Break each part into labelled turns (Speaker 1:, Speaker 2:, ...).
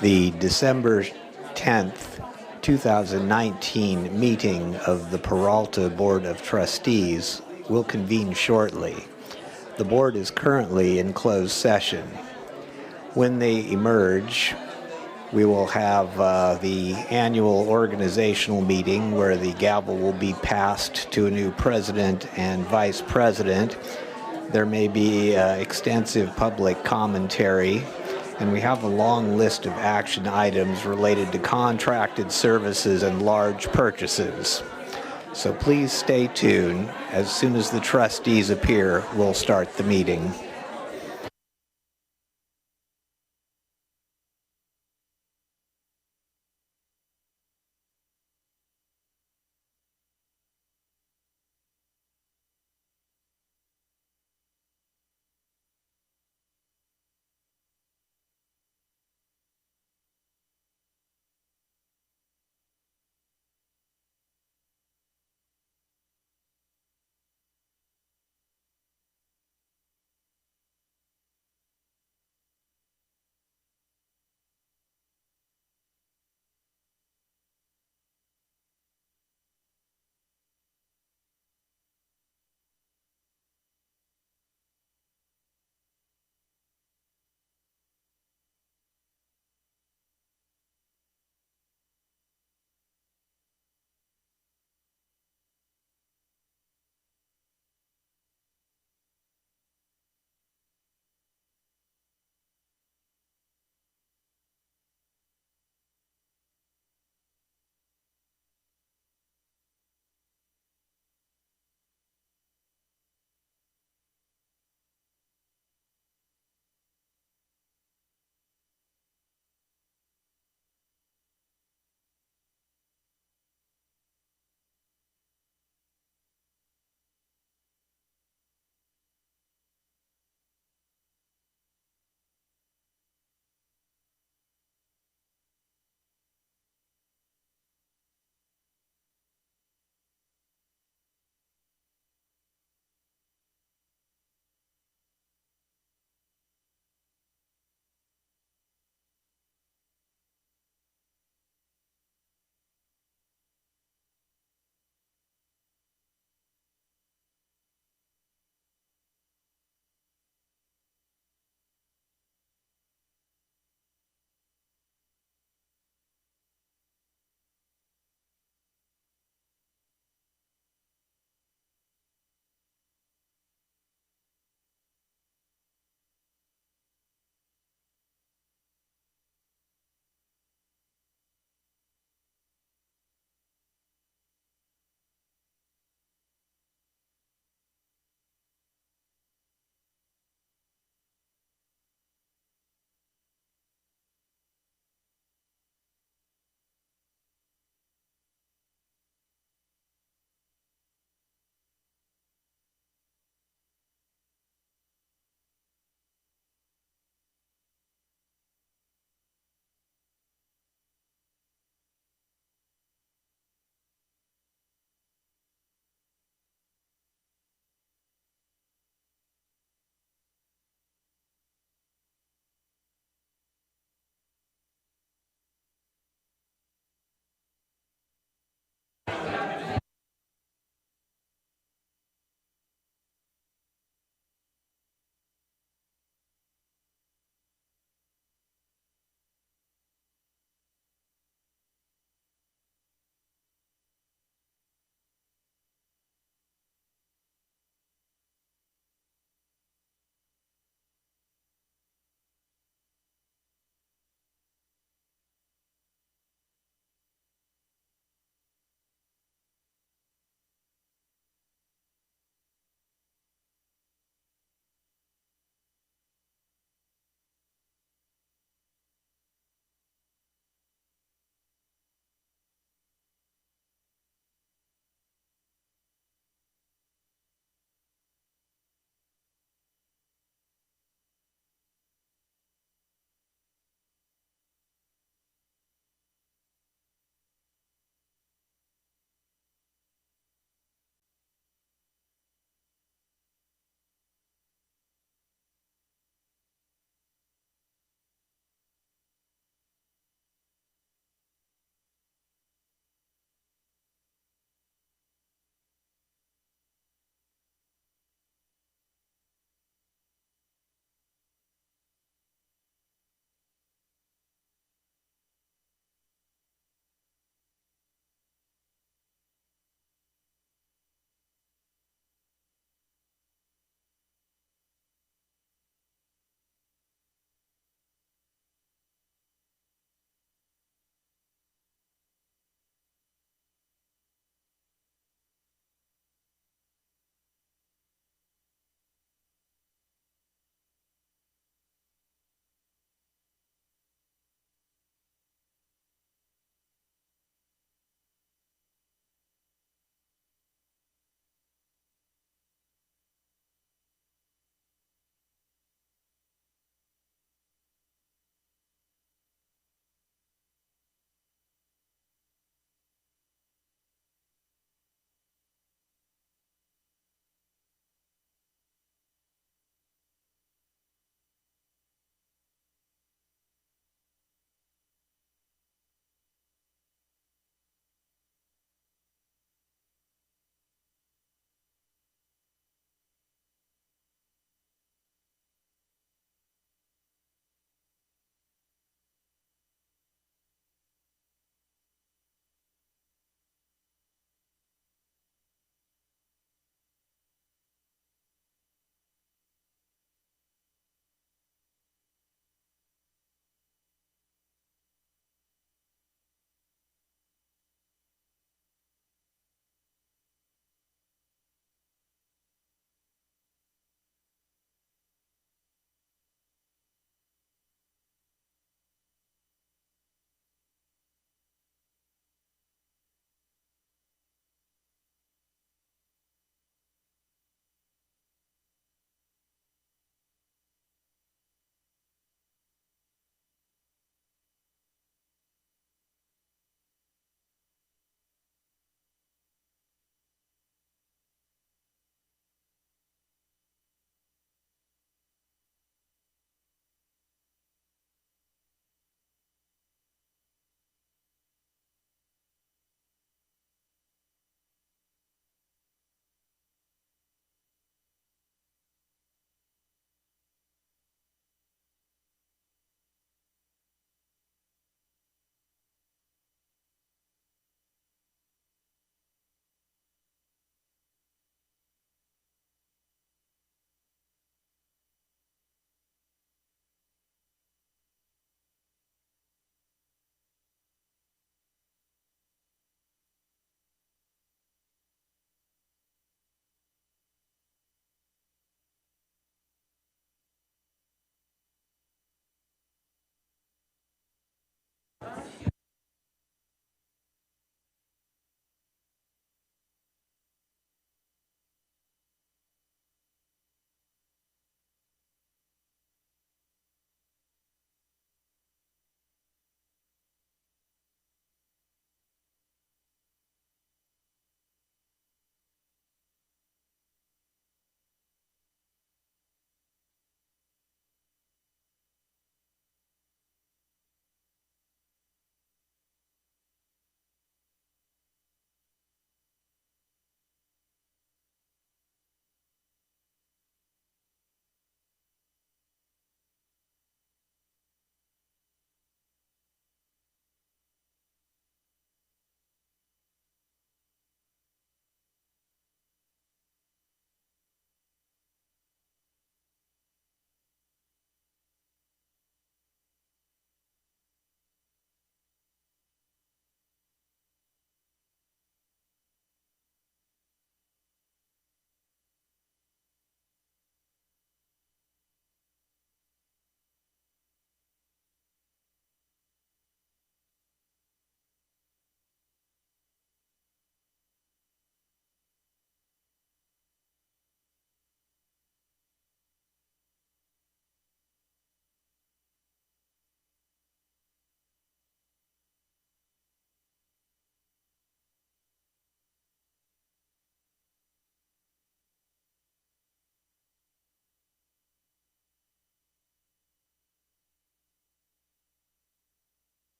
Speaker 1: The December 10th, 2019 meeting of the Peralta Board of Trustees will convene shortly. The board is currently in closed session. When they emerge, we will have the annual organizational meeting where the gavel will be passed to a new president and vice president. There may be extensive public commentary, and we have a long list of action items related to contracted services and large purchases. So please stay tuned. As soon as the trustees appear, we'll start the meeting.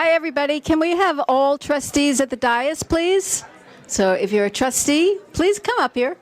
Speaker 2: Hi, everybody. Can we have all trustees at the dais, please? So if you're a trustee, please come up here.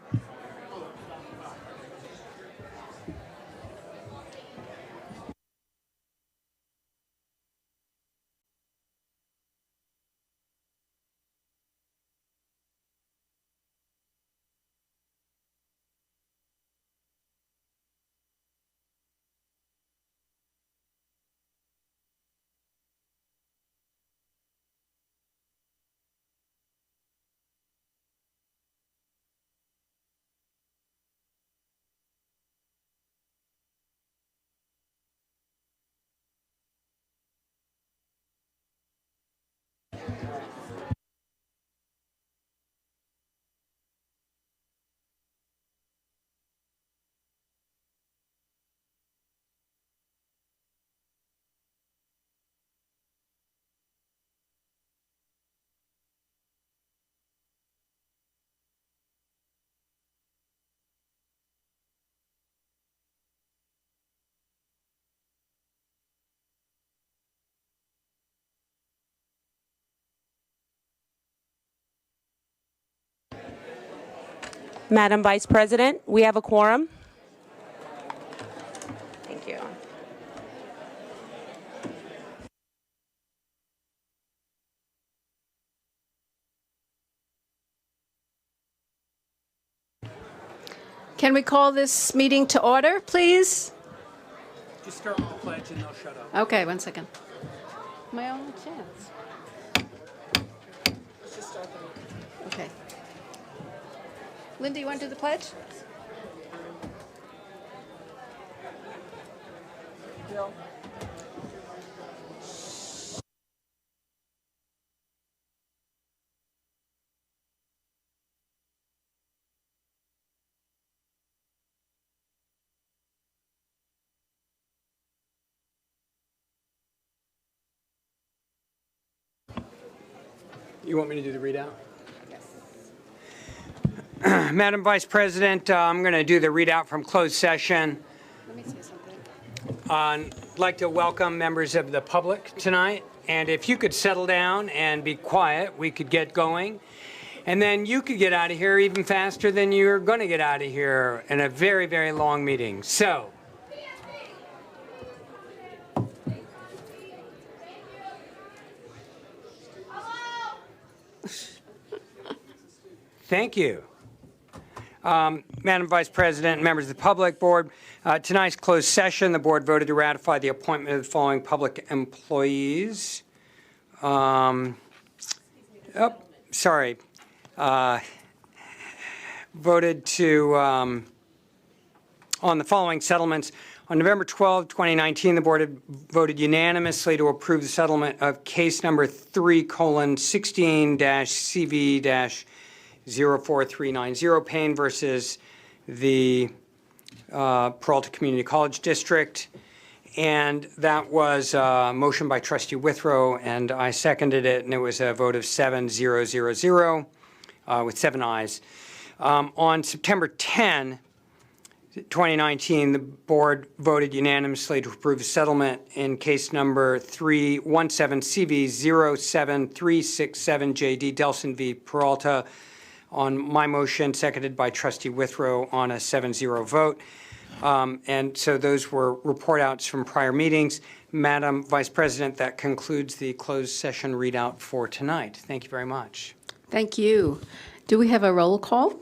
Speaker 3: Madam Vice President, we have a quorum. Thank you.
Speaker 2: Can we call this meeting to order, please?
Speaker 4: Just start with the pledge and they'll shut up.
Speaker 2: Okay, one second. My only chance. Okay. Linda, you want to do the pledge?
Speaker 4: Bill? You want me to do the readout? Yes. Madam Vice President, I'm going to do the readout from closed session.
Speaker 2: Let me say something.
Speaker 4: I'd like to welcome members of the public tonight. And if you could settle down and be quiet, we could get going. And then you could get out of here even faster than you're going to get out of here in a very, very long meeting. So, thank you. Madam Vice President, members of the public board, tonight's closed session, the board voted to ratify the appointment of the following public employees. Voted to, on the following settlements. On November 12, 2019, the board had voted unanimously to approve the settlement of case number 3:16-CV-04390, Payne versus the Peralta Community College District. And that was a motion by Trustee Withrow, and I seconded it, and it was a vote of 7-0-0-0 with 7 ayes. On September 10, 2019, the board voted unanimously to approve a settlement in case number 317-CV-07367JD, Delson v. Peralta, on my motion, seconded by Trustee Withrow on a 7-0 vote. And so those were report outs from prior meetings. Madam Vice President, that concludes the closed session readout for tonight. Thank you very much.
Speaker 2: Thank you. Do we have a roll call?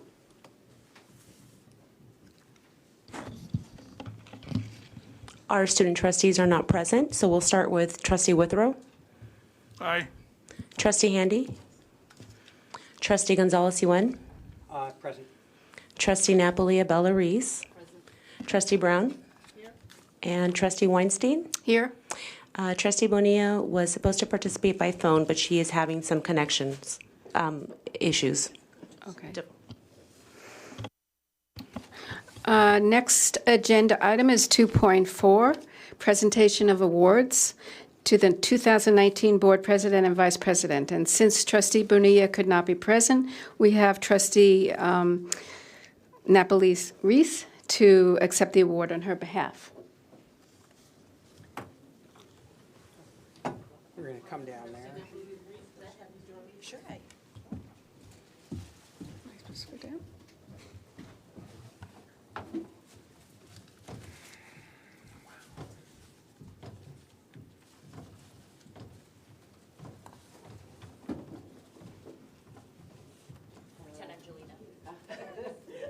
Speaker 3: Our student trustees are not present, so we'll start with Trustee Withrow.
Speaker 4: Aye.
Speaker 3: Trustee Handy. Trustee Gonzalez-Yuen.
Speaker 4: Present.
Speaker 3: Trustee Napolia Bella-Reese. Trustee Brown.
Speaker 2: Here.
Speaker 3: And Trustee Weinstein.
Speaker 2: Here.
Speaker 3: Trustee Bonilla was supposed to participate by phone, but she is having some connections issues.
Speaker 2: Okay. Next agenda item is 2.4, presentation of awards to the 2019 Board President and Vice President. And since Trustee Bonilla could not be present, we have Trustee Napoli-Reese to accept the award on her behalf.
Speaker 4: We're We're going to come down there.
Speaker 5: Sure.
Speaker 2: Am I supposed to go down?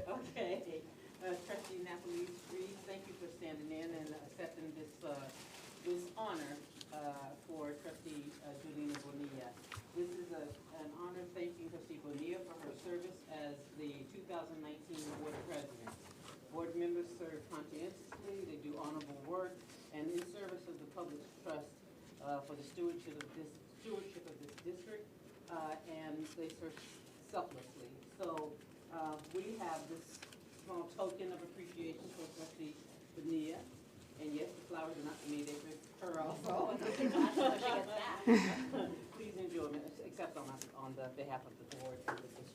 Speaker 5: Okay. Trustee Napoli Reed, thank you for standing in and accepting this honor for Trustee Julina Bonilla. This is an honor thanking Trustee Bonilla for her service as the 2019 Board President. Board members serve conscientiously, they do honorable work, and in service of the public's trust for the stewardship of this district, and they serve selflessly. So we have this small token of appreciation for Trustee Bonilla. And yes, the flowers are not for me, they're for her also. Please enjoy them, accept on the behalf of the board and the district.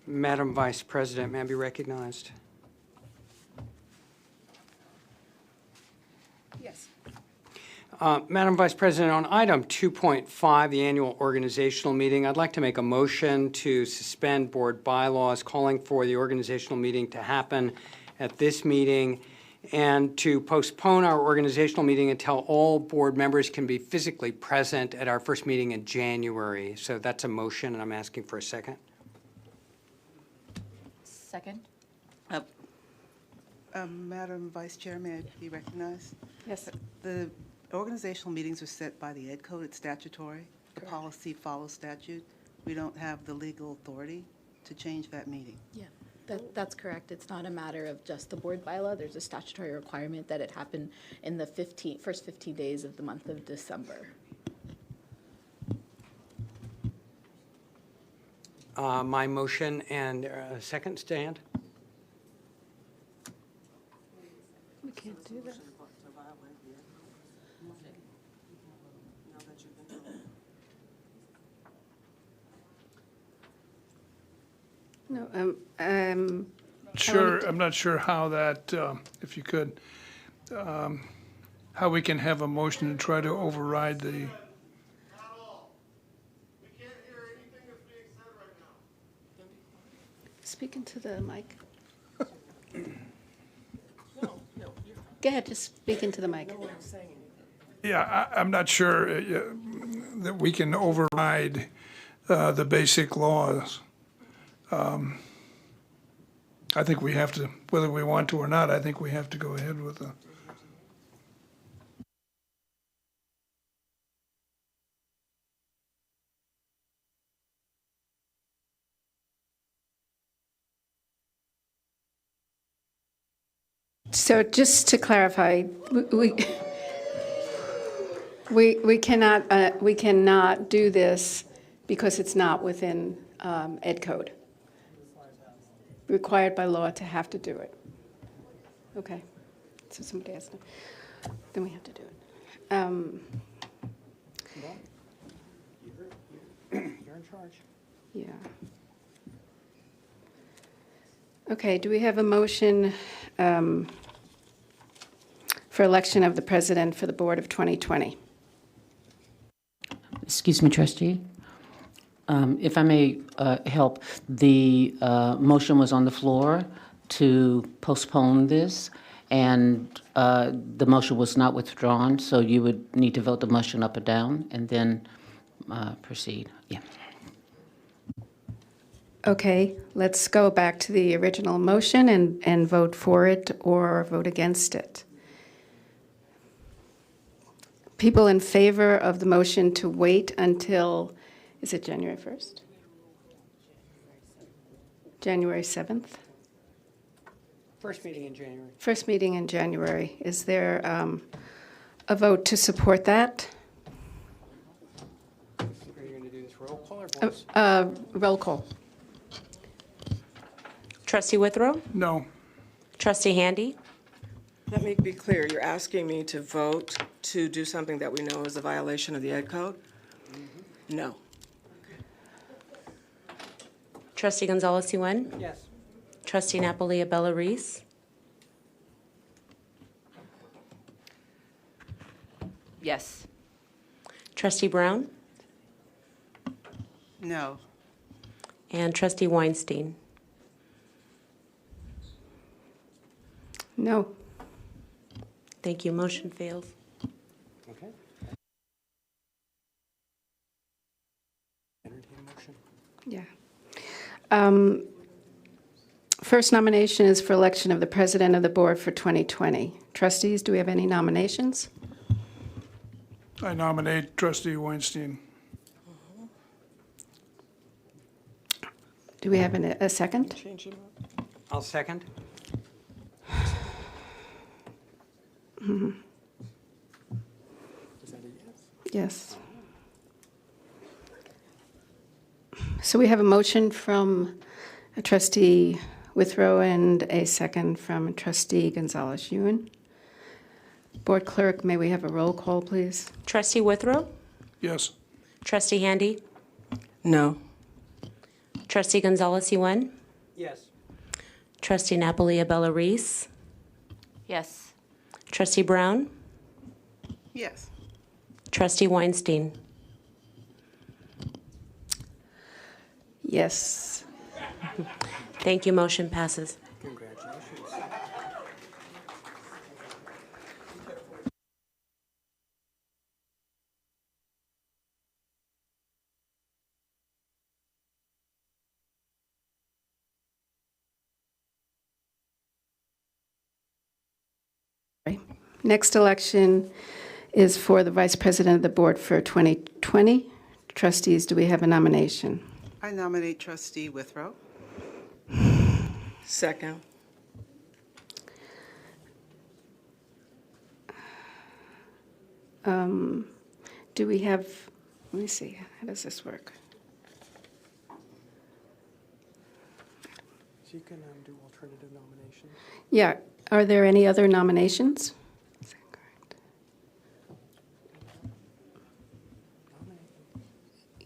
Speaker 4: Madam Vice President, may I be recognized?
Speaker 2: Yes.
Speaker 4: Madam Vice President, on item 2.5, the annual organizational meeting, I'd like to make a motion to suspend board bylaws calling for the organizational meeting to happen at this meeting and to postpone our organizational meeting until all board members can be physically present at our first meeting in January. So that's a motion, and I'm asking for a second.
Speaker 6: Second?
Speaker 7: Madam Vice Chair, may I be recognized?
Speaker 2: Yes.
Speaker 7: The organizational meetings are set by the Ed Code. It's statutory. The policy follows statute. We don't have the legal authority to change that meeting.
Speaker 6: Yeah, that's correct. It's not a matter of just the board bylaw. There's a statutory requirement that it happen in the first 15 days of the month of December.
Speaker 4: My motion and second stand.
Speaker 2: We can't do that. No,
Speaker 8: Sure, I'm not sure how that, if you could, how we can have a motion to try to override the,
Speaker 9: At all. We can't hear anything that's being said right now.
Speaker 2: speak into the mic. Go ahead, just speak into the mic.
Speaker 8: yeah, I'm not sure that we can override the basic laws. I think we have to, whether we want to or not, I think we have to go ahead with the.
Speaker 2: So just to clarify, we, We cannot do this because it's not within Ed Code. Required by law to have to do it. Okay, so somebody has to, then we have to do it.
Speaker 4: You're in charge.
Speaker 2: Yeah. Okay, do we have a motion for election of the president for the board of 2020?
Speaker 10: Excuse me, trustee. If I may help, the motion was on the floor to postpone this, and the motion was not withdrawn, so you would need to vote the motion up or down and then proceed. Yeah.
Speaker 2: Okay, let's go back to the original motion and vote for it or vote against it. People in favor of the motion to wait until, is it January 1st? January 7th?
Speaker 4: First meeting in January.
Speaker 2: First meeting in January. Is there a vote to support that?
Speaker 4: Are you going to do this roll call or voice?
Speaker 2: Roll call.
Speaker 3: Trustee Withrow?
Speaker 8: No.
Speaker 3: Trustee Handy?
Speaker 11: Let me be clear, you're asking me to vote to do something that we know is a violation of the Ed Code? No.
Speaker 3: Trustee Gonzalez-Yuen?
Speaker 4: Yes.
Speaker 3: Trustee Napoli Abella Reese?
Speaker 12: Yes.
Speaker 3: Trustee Brown?
Speaker 7: No.
Speaker 3: And Trustee Weinstein?
Speaker 2: No.
Speaker 3: Thank you. Motion fails.
Speaker 4: Okay. Entertain a motion.
Speaker 2: Yeah. First nomination is for election of the president of the board for 2020. Trustees, do we have any nominations?
Speaker 8: I nominate trustee Weinstein.
Speaker 2: Do we have a second?
Speaker 11: Change it up.
Speaker 4: I'll second. Is that a yes?
Speaker 2: Yes. So we have a motion from a trustee Withrow and a second from trustee Gonzalez-Yuen. Board clerk, may we have a roll call, please?
Speaker 3: Trustee Withrow?
Speaker 8: Yes.
Speaker 3: Trustee Handy?
Speaker 11: No.
Speaker 3: Trustee Gonzalez-Yuen?
Speaker 4: Yes.
Speaker 3: Trustee Napoli Abella Reese?
Speaker 12: Yes.
Speaker 3: Trustee Brown?
Speaker 7: Yes.
Speaker 3: Trustee Weinstein?
Speaker 2: Yes.
Speaker 3: Thank you. Motion passes.
Speaker 4: Congratulations.
Speaker 2: Next election is for the vice president of the board for 2020. Trustees, do we have a nomination?
Speaker 7: I nominate trustee Withrow.
Speaker 11: Second.
Speaker 2: Do we have, let me see, how does this work?
Speaker 4: So you can do alternative nominations.
Speaker 2: Yeah, are there any other nominations? Is that correct?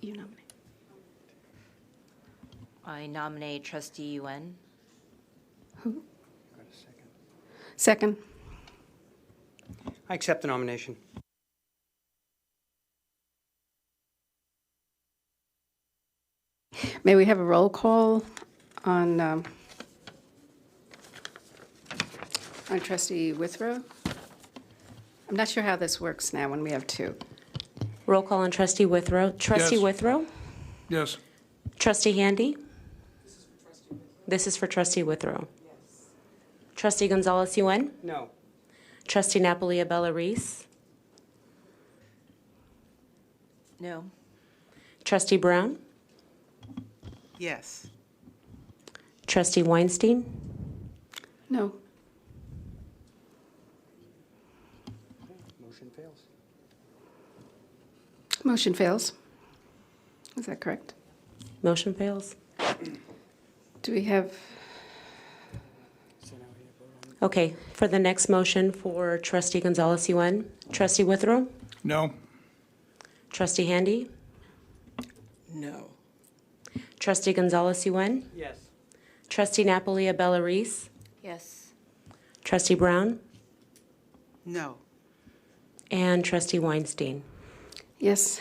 Speaker 2: You nominate.
Speaker 12: I nominate Trustee Yuen.
Speaker 2: Who?
Speaker 4: Got a second.
Speaker 2: Second.
Speaker 4: I accept the nomination.
Speaker 2: May we have a roll call on trustee Withrow? I'm not sure how this works now when we have two.
Speaker 3: Roll call on Trustee Withrow. Trustee
Speaker 8: Yes.
Speaker 3: Withrow?
Speaker 8: Yes.
Speaker 3: Trustee Handy? This is for Trustee Withrow. Trustee Gonzalez-Yuen?
Speaker 4: No.
Speaker 3: Trustee Napoli Abella Reese?
Speaker 12: No.
Speaker 3: Trustee Brown?
Speaker 7: Yes.
Speaker 3: Trustee Weinstein?
Speaker 2: No.
Speaker 4: Motion fails.
Speaker 2: Motion fails. Is that correct?
Speaker 3: Motion fails.
Speaker 2: Do we have,
Speaker 3: Okay, for the next motion for Trustee Gonzalez-Yuen, Trustee Withrow,
Speaker 8: No.
Speaker 3: Trustee Handy,
Speaker 11: No.
Speaker 3: Trustee Gonzalez-Yuen,
Speaker 4: Yes.
Speaker 3: Trustee Napoli-Abella Reese,
Speaker 12: Yes.
Speaker 3: Trustee Brown,
Speaker 7: No.
Speaker 3: and Trustee Weinstein.
Speaker 2: yes?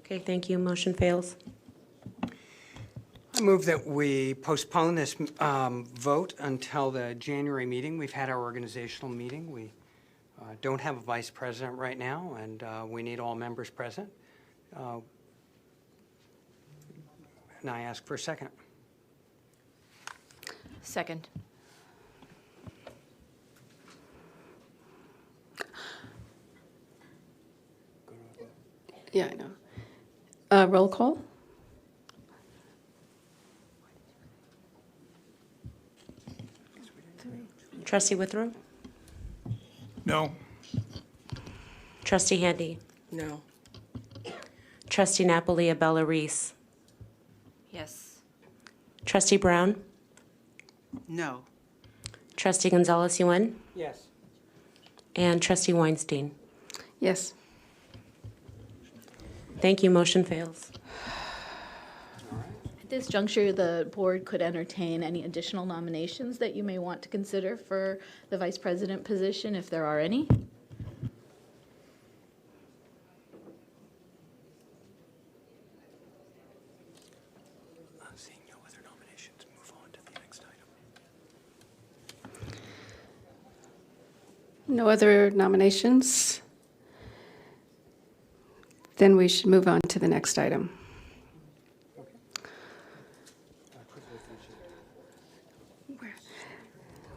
Speaker 3: Okay, thank you. Motion fails.
Speaker 4: I move that we postpone this vote until the January meeting. We've had our organizational meeting. We don't have a vice president right now, and we need all members present. And I ask for a second.
Speaker 12: Second.
Speaker 2: Yeah, I know. Roll call?
Speaker 3: Trustee Withrow,
Speaker 8: No.
Speaker 3: Trustee Handy,
Speaker 11: No.
Speaker 3: Trustee Napoli-Abella Reese,
Speaker 12: Yes.
Speaker 3: Trustee Brown,
Speaker 7: No.
Speaker 3: Trustee Gonzalez-Yuen,
Speaker 4: Yes.
Speaker 3: and Trustee Weinstein.
Speaker 2: Yes.
Speaker 3: Thank you. Motion fails.
Speaker 6: At this juncture, the board could entertain any additional nominations that you may want to consider for the vice president position, if there are any.
Speaker 4: Seeing no other nominations, move on to the next item.
Speaker 2: No other nominations? Then we should move on to the next item.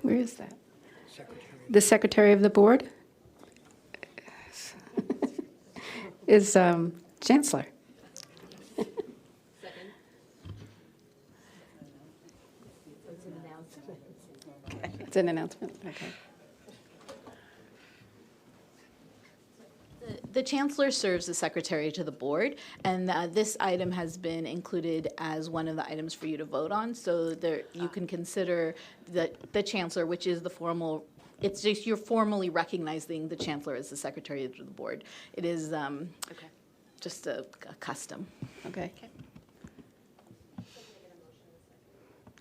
Speaker 2: Where is that? The secretary of the board is Chancellor. It's an announcement, okay.
Speaker 6: The Chancellor serves as secretary to the board, and this item has been included as one of the items for you to vote on. So there, you can consider the Chancellor, which is the formal. It's just you're formally recognizing the Chancellor as the secretary to the board. It is just a custom.
Speaker 2: Okay.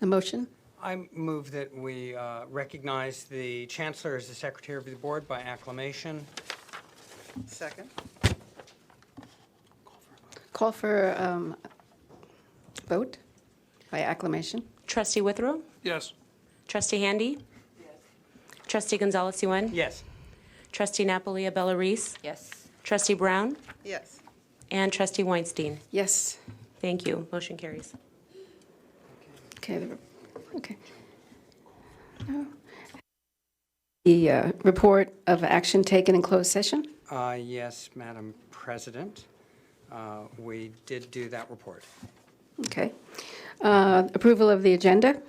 Speaker 2: A motion?
Speaker 4: I move that we recognize the Chancellor as the Secretary of the Board by acclamation.
Speaker 7: Second?
Speaker 2: Call for vote by acclamation.
Speaker 3: Trustee Withrow,
Speaker 8: Yes.
Speaker 3: Trustee Handy, Trustee Gonzalez-Yuen,
Speaker 4: Yes.
Speaker 3: Trustee Napoli-Abella Reese,
Speaker 12: Yes.
Speaker 3: Trustee Brown,
Speaker 7: Yes.
Speaker 3: and Trustee Weinstein.
Speaker 2: Yes.
Speaker 3: Thank you. Motion carries.
Speaker 2: Okay. Okay. No. The report of action taken in closed session?
Speaker 4: Yes, Madam President. We did do that report.
Speaker 2: Okay. Approval of the agenda?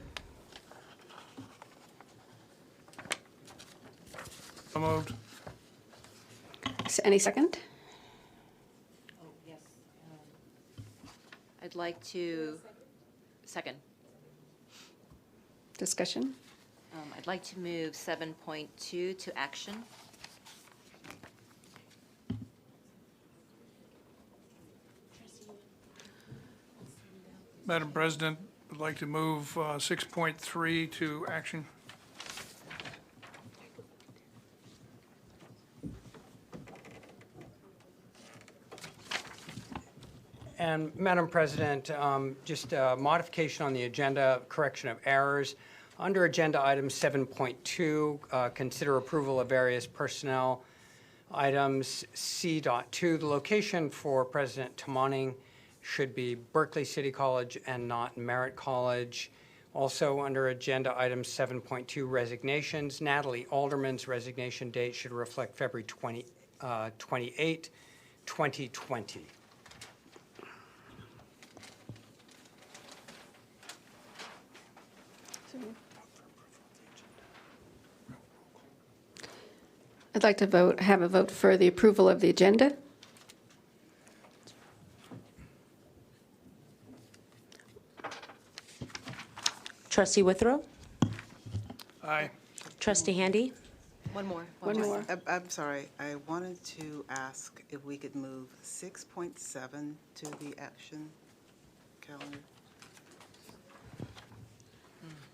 Speaker 8: So moved.
Speaker 2: Any second?
Speaker 12: I'd like to, second.
Speaker 2: Discussion?
Speaker 12: I'd like to move 7.2 to action.
Speaker 8: Madam President, I'd like to move 6.3 to action.
Speaker 4: And Madam President, just a modification on the agenda, correction of errors. Under agenda item 7.2, consider approval of various personnel items. C.2, the location for President Tamaning should be Berkeley City College and not Merritt College. Also, under agenda item 7.2, resignations, Natalie Alderman's resignation date should reflect February 28, 2020.
Speaker 2: I'd like to have a vote for the approval of the agenda.
Speaker 3: Trustee Withrow?
Speaker 8: Aye.
Speaker 3: Trustee Handy?
Speaker 12: One more.
Speaker 2: One more.
Speaker 7: I'm sorry, I wanted to ask if we could move 6.7 to the action calendar.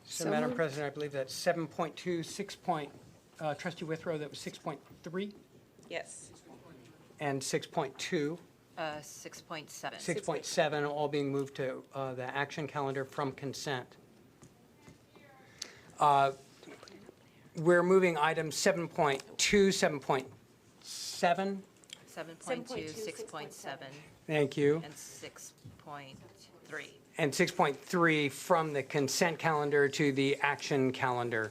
Speaker 4: So,
Speaker 2: So
Speaker 4: Madam
Speaker 2: moved.
Speaker 4: President, I believe that's 7.2, Trustee Withrow, that was 6.3,
Speaker 11: Yes.
Speaker 4: and 6.2,
Speaker 12: 6.7.
Speaker 4: 6.7, all being moved to the action calendar from consent. We're moving items 7.2, 7.7,
Speaker 12: 7.2, 6.7,
Speaker 4: thank you,
Speaker 12: and 6.3.
Speaker 4: and 6.3 from the consent calendar to the action calendar.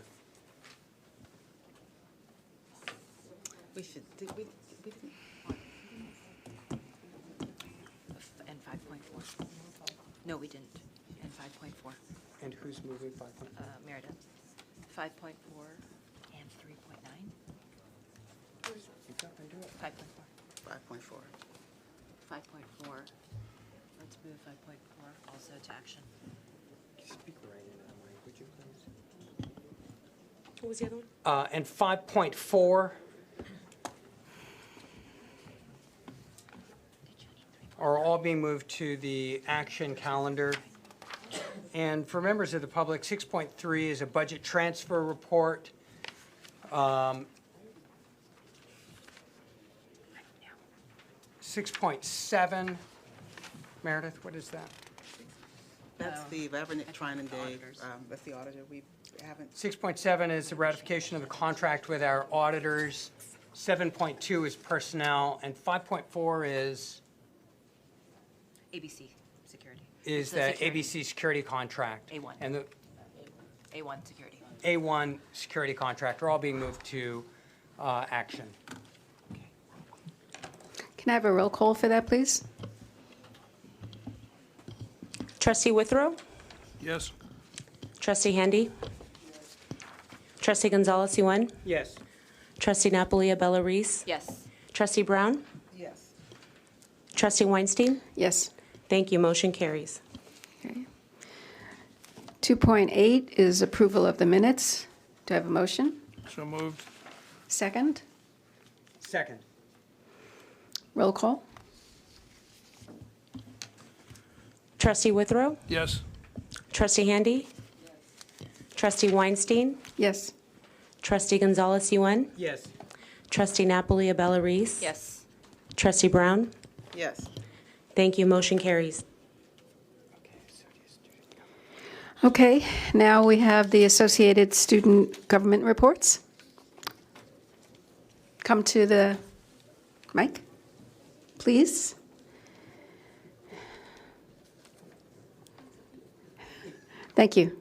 Speaker 7: We should, we didn't,
Speaker 12: And 5.4. No, we didn't. And 5.4.
Speaker 4: And who's moving 5.4?
Speaker 12: Meredith. 5.4 and 3.9. 5.4.
Speaker 7: 5.4.
Speaker 12: 5.4. Let's move 5.4 also to action.
Speaker 4: Speak right into the mic, would you please?
Speaker 3: What was the other one?
Speaker 4: And 5.4 are all being moved to the action calendar. And for members of the public, 6.3 is a budget transfer report. 6.7, Meredith, what is that?
Speaker 7: That's the Reverend Trine and Day,
Speaker 12: auditors.
Speaker 7: that's the auditor, we haven't,
Speaker 4: 6.7 is the ratification of the contract with our auditors. 7.2 is personnel, and 5.4 is
Speaker 12: ABC security.
Speaker 4: is
Speaker 12: The
Speaker 4: the
Speaker 12: security.
Speaker 4: ABC security contract.
Speaker 12: A1.
Speaker 4: And the
Speaker 12: A1 security.
Speaker 4: A1 security contract are all being moved to action.
Speaker 2: Can I have a roll call for that, please?
Speaker 3: Trustee Withrow?
Speaker 8: Yes.
Speaker 3: Trustee Handy? Trustee Gonzalez Yuan?
Speaker 4: Yes.
Speaker 3: Trustee Napolia Bella Reese?
Speaker 12: Yes.
Speaker 3: Trustee Brown?
Speaker 7: yes.
Speaker 3: Trustee Weinstein?
Speaker 2: Yes.
Speaker 3: Thank you. Motion carries.
Speaker 2: Okay. 2.8 is approval of the minutes. Do I have a motion?
Speaker 8: So moved.
Speaker 2: Second?
Speaker 4: Second.
Speaker 2: Roll call?
Speaker 3: Trustee Withrow?
Speaker 8: Yes.
Speaker 3: Trustee Handy? Trustee Weinstein?
Speaker 2: Yes.
Speaker 3: Trustee Gonzalez Yuan?
Speaker 4: Yes.
Speaker 3: Trustee Napolia Bella Reese?
Speaker 12: Yes.
Speaker 3: Trustee Brown?
Speaker 7: Yes.
Speaker 3: Thank you. Motion carries.
Speaker 2: Okay, now we have the Associated Student Government Reports. Come to the mic, please. Thank you.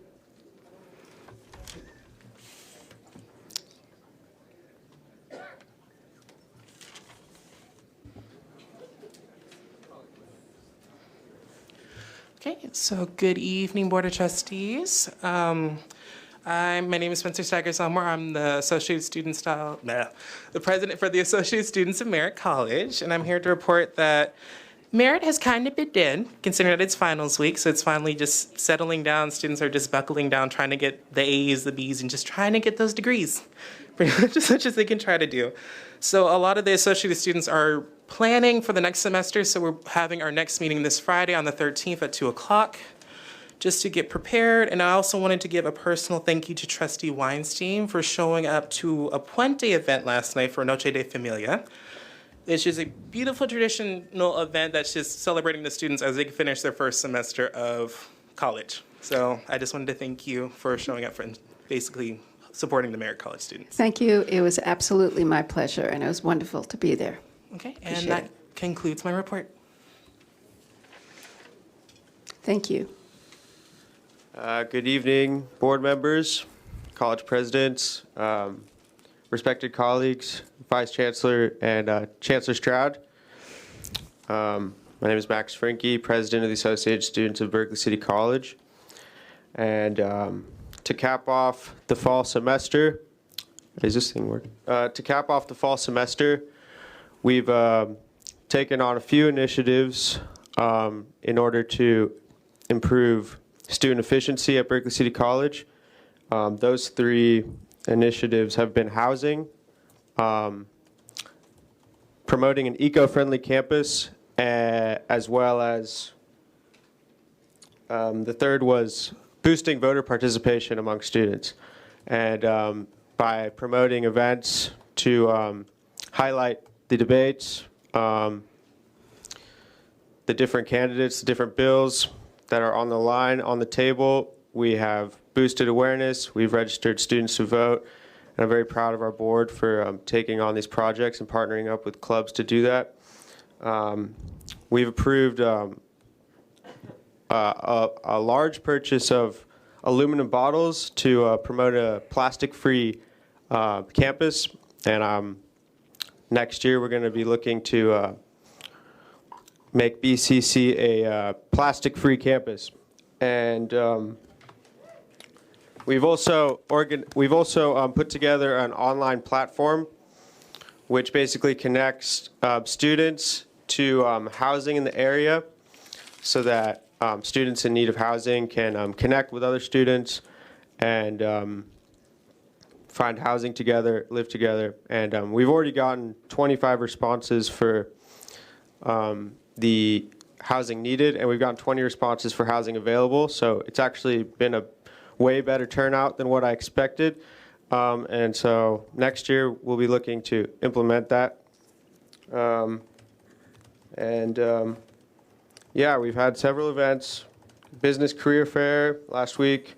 Speaker 13: Okay, so good evening, Board of Trustees. My name is Spencer Staggers-Elmore. I'm the the president for the Associated Students of Merritt College, and I'm here to report that Merritt has kind of been dead, considering that it's finals week, so it's finally just settling down. Students are just buckling down, trying to get the A's, the B's, and just trying to get those degrees, pretty much as much as they can try to do. So a lot of the associated students are planning for the next semester, so we're having our next meeting this Friday on the 13th at 2 o'clock, just to get prepared. And I also wanted to give a personal thank you to Trustee Weinstein for showing up to a Puente event last night for Noche de Familia. It's just a beautiful traditional event that's just celebrating the students as they finish their first semester of college. So I just wanted to thank you for showing up and basically supporting the Merritt College students.
Speaker 2: Thank you. It was absolutely my pleasure, and it was wonderful to be there.
Speaker 13: Okay,
Speaker 2: Appreciate
Speaker 13: and that
Speaker 2: it.
Speaker 13: concludes my report.
Speaker 2: Thank you.
Speaker 14: Good evening, board members, college presidents, respected colleagues, Vice Chancellor, and Chancellor Stroud. My name is Max Franke, President of the Associated Students of Berkeley City College. And to cap off the fall semester, is this thing working? To cap off the fall semester, we've taken on a few initiatives in order to improve student efficiency at Berkeley City College. Those three initiatives have been housing, promoting an eco-friendly campus, as well as the third was boosting voter participation among students. And by promoting events to highlight the debates, the different candidates, the different bills that are on the line, on the table, we have boosted awareness. We've registered students to vote. And I'm very proud of our board for taking on these projects and partnering up with clubs to do that. We've approved a large purchase of aluminum bottles to promote a plastic-free campus. And next year, we're going to be looking to make BCC a plastic-free campus. And we've also put together an online platform which basically connects students to housing in the area, so that students in need of housing can connect with other students and find housing together, live together. And we've already gotten 25 responses for the housing needed, and we've gotten 20 responses for housing available. So it's actually been a way better turnout than what I expected. And so next year we'll be looking to implement that. Yeah, we've had several events. Business Career Fair last week,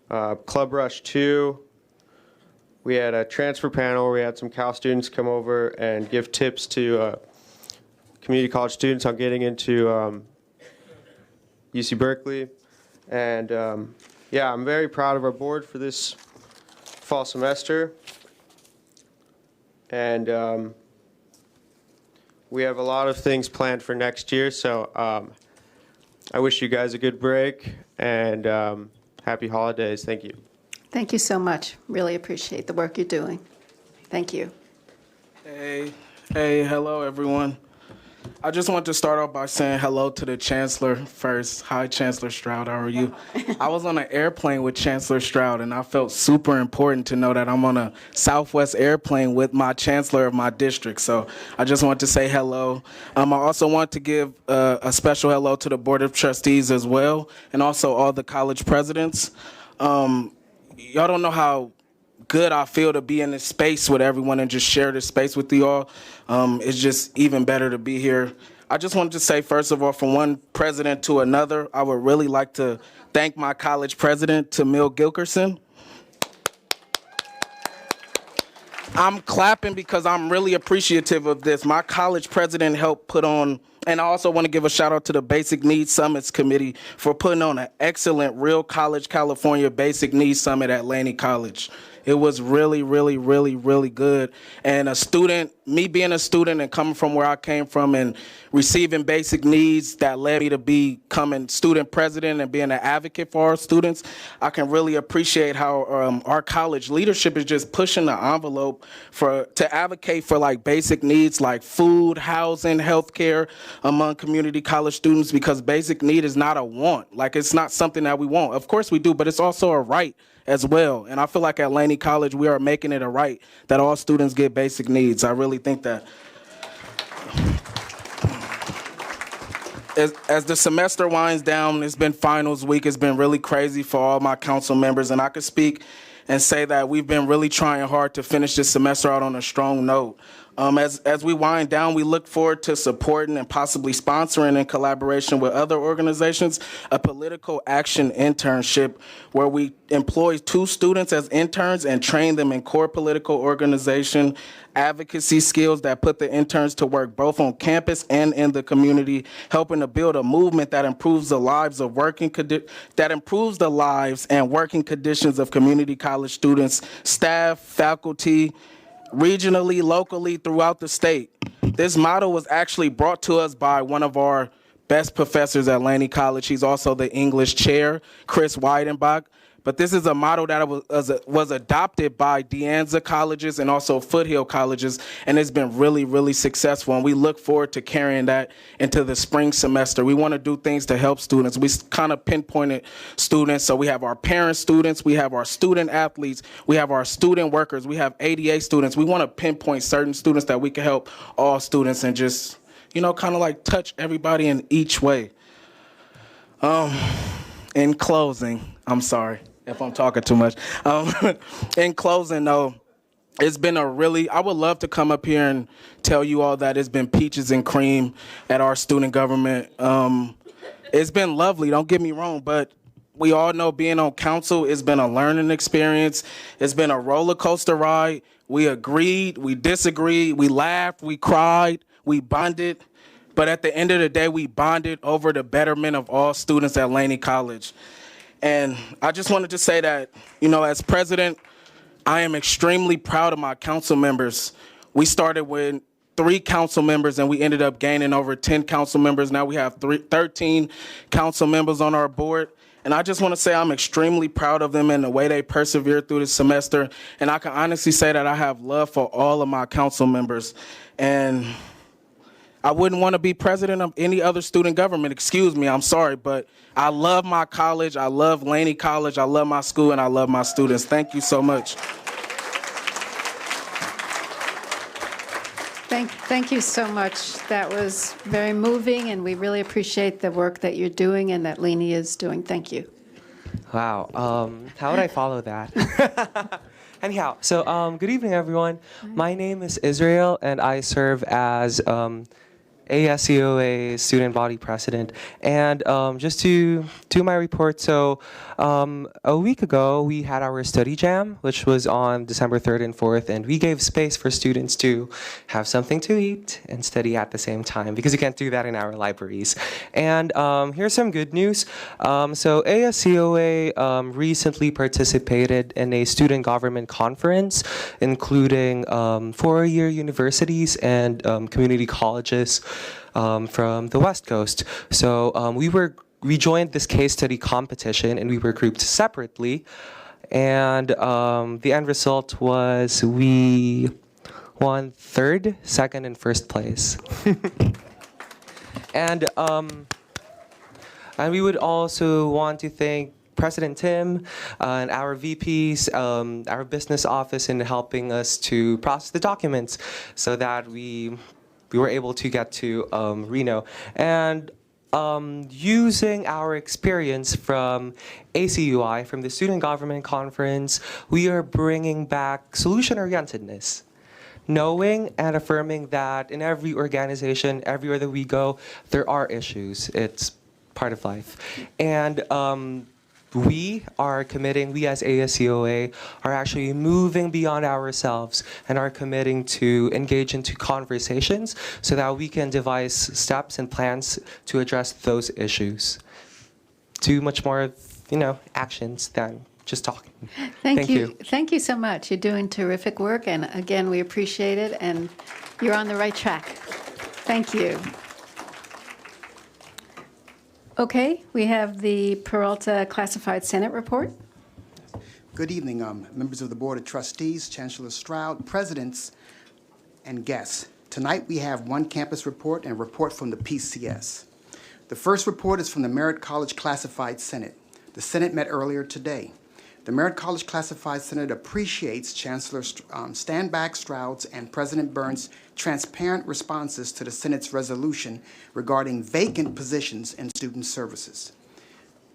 Speaker 14: Club Rush 2. We had a transfer panel where we had some Cal students come over and give tips to community college students on getting into UC Berkeley. And yeah, I'm very proud of our board for this fall semester. And we have a lot of things planned for next year, so I wish you guys a good break and happy holidays. Thank you.
Speaker 2: Thank you so much. Really appreciate the work you're doing. Thank you.
Speaker 15: Hey, hello everyone. I just want to start off by saying hello to the Chancellor first. Hi, Chancellor Stroud, how are you? I was on an airplane with Chancellor Stroud, and I felt super important to know that I'm on a Southwest airplane with my Chancellor of my district. So I just want to say hello. I also want to give a special hello to the Board of Trustees as well, and also all the college presidents. Y'all don't know how good I feel to be in this space with everyone and just share this space with you all. It's just even better to be here. I just wanted to say, first of all, from one president to another, I would really like to thank my college president, Tamil Gilkerson. I'm clapping because I'm really appreciative of this. My college president helped put on, and I also want to give a shout out to the Basic Needs Summits Committee for putting on an excellent Real College California Basic Needs Summit at Laney College. It was really, really, really, really good. And me being a student and coming from where I came from and receiving basic needs that led me to becoming student president and being an advocate for our students, I can really appreciate how our college leadership is just pushing the envelope to advocate for like basic needs like food, housing, healthcare among community college students, because basic need is not a want. Like, it's not something that we want. Of course we do, but it's also a right as well. And I feel like at Laney College, we are making it a right that all students get basic needs. I really think that. As the semester winds down, it's been finals week. It's been really crazy for all my council members. And I could speak and say that we've been really trying hard to finish this semester out on a strong note. As we wind down, we look forward to supporting and possibly sponsoring in collaboration with other organizations a political action internship where we employ 2 students as interns and train them in core political organization advocacy skills that put the interns to work both on campus and in the community, helping to build a movement that improves the lives and working conditions of community college students, staff, faculty, regionally, locally, throughout the state. This motto was actually brought to us by one of our best professors at Laney College. He's also the English chair, Chris Weidenbach. but this is a model that was adopted by De Anza colleges and also Foothill colleges, and it's been really, really successful. And we look forward to carrying that into the spring semester. We want to do things to help students. We kind of pinpointed students. So we have our parent students, we have our student athletes, we have our student workers, we have ADA students. We want to pinpoint certain students that we can help all students and just, kind of like touch everybody in each way. In closing, I'm sorry if I'm talking too much. In closing, though, it's been I would love to come up here and tell you all that it's been peaches and cream at our student government. It's been lovely, don't get me wrong, but we all know being on council, it's been a learning experience. It's been a roller coaster ride. We agreed, we disagreed, we laughed, we cried, we bonded. But at the end of the day, we bonded over the betterment of all students at Laney College. And I just wanted to say that, as president, I am extremely proud of my council members. We started with 3 council members and we ended up gaining over 10 council members. Now we have 13 council members on our board. And I just want to say I'm extremely proud of them and the way they persevered through this semester. And I can honestly say that I have love for all of my council members. And I wouldn't want to be president of any other student government. Excuse me, I'm sorry, but I love my college. I love Laney College. I love my school, and I love my students. Thank you so much.
Speaker 2: Thank you so much. That was very moving, and we really appreciate the work that you're doing and that Laney is doing. Thank you.
Speaker 16: Wow. How would I follow that? Anyhow, so good evening, everyone. My name is Israel, and I serve as ASCOA student body president. And just to do my report, so a week ago we had our study jam, which was on December 3rd and 4th, and we gave space for students to have something to eat and study at the same time, because you can't do that in our libraries. And here's some good news. So ASCOA recently participated in a student government conference, including four-year universities and community colleges from the West Coast. So we joined this case study competition, and we were grouped separately. And the end result was we won 3rd, 2nd, and 1st place. And we would also want to thank President Tim and our VPs, our business office, in helping us to process the documents so that we were able to get to Reno. And using our experience from ACUI, from the Student Government Conference, we are bringing back solution-orientedness, knowing and affirming that in every organization, everywhere that we go, there are issues. It's part of life. And we as ASCOA are actually moving beyond ourselves and are committing to engage into conversations so that we can devise steps and plans to address those issues. Do much more, actions than just talking.
Speaker 2: Thank you. Thank you so much. You're doing terrific work, and again, we appreciate it, and you're on the right track. Thank you. Okay, we have the Peralta Classified Senate report.
Speaker 17: Good evening, members of the Board of Trustees, Chancellor Stroud, presidents, and guests. Tonight we have one campus report and a report from the PCS. The first report is from the Merritt College Classified Senate. The Senate met earlier today. The Merritt College Classified Senate appreciates Chancellor Stanback Stroud's and President Burns' transparent responses to the Senate's resolution regarding vacant positions in student services.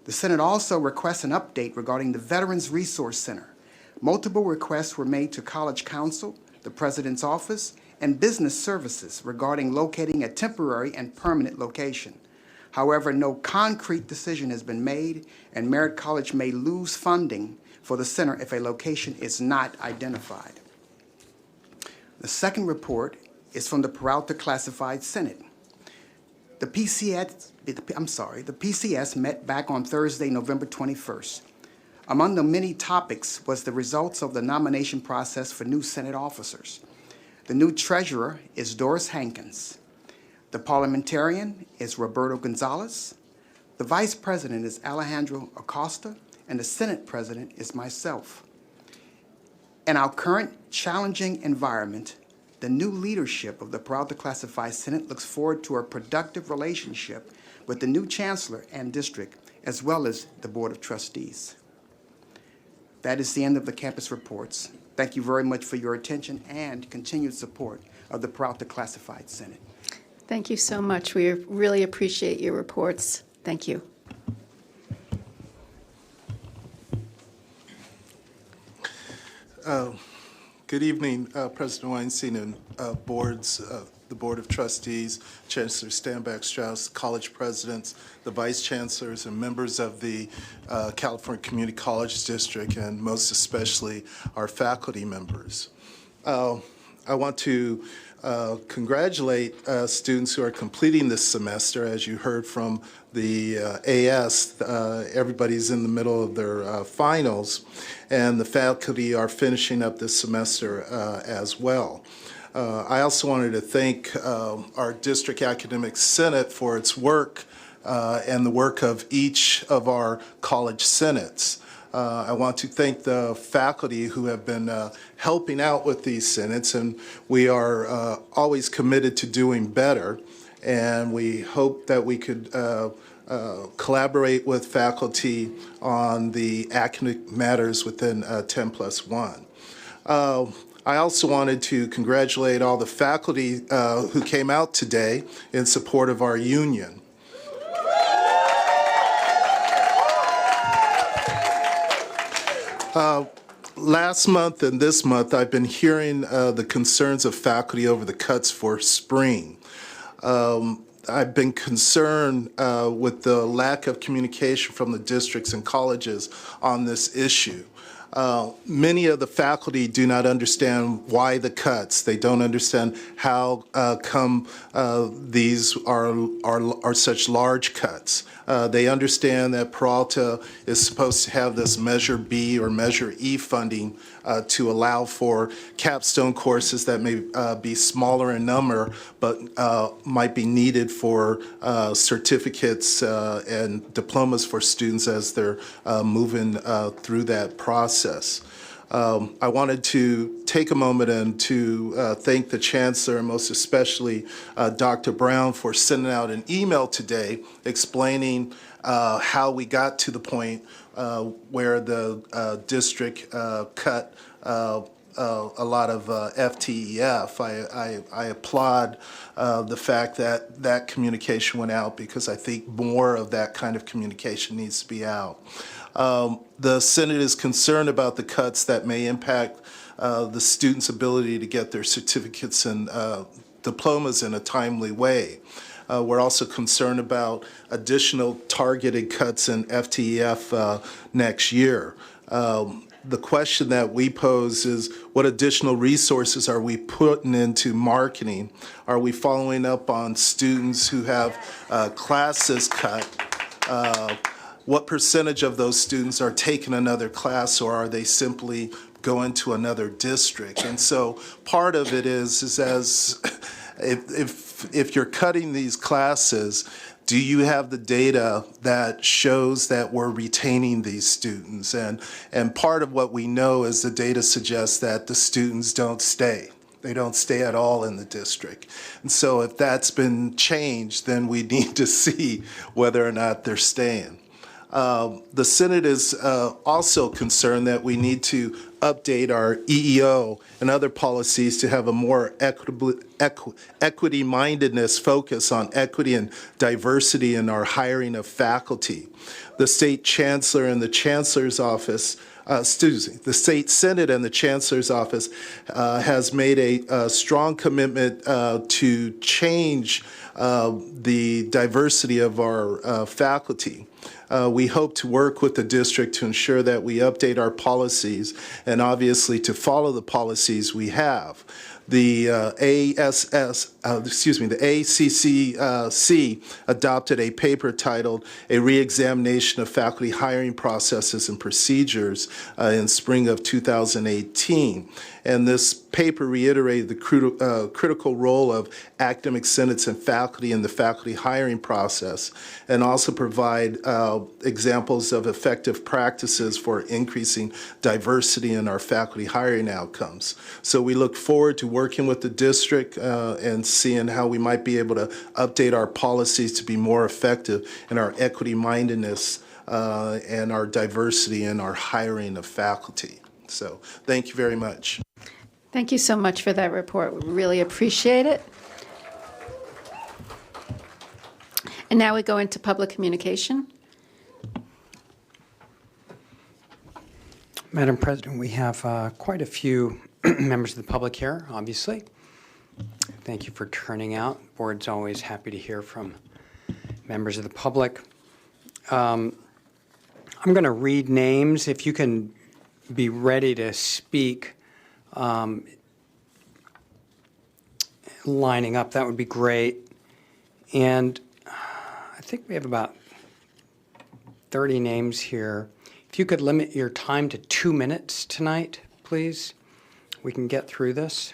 Speaker 17: The Senate also requests an update regarding the Veterans Resource Center. Multiple requests were made to College Counsel, the President's Office, and Business Services regarding locating a temporary and permanent location. However, no concrete decision has been made, and Merritt College may lose funding for the center if a location is not identified. The second report is from the Peralta Classified Senate. The PCS met back on Thursday, November 21st. Among the many topics was the results of the nomination process for new Senate officers. The new treasurer is Doris Hankins. The parliamentarian is Roberto Gonzalez. The vice president is Alejandro Acosta, and the Senate President is myself. In our current challenging environment, the new leadership of the Peralta Classified Senate looks forward to a productive relationship with the new Chancellor and District, as well as the Board of Trustees. That is the end of the campus reports. Thank you very much for your attention and continued support of the Peralta Classified Senate.
Speaker 2: Thank you so much. We really appreciate your reports. Thank you.
Speaker 18: Good evening, President Weinstein and boards, the Board of Trustees, Chancellor Stanback-Strauss, college presidents, the vice chancellors, and members of the California Community College District, and most especially our faculty members. I want to congratulate students who are completing this semester. As you heard from the AS, everybody's in the middle of their finals, and the faculty are finishing up this semester as well. I also wanted to thank our District Academic Senate for its work and the work of each of our college senates. I want to thank the faculty who have been helping out with these senates, and we are always committed to doing better, and we hope that we could collaborate with faculty on the academic matters within 10+1. I also wanted to congratulate all the faculty who came out today in support of our union. Last month and this month, I've been hearing the concerns of faculty over the cuts for spring. I've been concerned with the lack of communication from the districts and colleges on this issue. Many of the faculty do not understand why the cuts. They don't understand how come these are such large cuts. They understand that Peralta is supposed to have this Measure B or Measure E funding to allow for capstone courses that may be smaller in number, but might be needed for certificates and diplomas for students as they're moving through that process. I wanted to take a moment and to thank the Chancellor, and most especially Dr. Brown, for sending out an email today explaining how we got to the point where the district cut a lot of FTEF. I applaud the fact that that communication went out, because I think more of that kind of communication needs to be out. The Senate is concerned about the cuts that may impact the students' ability to get their certificates and diplomas in a timely way. We're also concerned about additional targeted cuts in FTEF next year. The question that we pose is, what additional resources are we putting into marketing? Are we following up on students who have classes cut? What percentage of those students are taking another class, or are they simply going to another district? And so part of it is as if you're cutting these classes, do you have the data that shows that we're retaining these students? And part of what we know is the data suggests that the students don't stay. They don't stay at all in the district. And so if that's been changed, then we need to see whether or not they're staying. The Senate is also concerned that we need to update our EEO and other policies to have a more equity-mindedness focus on equity and diversity in our hiring of faculty. The State Chancellor and the Chancellor's Office, the State Senate and the Chancellor's Office has made a strong commitment to change the diversity of our faculty. We hope to work with the district to ensure that we update our policies and obviously to follow the policies we have. The ACCC adopted a paper titled A Reexamination of Faculty Hiring Processes and Procedures in spring of 2018. And this paper reiterated the critical role of academic senates and faculty in the faculty hiring process, and also provide examples of effective practices for increasing diversity in our faculty hiring outcomes. So we look forward to working with the district and seeing how we might be able to update our policies to be more effective in our equity mindedness and our diversity in our hiring of faculty. So thank you very much.
Speaker 2: Thank you so much for that report. We really appreciate it. And now we go into public communication.
Speaker 4: Madam President, we have quite a few members of the public here, obviously. Thank you for turning out. Board's always happy to hear from members of the public. I'm going to read names. If you can be ready to speak, lining up, that would be great. And I think we have about 30 names here. If you could limit your time to 2 minutes tonight, please, we can get through this.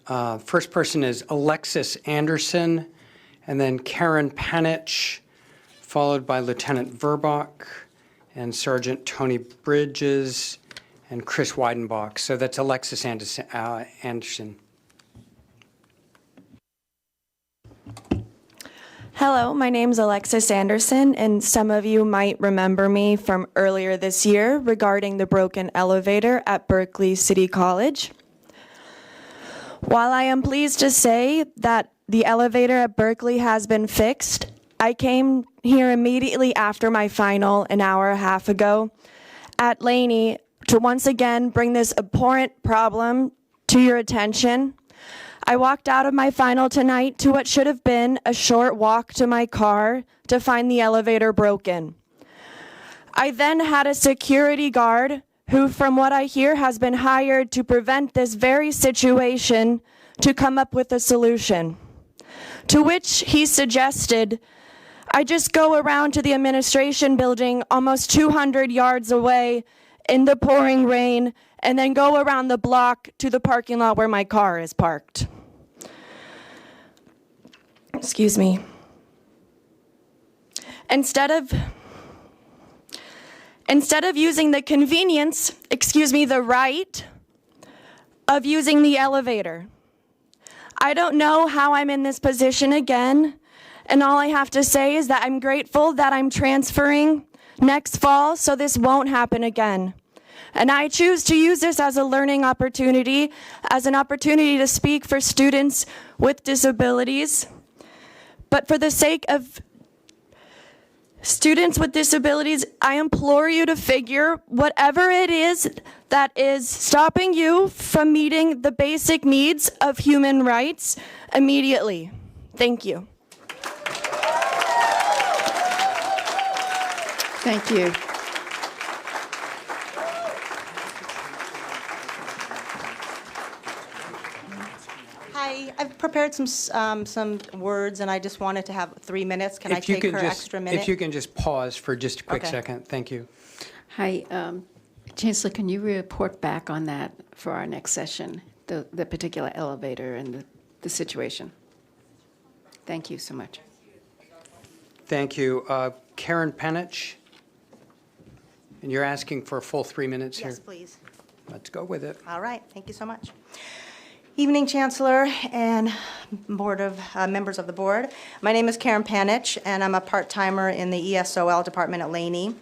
Speaker 4: First person is Alexis Anderson, and then Karen Panich, followed by Lieutenant Verbach and Sergeant Tony Bridges and Chris Weidenbach. So that's Alexis Anderson.
Speaker 19: Hello, my name is Alexis Anderson, and some of you might remember me from earlier this year regarding the broken elevator at Berkeley City College. While I am pleased to say that the elevator at Berkeley has been fixed, I came here immediately after my final an hour and a half ago at Laney to once again bring this abhorrent problem to your attention. I walked out of my final tonight to what should have been a short walk to my car to find the elevator broken. I then had a security guard who, from what I hear, has been hired to prevent this very situation to come up with a solution. To which he suggested I just go around to the administration building almost 200 yards away in the pouring rain and then go around the block to the parking lot where my car is parked. Excuse me. Instead of using the convenience, the right of using the elevator. I don't know how I'm in this position again, and all I have to say is that I'm grateful that I'm transferring next fall so this won't happen again. And I choose to use this as a learning opportunity, as an opportunity to speak for students with disabilities. But for the sake of students with disabilities, I implore you to figure whatever it is that is stopping you from meeting the basic needs of human rights immediately. Thank you.
Speaker 2: Thank you.
Speaker 20: Hi, I've prepared some words, and I just wanted to have 3 minutes. Can I take her extra minute?
Speaker 4: If you can just pause for just a quick
Speaker 20: Okay.
Speaker 4: second. Thank you.
Speaker 2: Hi, Chancellor, can you report back on that for our next session, the particular elevator and the situation? Thank you so much.
Speaker 4: Thank you. Karen Panich, and you're asking for a full 3 minutes here?
Speaker 20: Yes, please.
Speaker 4: Let's go with it.
Speaker 20: All right, thank you so much. Evening, Chancellor and board of members of the board. My name is Karen Panich, and I'm a part-timer in the ESOL department at Laney.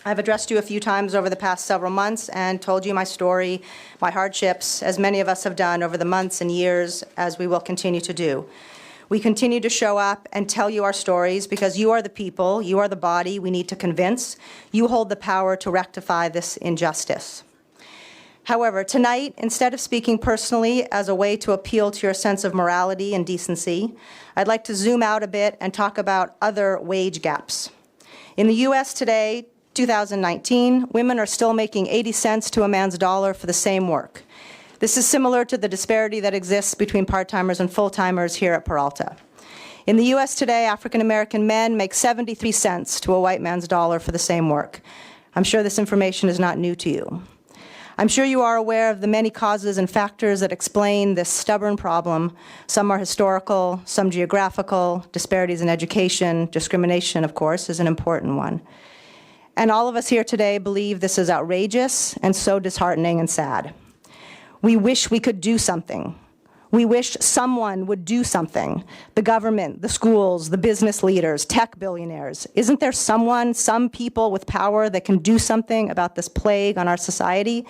Speaker 20: I've addressed you a few times over the past several months and told you my story, my hardships, as many of us have done over the months and years, as we will continue to do. We continue to show up and tell you our stories because you are the people, you are the body we need to convince. You hold the power to rectify this injustice. However, tonight, instead of speaking personally as a way to appeal to your sense of morality and decency, I'd like to zoom out a bit and talk about other wage gaps. In the U.S. today, 2019, women are still making 80 cents to a man's dollar for the same work. This is similar to the disparity that exists between part-timers and full-timers here at Peralta. In the U.S. today, African-American men make 73 cents to a white man's dollar for the same work. I'm sure this information is not new to you. I'm sure you are aware of the many causes and factors that explain this stubborn problem. Some are historical, some geographical, disparities in education, discrimination, of course, is an important one. And all of us here today believe this is outrageous and so disheartening and sad. We wish we could do something. We wish someone would do something. The government, the schools, the business leaders, tech billionaires. Isn't there someone, some people with power that can do something about this plague on our society?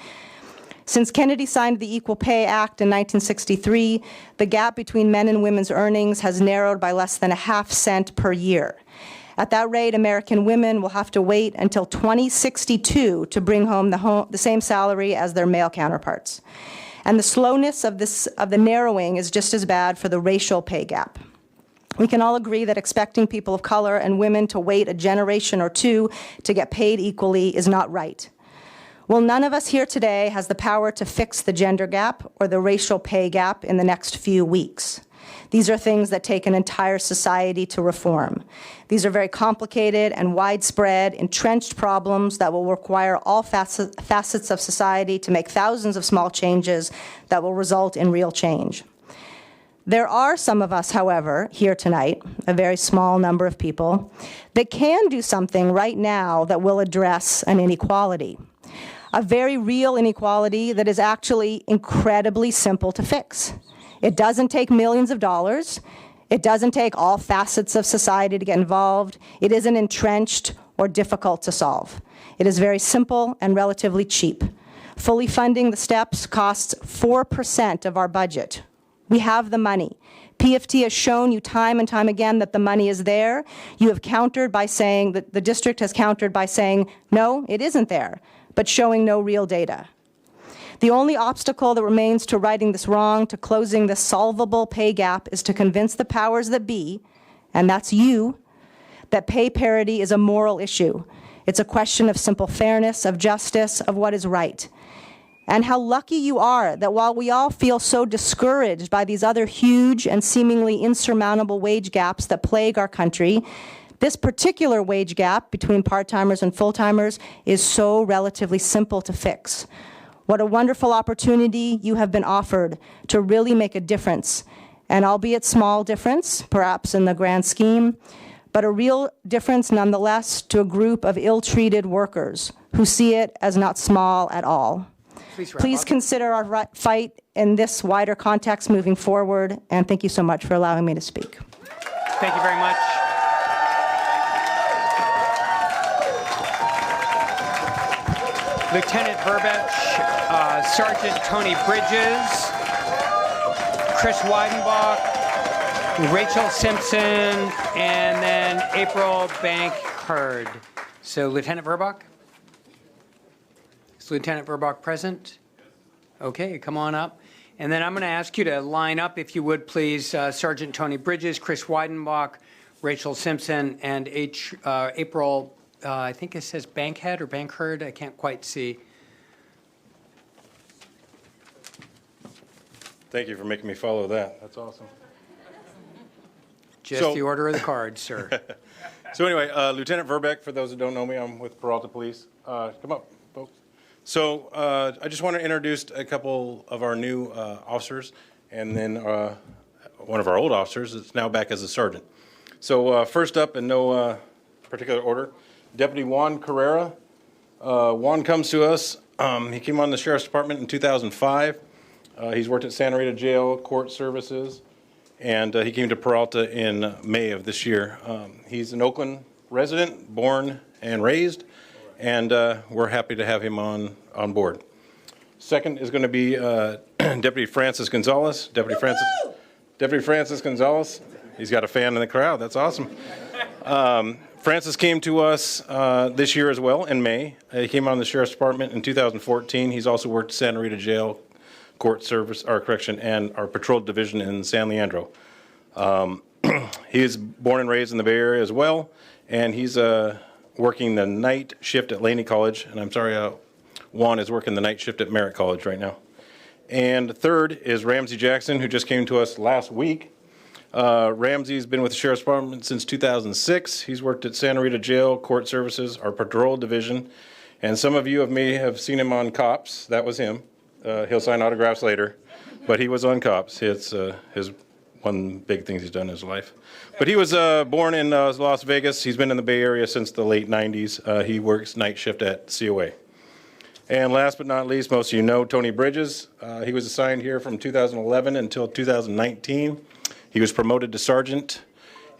Speaker 20: Since Kennedy signed the Equal Pay Act in 1963, the gap between men and women's earnings has narrowed by less than a half cent per year. At that rate, American women will have to wait until 2062 to bring home the same salary as their male counterparts. And the slowness of the narrowing is just as bad for the racial pay gap. We can all agree that expecting people of color and women to wait a generation or two to get paid equally is not right. Well, none of us here today has the power to fix the gender gap or the racial pay gap in the next few weeks. These are things that take an entire society to reform. These are very complicated and widespread, entrenched problems that will require all facets of society to make thousands of small changes that will result in real change. There are some of us, however, here tonight, a very small number of people, that can do something right now that will address an inequality. A very real inequality that is actually incredibly simple to fix. It doesn't take millions of dollars. It doesn't take all facets of society to get involved. It isn't entrenched or difficult to solve. It is very simple and relatively cheap. Fully funding the steps costs 4% of our budget. We have the money. PFT has shown you time and time again that the money is there. You have countered by saying, that the district has countered by saying, no, it isn't there, but showing no real data. The only obstacle that remains to righting this wrong, to closing this solvable pay gap, is to convince the powers that be, and that's you, that pay parity is a moral issue. It's a question of simple fairness, of justice, of what is right. And how lucky you are that while we all feel so discouraged by these other huge and seemingly insurmountable wage gaps that plague our country, this particular wage gap between part-timers and full-timers is so relatively simple to fix. What a wonderful opportunity you have been offered to really make a difference, and albeit small difference, perhaps in the grand scheme, but a real difference nonetheless to a group of ill-treated workers who see it as not small at all. Please consider our fight in this wider context moving forward, and thank you so much for allowing me to speak.
Speaker 4: Thank you very much. Lieutenant Burbach, Sergeant Tony Bridges, Chris Weidenbach, Rachel Simpson, and then April Bank-Hurd. So Lieutenant Burbach? Is Lieutenant Burbach present? Okay, come on up. And then I'm going to ask you to line up, if you would, please, Sergeant Tony Bridges, Chris Weidenbach, Rachel Simpson, and April, I think it says Bankhead or Bank-Hurd. I can't quite see.
Speaker 21: Thank you for making me follow that. That's awesome.
Speaker 4: Just the order of the cards, sir.
Speaker 21: So anyway, Lieutenant Verbeck, for those who don't know me, I'm with Peralta Police. Come up, folks. So I just want to introduce a couple of our new officers, and then one of our old officers is now back as a sergeant. So first up, in no particular order, Deputy Juan Carrera. Juan comes to us. He came on the Sheriff's Department in 2005. He's worked at Santa Rita Jail, Court Services, and he came to Peralta in May of this year. He's an Oakland resident, born and raised, and we're happy to have him on board. Second is going to be Deputy Francis Gonzalez. Deputy Francis Gonzalez. He's got a fan in the crowd. That's awesome. Francis came to us this year as well in May. He came on the Sheriff's Department in 2014. He's also worked at Santa Rita Jail, Court Service, or Correction, and our Patrol Division in San Leandro. He is born and raised in the Bay Area as well, and he's working the night shift at Laney College, and I'm sorry, Juan is working the night shift at Merritt College right now. And third is Ramsey Jackson, who just came to us last week. Ramsey's been with the Sheriff's Department since 2006. He's worked at Santa Rita Jail, Court Services, our Patrol Division, And some of you may have seen him on Cops. That was him. He'll sign autographs later, but he was on Cops. It's his one big thing he's done in his life. But he was born in Las Vegas. He's been in the Bay Area since the late 90s. He works night shift at COA. And last but not least, most of you know Tony Bridges. He was assigned here from 2011 until 2019. He was promoted to sergeant,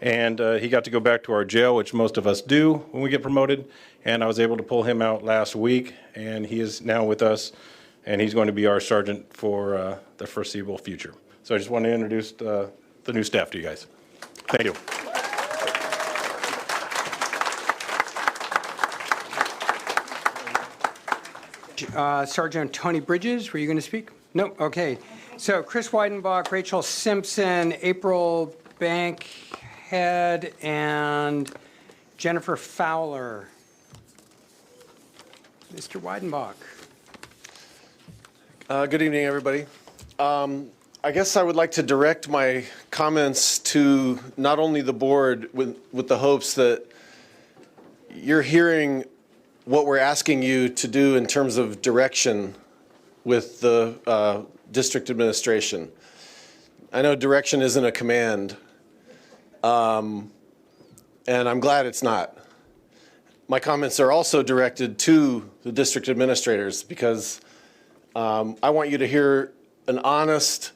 Speaker 21: and he got to go back to our jail, which most of us do when we get promoted. And I was able to pull him out last week, and he is now with us, and he's going to be our sergeant for the foreseeable future. So I just want to introduce the new staff to you guys. Thank you.
Speaker 4: Sergeant Tony Bridges, were you going to speak? No? Okay. So Chris Weidenbach, Rachel Simpson, April Bankhead, and Jennifer Fowler. Mr. Weidenbach.
Speaker 1: Good evening, everybody. I guess I would like to direct my comments to not only the board with the hopes that you're hearing what we're asking you to do in terms of direction with the district administration. I know direction isn't a command, and I'm glad it's not. My comments are also directed to the district administrators because I want you to hear an honest,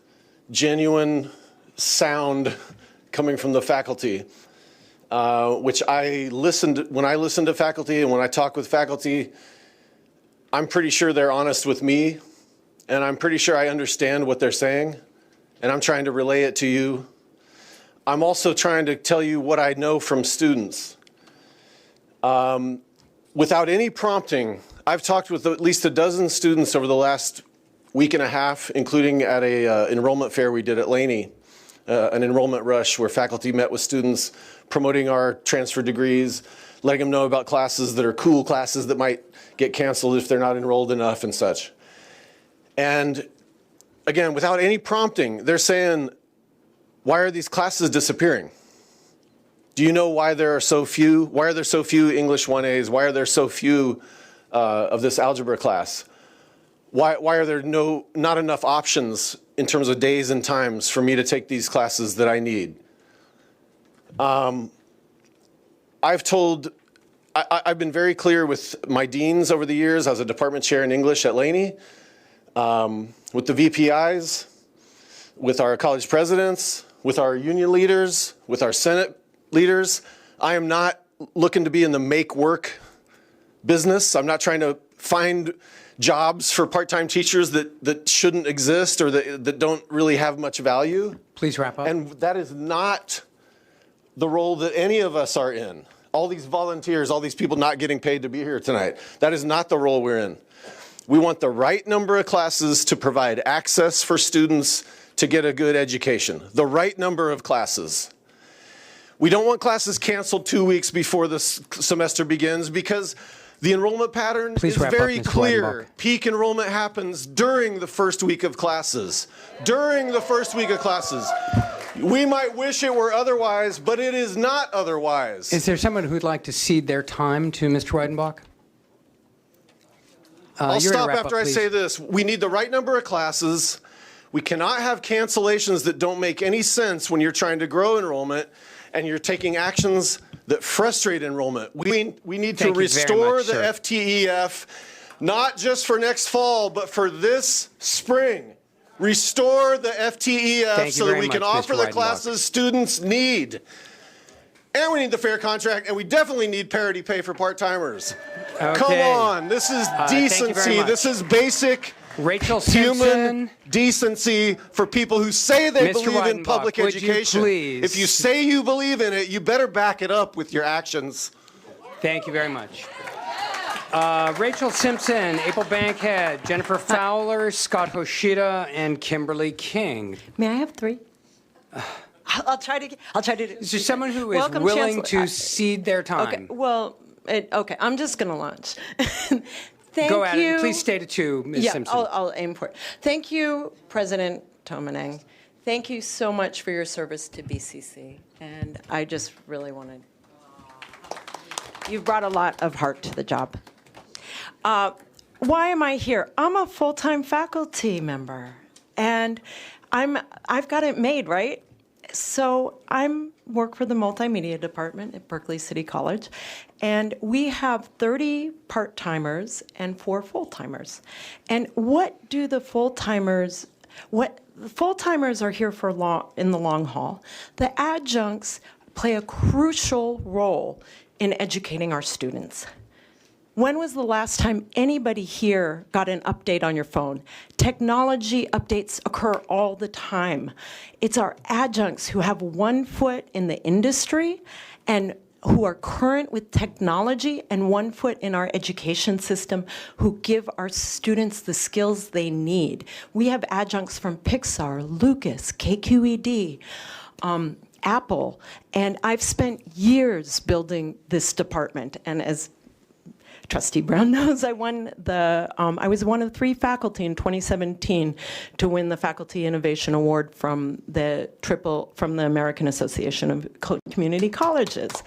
Speaker 1: genuine sound coming from the faculty, which when I listen to faculty and when I talk with faculty, I'm pretty sure they're honest with me, and I'm pretty sure I understand what they're saying, and I'm trying to relay it to you. I'm also trying to tell you what I know from students. Without any prompting, I've talked with at least a dozen students over the last week and a half, including at a enrollment fair we did at Laney, an enrollment rush where faculty met with students promoting our transfer degrees, letting them know about classes that are cool classes that might get canceled if they're not enrolled enough and such. And again, without any prompting, they're saying, why are these classes disappearing? Do you know why there are so few? Why are there so few English 1As? Why are there so few of this algebra class? Why are there not enough options in terms of days and times for me to take these classes that I need? I've been very clear with my deans over the years. I was a department chair in English at Laney, with the VPIs, with our college presidents, with our union leaders, with our Senate leaders. I am not looking to be in the make work business. I'm not trying to find jobs for part-time teachers that shouldn't exist or that don't really have much value.
Speaker 4: Please wrap up.
Speaker 1: And that is not the role that any of us are in. All these volunteers, all these people not getting paid to be here tonight, that is not the role we're in. We want the right number of classes to provide access for students to get a good education. The right number of classes. We don't want classes canceled 2 weeks before the semester begins because the enrollment pattern is very clear. Peak enrollment happens during the first week of classes. During the first week of classes. We might wish it were otherwise, but it is not otherwise.
Speaker 4: Is there someone who'd like to cede their time to Mr. Weidenbach?
Speaker 1: I'll stop after I say this. We need the right number of classes. We cannot have cancellations that don't make any sense when you're trying to grow enrollment and you're taking actions that frustrate enrollment. We need to restore the FTEF, not just for next fall, but for this spring. Restore the FTEF so that we can offer the classes students need. And we need the fair contract, and we definitely need parity pay for part-timers.
Speaker 4: Okay.
Speaker 1: Come on, this is decency. This is basic human decency for people who say they believe in public education. If you say you believe in it, you better back it up with your actions.
Speaker 4: Thank you very much. Rachel Simpson, April Bankhead, Jennifer Fowler, Scott Hoshida, and Kimberly King.
Speaker 22: May I have three? I'll try to do.
Speaker 4: Is there someone who is
Speaker 22: Welcome,
Speaker 4: willing
Speaker 22: Chancellor.
Speaker 4: to cede their time?
Speaker 22: Okay. Well, okay. I'm just going to launch. Thank
Speaker 4: Go at
Speaker 22: you.
Speaker 4: it. Please state it to Ms. Simpson.
Speaker 22: I'll aim for it. Thank you, President Tomanang. Thank you so much for your service to BCC. And I just really want to. You've brought a lot of heart to the job. Why am I here? I'm a full-time faculty member, and I've got it made, right? So I'm work for the multimedia department at Berkeley City College, and we have 30 part-timers and 4 full-timers. And what do the full-timers? What the full-timers are here for in the long haul. The adjuncts play a crucial role in educating our students. When was the last time anybody here got an update on your phone? Technology updates occur all the time. It's our adjuncts who have one foot in the industry and who are current with technology and one foot in our education system who give our students the skills they need. We have adjuncts from Pixar, Lucas, KQED, Apple, and I've spent years building this department, and as Trustee Brown knows, I was one of 3 faculty in 2017 to win the Faculty Innovation Award from the American Association of Community Colleges.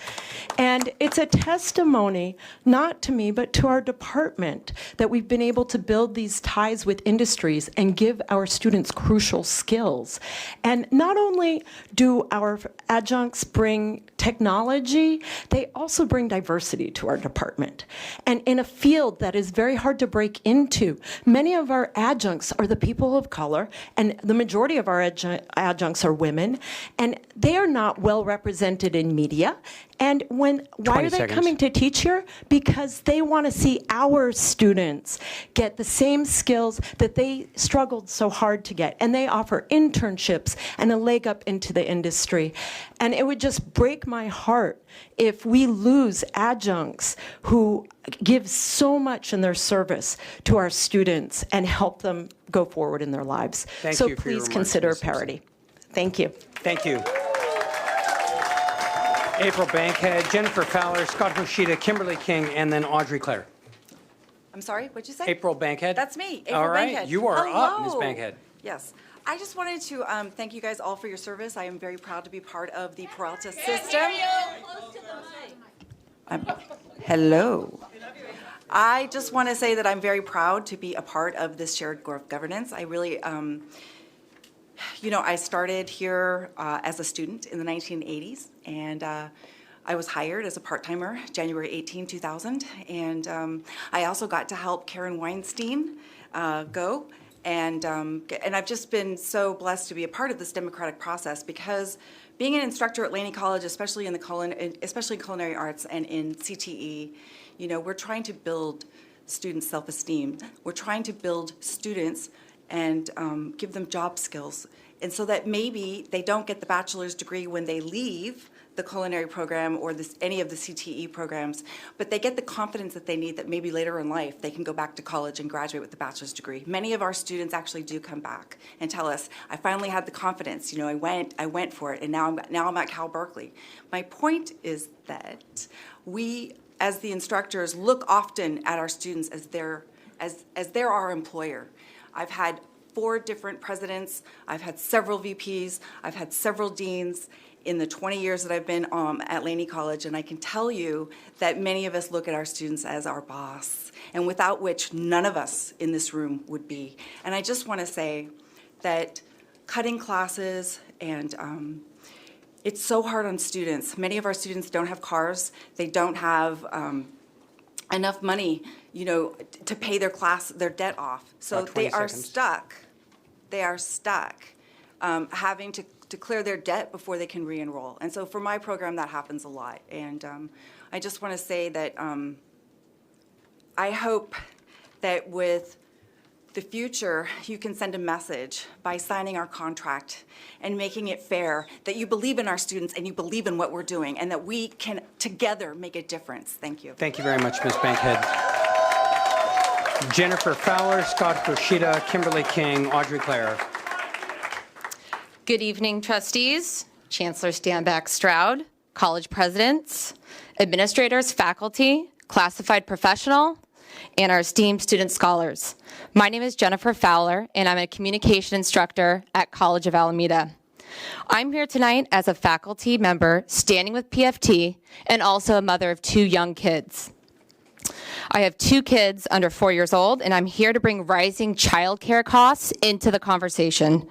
Speaker 22: And it's a testimony, not to me, but to our department, that we've been able to build these ties with industries and give our students crucial skills. And not only do our adjuncts bring technology, they also bring diversity to our department. And in a field that is very hard to break into, many of our adjuncts are the people of color, and the majority of our adjuncts are women, and they are not well represented in media. And why are they coming to teach here? Because they want to see our students get the same skills that they struggled so hard to get. And they offer internships and a leg up into the industry. And it would just break my heart if we lose adjuncts who give so much in their service to our students and help them go forward in their lives. So please consider parity. Thank you.
Speaker 4: Thank you. April Bankhead, Jennifer Fowler, Scott Hoshida, Kimberly King, and then Audrey Clare.
Speaker 5: I'm sorry, what'd you say?
Speaker 4: April Bankhead.
Speaker 5: That's me, April
Speaker 4: All right,
Speaker 5: Bankhead.
Speaker 4: you are up, Ms.
Speaker 5: Hello.
Speaker 4: Bankhead.
Speaker 5: Yes. I just wanted to thank you guys all for your service. I am very proud to be part of the Peralta system. Hello. I just want to say that I'm very proud to be a part of this shared governance. I really, I started here as a student in the 1980s, and I was hired as a part-timer January 18, 2000, and I also got to help Karen Weinstein go, and I've just been so blessed to be a part of this democratic process, because being an instructor at Laney College, especially in culinary arts and in CTE, we're trying to build students' self-esteem. We're trying to build students and give them job skills, and so that maybe they don't get the bachelor's degree when they leave the culinary program or any of the CTE programs, but they get the confidence that they need, that maybe later in life they can go back to college and graduate with a bachelor's degree. Many of our students actually do come back and tell us, I finally had the confidence, I went for it, and now I'm at Cal Berkeley. My point is that we, as the instructors, look often at our students as they're our employer. I've had 4 different presidents, I've had several VPs, I've had several deans in the 20 years that I've been at Laney College, and I can tell you that many of us look at our students as our boss, and without which none of us in this room would be. And I just want to say that cutting classes and it's so hard on students. Many of our students don't have cars, they don't have enough money, to pay their debt off. So they are stuck. They are stuck having to clear their debt before they can re-enroll. And so for my program, that happens a lot. And I just want to say that I hope that with the future, you can send a message by signing our contract and making it fair, that you believe in our students and you believe in what we're doing, and that we can together make a difference. Thank you.
Speaker 4: Thank you very much, Ms. Bankhead. Jennifer Fowler, Scott Hoshida, Kimberly King, Audrey Clare.
Speaker 9: Good evening, trustees, Chancellor Stanback Stroud, college presidents, administrators, faculty, classified professional, and our esteemed student scholars. My name is Jennifer Fowler, and I'm a communication instructor at College of Alameda. I'm here tonight as a faculty member standing with PFT and also a mother of 2 young kids. I have 2 kids under 4 years old, and I'm here to bring rising childcare costs into the conversation.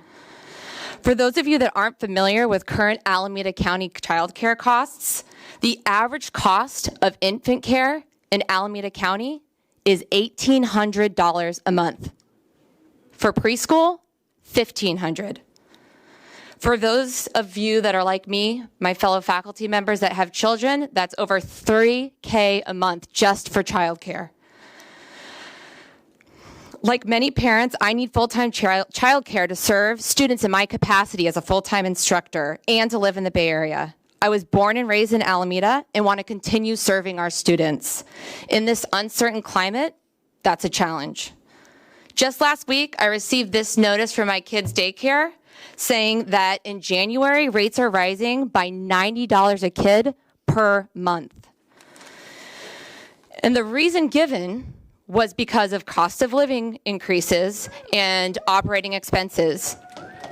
Speaker 9: For those of you that aren't familiar with current Alameda County childcare costs, the average cost of infant care in Alameda County is $1,800 a month. For preschool, $1,500. For those of you that are like me, my fellow faculty members that have children, that's over $3,000 a month just for childcare. Like many parents, I need full-time childcare to serve students in my capacity as a full-time instructor and to live in the Bay Area. I was born and raised in Alameda and want to continue serving our students. In this uncertain climate, that's a challenge. Just last week, I received this notice from my kids' daycare saying that in January, rates are rising by $90 a kid per month. And the reason given was because of cost of living increases and operating expenses.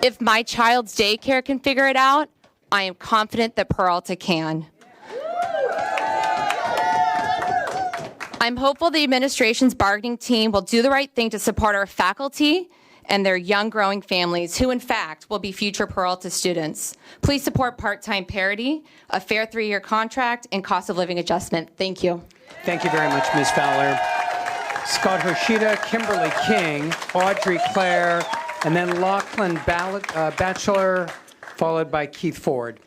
Speaker 9: If my child's daycare can figure it out, I am confident that Peralta can. I'm hopeful the administration's bargaining team will do the right thing to support our faculty and their young growing families who in fact will be future Peralta students. Please support part-time parity, a fair 3-year contract, and cost of living adjustment. Thank you.
Speaker 4: Thank you very much, Ms. Fowler. Scott Hoshida, Kimberly King, Audrey Clare, and then Lachlan Batchelor, followed by Keith Ford.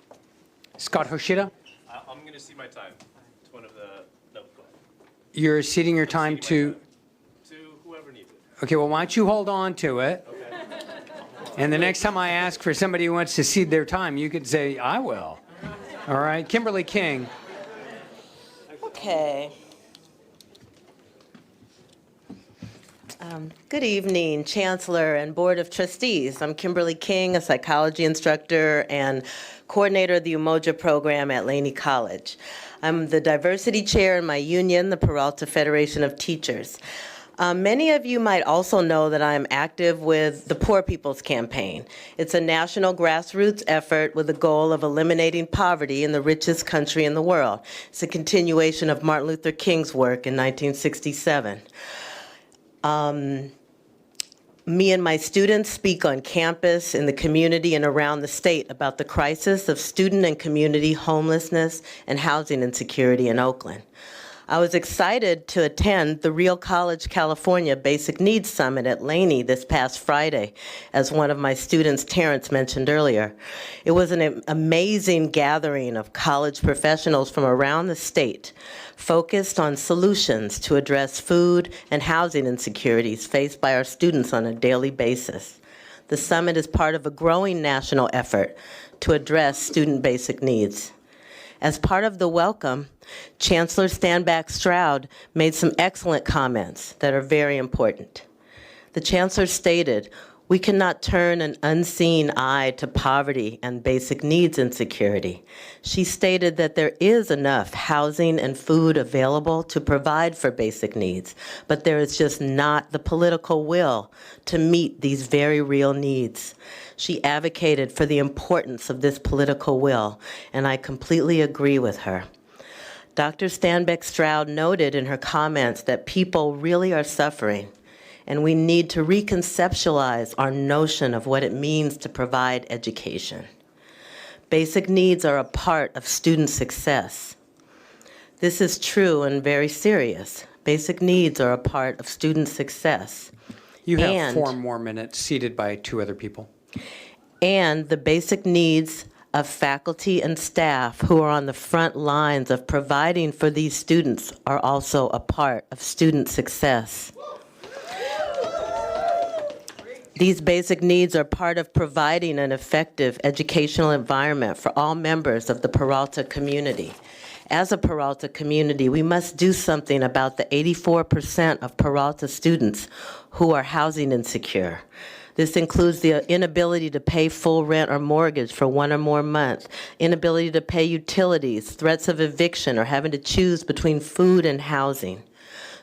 Speaker 4: Scott Hoshida?
Speaker 6: I'm going to see my time. It's one of the, no, go ahead.
Speaker 4: You're ceding your time to
Speaker 6: whoever needs it.
Speaker 4: Okay, well, why don't you hold on to it?
Speaker 6: Okay.
Speaker 4: And the next time I ask for somebody who wants to cede their time, you could say, I will. All right, Kimberly King.
Speaker 10: Okay. Good evening, Chancellor and Board of Trustees. I'm Kimberly King, a psychology instructor and coordinator of the Umoja program at Laney College. I'm the diversity chair in my union, the Peralta Federation of Teachers. Many of you might also know that I'm active with the Poor People's Campaign. It's a national grassroots effort with the goal of eliminating poverty in the richest country in the world. It's a continuation of Martin Luther King's work in 1967. Me and my students speak on campus, in the community, and around the state about the crisis of student and community homelessness and housing insecurity in Oakland. I was excited to attend the Real College California Basic Needs Summit at Laney this past Friday, as one of my students, Terrence, mentioned earlier. It was an amazing gathering of college professionals from around the state, focused on solutions to address food and housing insecurities faced by our students on a daily basis. The summit is part of a growing national effort to address student basic needs. As part of the welcome, Chancellor Stanback Stroud made some excellent comments that are very important. The Chancellor stated, "We cannot turn an unseen eye to poverty and basic needs insecurity." She stated that there is enough housing and food available to provide for basic needs, but there is just not the political will to meet these very real needs. She advocated for the importance of this political will, and I completely agree with her. Dr. Stanback Stroud noted in her comments that people really are suffering, and we need to reconceptualize our notion of what it means to provide education. Basic needs are a part of student success. This is true and very serious. Basic needs are a part of student success.
Speaker 4: You have 4 more minutes, seated by 2 other people.
Speaker 10: And the basic needs of faculty and staff who are on the front lines of providing for these students are also a part of student success. These basic needs are part of providing an effective educational environment for all members of the Peralta community. As a Peralta community, we must do something about the 84% of Peralta students who are housing insecure. This includes the inability to pay full rent or mortgage for 1 or more months, inability to pay utilities, threats of eviction, or having to choose between food and housing.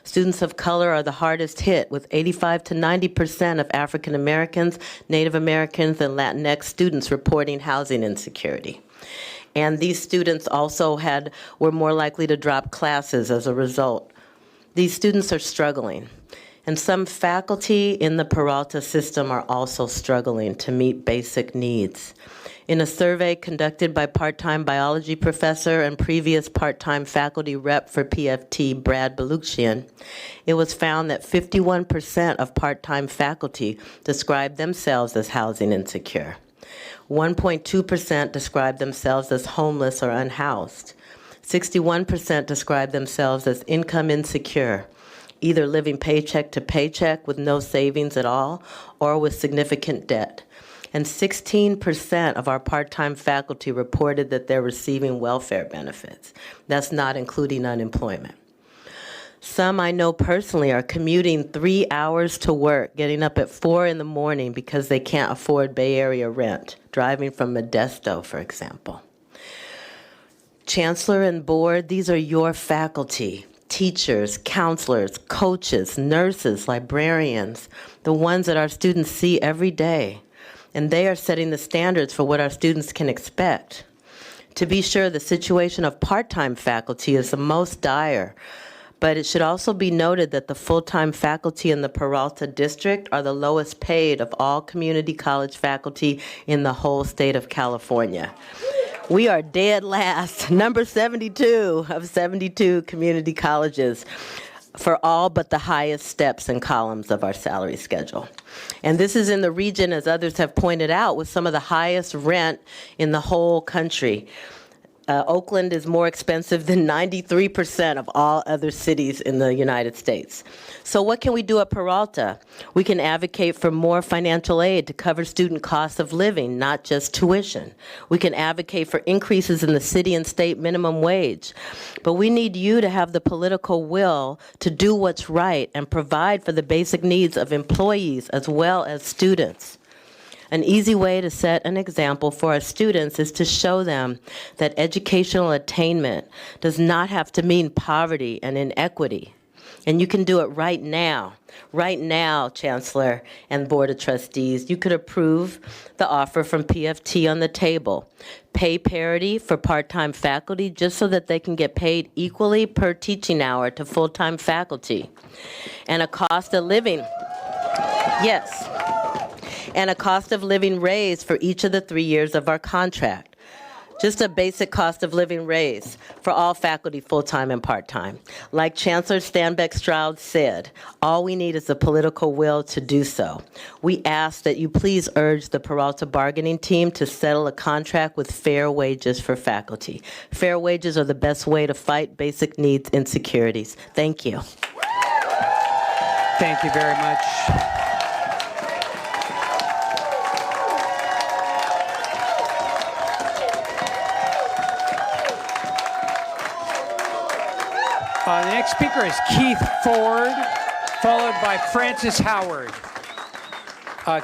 Speaker 10: Students of color are the hardest hit, with 85 to 90% of African Americans, Native Americans, and Latinx students reporting housing insecurity. And these students also were more likely to drop classes as a result. These students are struggling, and some faculty in the Peralta system are also struggling to meet basic needs. In a survey conducted by part-time biology professor and previous part-time faculty rep for PFT, Brad Baluchian, it was found that 51% of part-time faculty described themselves as housing insecure. 1.2% described themselves as homeless or unhoused. 61% described themselves as income insecure, either living paycheck to paycheck with no savings at all or with significant debt. And 16% of our part-time faculty reported that they're receiving welfare benefits. That's not including unemployment. Some I know personally are commuting 3 hours to work, getting up at 4 in the morning because they can't afford Bay Area rent, driving from Modesto, for example. Chancellor and board, these are your faculty, teachers, counselors, coaches, nurses, librarians, the ones that our students see every day. And they are setting the standards for what our students can expect. To be sure, the situation of part-time faculty is the most dire, but it should also be noted that the full-time faculty in the Peralta district are the lowest paid of all community college faculty in the whole state of California. We are dead last, number 72 of 72 community colleges for all but the highest steps and columns of our salary schedule. And this is in the region, as others have pointed out, with some of the highest rent in the whole country. Oakland is more expensive than 93% of all other cities in the United States. So what can we do at Peralta? We can advocate for more financial aid to cover student costs of living, not just tuition. We can advocate for increases in the city and state minimum wage. But we need you to have the political will to do what's right and provide for the basic needs of employees as well as students. An easy way to set an example for our students is to show them that educational attainment does not have to mean poverty and inequity. And you can do it right now. Right now, Chancellor and Board of Trustees, you could approve the offer from PFT on the table. Pay parity for part-time faculty just so that they can get paid equally per teaching hour to full-time faculty. And a cost of living, yes. And a cost of living raise for each of the 3 years of our contract. Just a basic cost of living raise for all faculty, full-time and part-time. Like Chancellor Stanbeck-Stroud said, all we need is the political will to do so. We ask that you please urge the Peralta bargaining team to settle a contract with fair wages for faculty. Fair wages are the best way to fight basic needs insecurities. Thank you.
Speaker 4: Thank you very much. The next speaker is Keith Ford, followed by Francis Howard.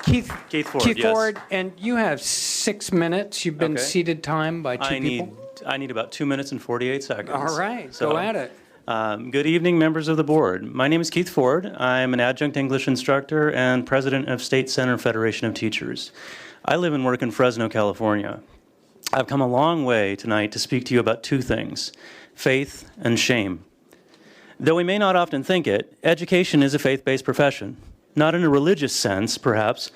Speaker 4: Keith
Speaker 6: Ford,
Speaker 4: Keith
Speaker 6: yes.
Speaker 4: Ford, and you have 6 minutes. You've been
Speaker 6: Okay.
Speaker 4: seated time by two people.
Speaker 6: I need about 2 minutes and 48 seconds.
Speaker 4: All right, go at it.
Speaker 6: Good evening, members of the board. My name is Keith Ford. I'm an adjunct English instructor and president of State Center Federation of Teachers. I live and work in Fresno, California. I've come a long way tonight to speak to you about two things, faith and shame. Though we may not often think it, education is a faith-based profession. Not in a religious sense, perhaps,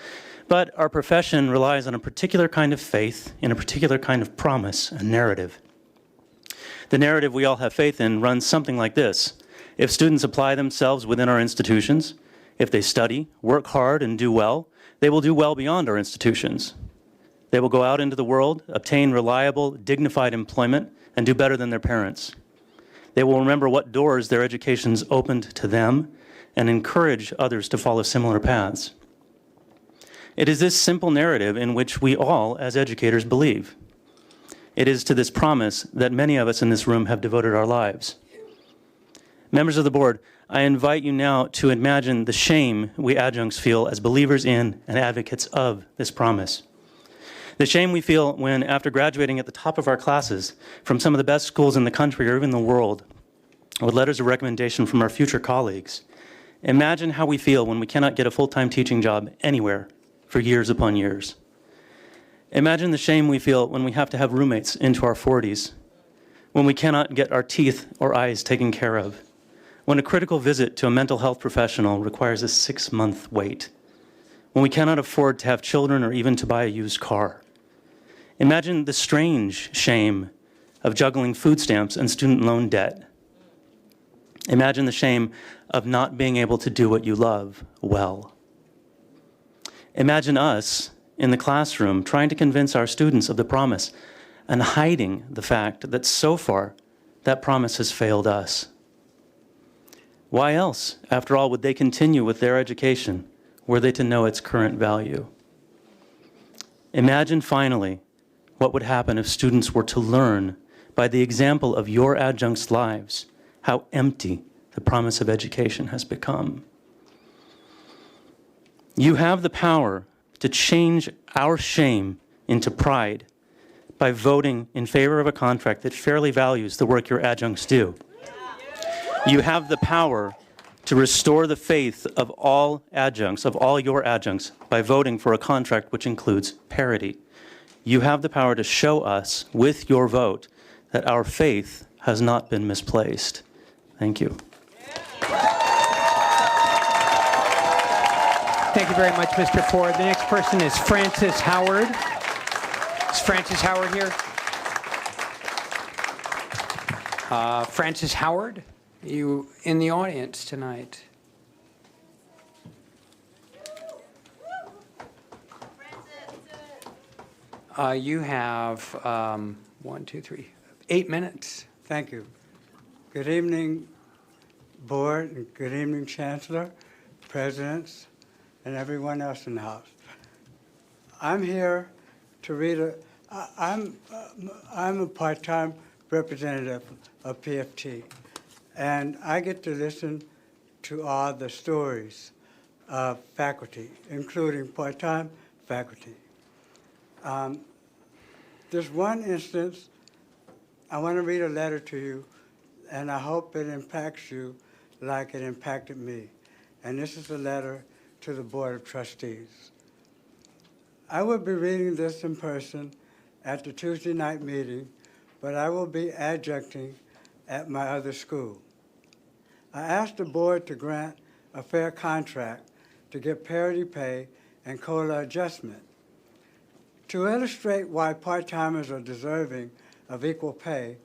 Speaker 6: but our profession relies on a particular kind of faith in a particular kind of promise and narrative. The narrative we all have faith in runs something like this. If students apply themselves within our institutions, if they study, work hard, and do well, they will do well beyond our institutions. They will go out into the world, obtain reliable, dignified employment, and do better than their parents. They will remember what doors their educations opened to them and encourage others to follow similar paths. It is this simple narrative in which we all, as educators, believe. It is to this promise that many of us in this room have devoted our lives. Members of the board, I invite you now to imagine the shame we adjuncts feel as believers in and advocates of this promise. The shame we feel when, after graduating at the top of our classes from some of the best schools in the country or even the world, with letters of recommendation from our future colleagues, imagine how we feel when we cannot get a full-time teaching job anywhere for years upon years. Imagine the shame we feel when we have to have roommates into our 40s, when we cannot get our teeth or eyes taken care of, when a critical visit to a mental health professional requires a 6-month wait, when we cannot afford to have children or even to buy a used car. Imagine the strange shame of juggling food stamps and student loan debt. Imagine the shame of not being able to do what you love well. Imagine us in the classroom trying to convince our students of the promise and hiding the fact that so far that promise has failed us. Why else, after all, would they continue with their education were they to know its current value? Imagine finally what would happen if students were to learn by the example of your adjuncts' lives how empty the promise of education has become. You have the power to change our shame into pride by voting in favor of a contract that fairly values the work your adjuncts do. You have the power to restore the faith of all adjuncts, of all your adjuncts, by voting for a contract which includes parity. You have the power to show us, with your vote, that our faith has not been misplaced. Thank you.
Speaker 4: Thank you very much, Mr. Ford. The next person is Francis Howard. Is Francis Howard here? Francis Howard, you in the audience tonight? You have 8 minutes.
Speaker 8: Thank you. Good evening, Board, and good evening, Chancellor, Presidents, and everyone else in the House. I'm here to read I'm a part-time representative of PFT, and I get to listen to all the stories of faculty, including part-time faculty. There's one instance, I want to read a letter to you, and I hope it impacts you like it impacted me. And this is a letter to the Board of Trustees. I will be reading this in person at the Tuesday night meeting, but I will be adjuncting at my other school. I asked the board to grant a fair contract to get parity pay and COLA adjustment. To illustrate why part-timers are deserving of equal pay,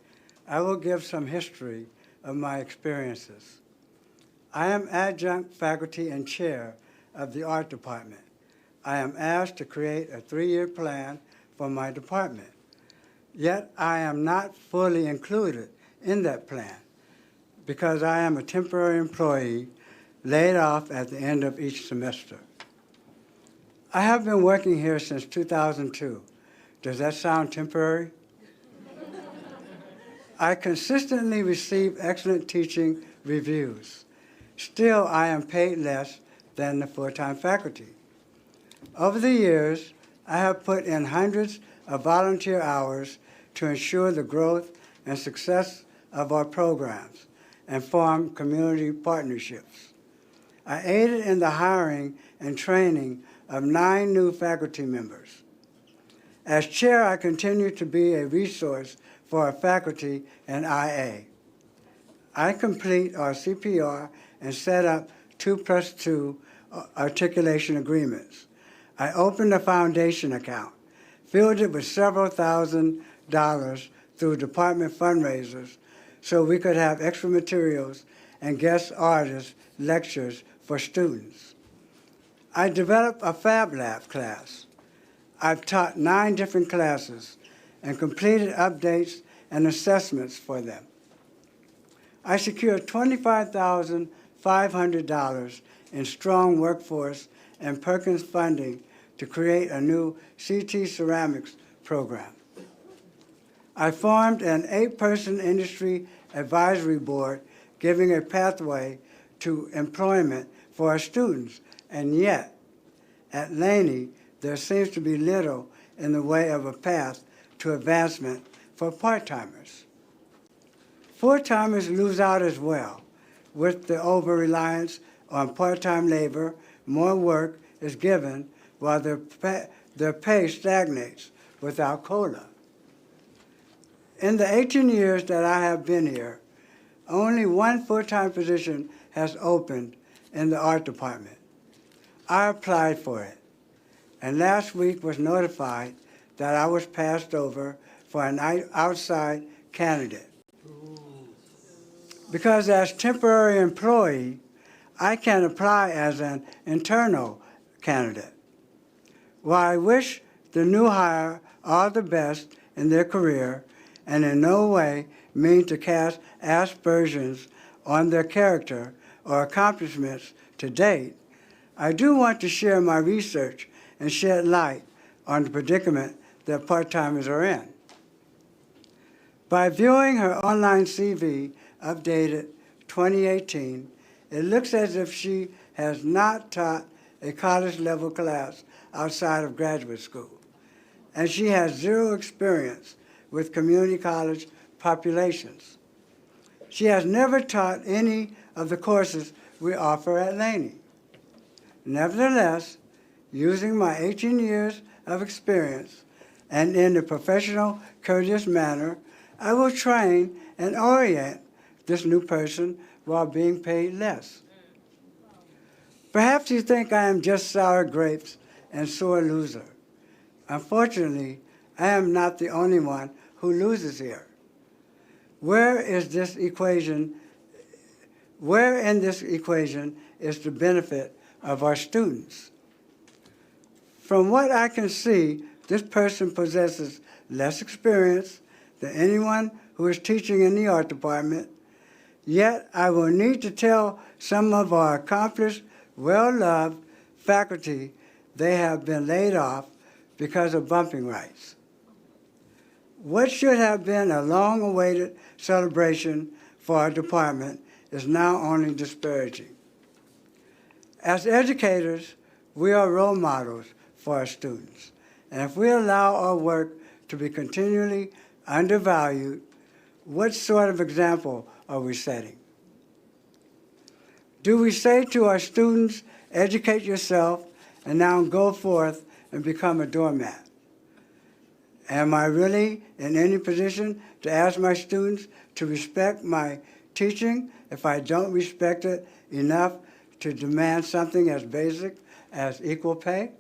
Speaker 8: I will give some history of my experiences. I am adjunct faculty and chair of the art department. I am asked to create a 3-year plan for my department. Yet I am not fully included in that plan because I am a temporary employee laid off at the end of each semester. I have been working here since 2002. Does that sound temporary? I consistently receive excellent teaching reviews. Still, I am paid less than the full-time faculty. Over the years, I have put in hundreds of volunteer hours to ensure the growth and success of our programs and form community partnerships. I aided in the hiring and training of 9 new faculty members. As chair, I continue to be a resource for our faculty and IA. I complete our CPR and set up 2+2 articulation agreements. I opened a foundation account, filled it with several $1,000s through department fundraisers so we could have extra materials and guest artist lectures for students. I developed a Fab Lab class. I've taught 9 different classes and completed updates and assessments for them. I secured $25,500 in strong workforce and Perkins funding to create a new CT ceramics program. I formed an 8-person industry advisory board giving a pathway to employment for our students, and yet, at Laney, there seems to be little in the way of a path to advancement for part-timers. Full-timers lose out as well. With the over-reliance on part-time labor, more work is given while their pay stagnates without COLA. In the 18 years that I have been here, only one full-time position has opened in the art department. I applied for it, and last week was notified that I was passed over for an outside candidate. Because as temporary employee, I can apply as an internal candidate. While I wish the new hire all the best in their career and in no way mean to cast aspersions on their character or accomplishments to date, I do want to share my research and shed light on the predicament that part-timers are in. By viewing her online CV, updated 2018, it looks as if she has not taught a college-level class outside of graduate school, and she has zero experience with community college populations. She has never taught any of the courses we offer at Laney. Nevertheless, using my 18 years of experience and in a professional, courteous manner, I will train and orient this new person while being paid less. Perhaps you think I am just sour grapes and sore loser. Unfortunately, I am not the only one who loses here. Where in this equation is the benefit of our students? From what I can see, this person possesses less experience than anyone who is teaching in the art department, yet I will need to tell some of our accomplished, well-loved faculty they have been laid off because of bumping rights. What should have been a long-awaited celebration for our department is now only disparaging. As educators, we are role models for our students, and if we allow our work to be continually undervalued, what sort of example are we setting? Do we say to our students, educate yourself and now go forth and become a doormat? Am I really in any position to ask my students to respect my teaching if I don't respect it enough to demand something as basic as equal pay?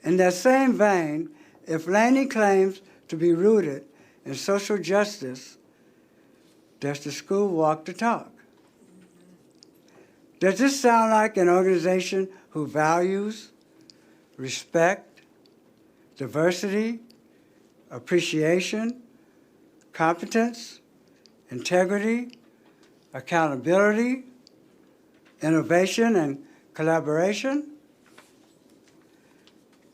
Speaker 8: In that same vein, if Laney claims to be rooted in social justice, does the school walk the talk? Does this sound like an organization who values, respect, diversity, appreciation, competence, integrity, accountability, innovation, and collaboration?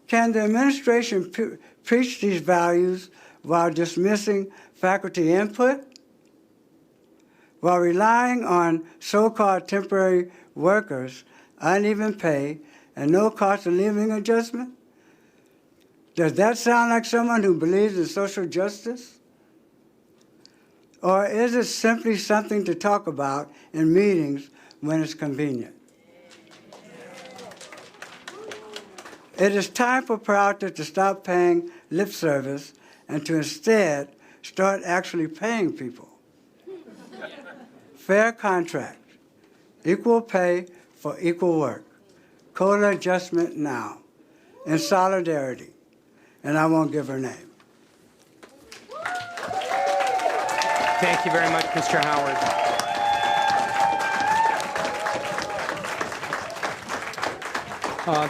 Speaker 8: Can the administration preach these values while dismissing faculty input? While relying on so-called temporary workers, uneven pay, and no cost of living adjustment? Does that sound like someone who believes in social justice? Or is it simply something to talk about in meetings when it's convenient? It is time for Peralta to stop paying lip service and to instead start actually paying people. Fair contract, equal pay for equal work, COLA adjustment now, in solidarity, and I won't give her name.
Speaker 4: Thank you very much, Mr. Howard.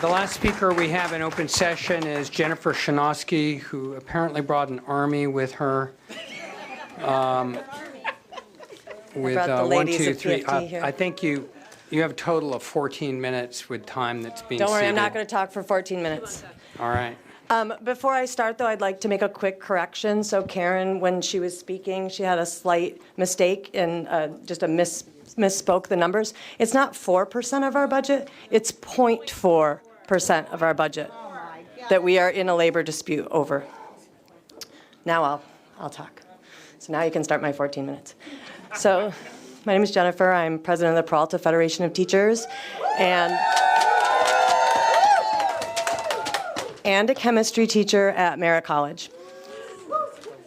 Speaker 4: The last speaker we have in open session is Jennifer Shinosky, who apparently brought an army with her. With
Speaker 11: brought the
Speaker 4: 1,
Speaker 11: ladies
Speaker 4: 2,
Speaker 11: of
Speaker 4: 3.
Speaker 11: PFT here.
Speaker 4: I think you have a total of 14 minutes with time that's being
Speaker 11: Don't worry, I'm
Speaker 4: ceded.
Speaker 11: not going to talk for 14 minutes.
Speaker 4: All right.
Speaker 11: Before I start, though, I'd like to make a quick correction. So Karen, when she was speaking, she had a slight mistake and just a misspoke the numbers. It's not 4% of our budget, it's 0.4% of our budget that we are in a labor dispute over. Now I'll talk. So now you can start my 14 minutes. So my name is Jennifer. I'm president of the Peralta Federation of Teachers and a chemistry teacher at Merritt College.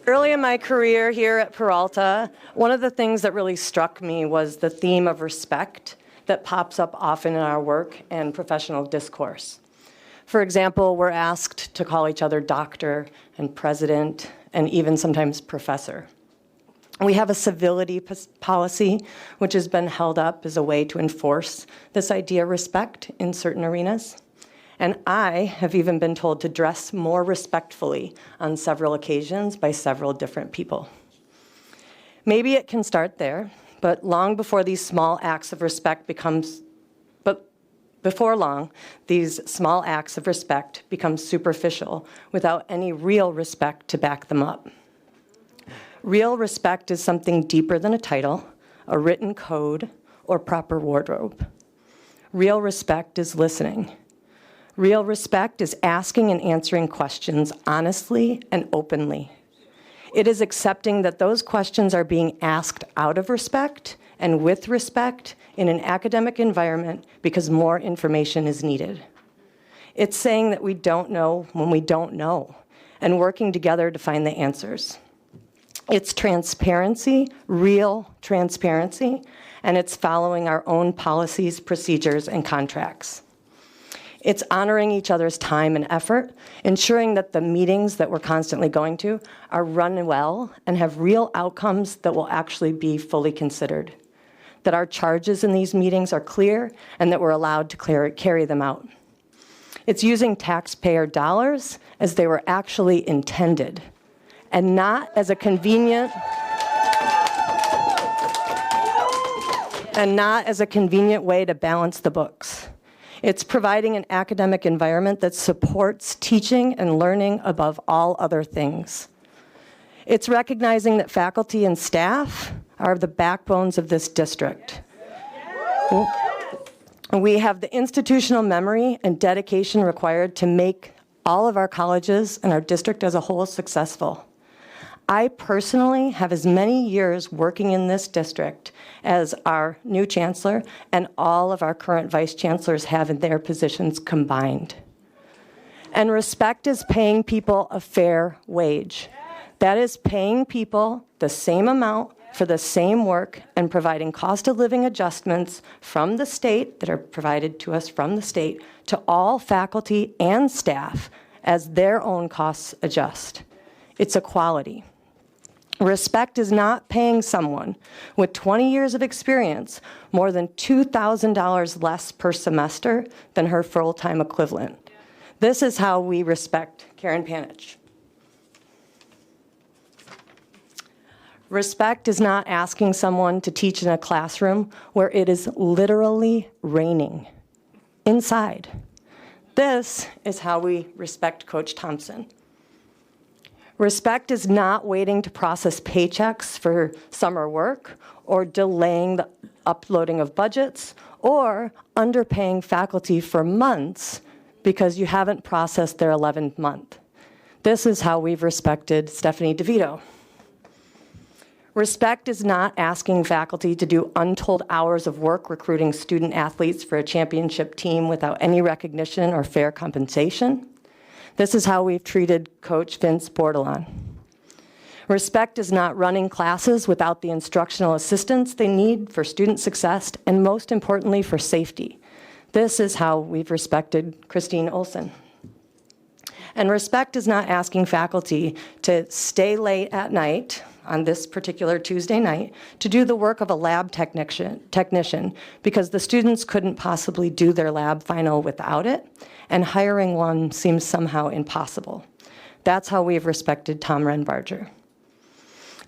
Speaker 11: Early in my career here at Peralta, one of the things that really struck me was the theme of respect that pops up often in our work and professional discourse. For example, we're asked to call each other doctor and president and even sometimes professor. We have a civility policy, which has been held up as a way to enforce this idea of respect in certain arenas. And I have even been told to dress more respectfully on several occasions by several different people. Maybe it can start there, but long before these small acts of respect before long, these small acts of respect become superficial without any real respect to back them up. Real respect is something deeper than a title, a written code, or proper wardrobe. Real respect is listening. Real respect is asking and answering questions honestly and openly. It is accepting that those questions are being asked out of respect and with respect in an academic environment because more information is needed. It's saying that we don't know when we don't know and working together to find the answers. It's transparency, real transparency, and it's following our own policies, procedures, and contracts. It's honoring each other's time and effort, ensuring that the meetings that we're constantly going to are run well and have real outcomes that will actually be fully considered, that our charges in these meetings are clear and that we're allowed to carry them out. It's using taxpayer dollars as they were actually intended and not as a convenient way to balance the books. It's providing an academic environment that supports teaching and learning above all other things. It's recognizing that faculty and staff are the backbones of this district. We have the institutional memory and dedication required to make all of our colleges and our district as a whole successful. I personally have as many years working in this district as our new chancellor and all of our current vice chancellors have in their positions combined. And respect is paying people a fair wage. That is paying people the same amount for the same work and providing cost of living adjustments from the state that are provided to us from the state to all faculty and staff as their own costs adjust. It's equality. Respect is not paying someone with 20 years of experience more than $2,000 less per semester than her full-time equivalent. This is how we respect Karen Panich. Respect is not asking someone to teach in a classroom where it is literally raining inside. This is how we respect Coach Thompson. Respect is not waiting to process paychecks for summer work or delaying the uploading of budgets or underpaying faculty for months because you haven't processed their 11th month. This is how we've respected Stephanie DeVito. Respect is not asking faculty to do untold hours of work recruiting student athletes for a championship team without any recognition or fair compensation. This is how we've treated Coach Vince Bordelon. Respect is not running classes without the instructional assistance they need for student success and most importantly for safety. This is how we've respected Christine Olson. And respect is not asking faculty to stay late at night on this particular Tuesday night to do the work of a lab technician because the students couldn't possibly do their lab final without it, and hiring one seems somehow impossible. That's how we've respected Tom Renbarger.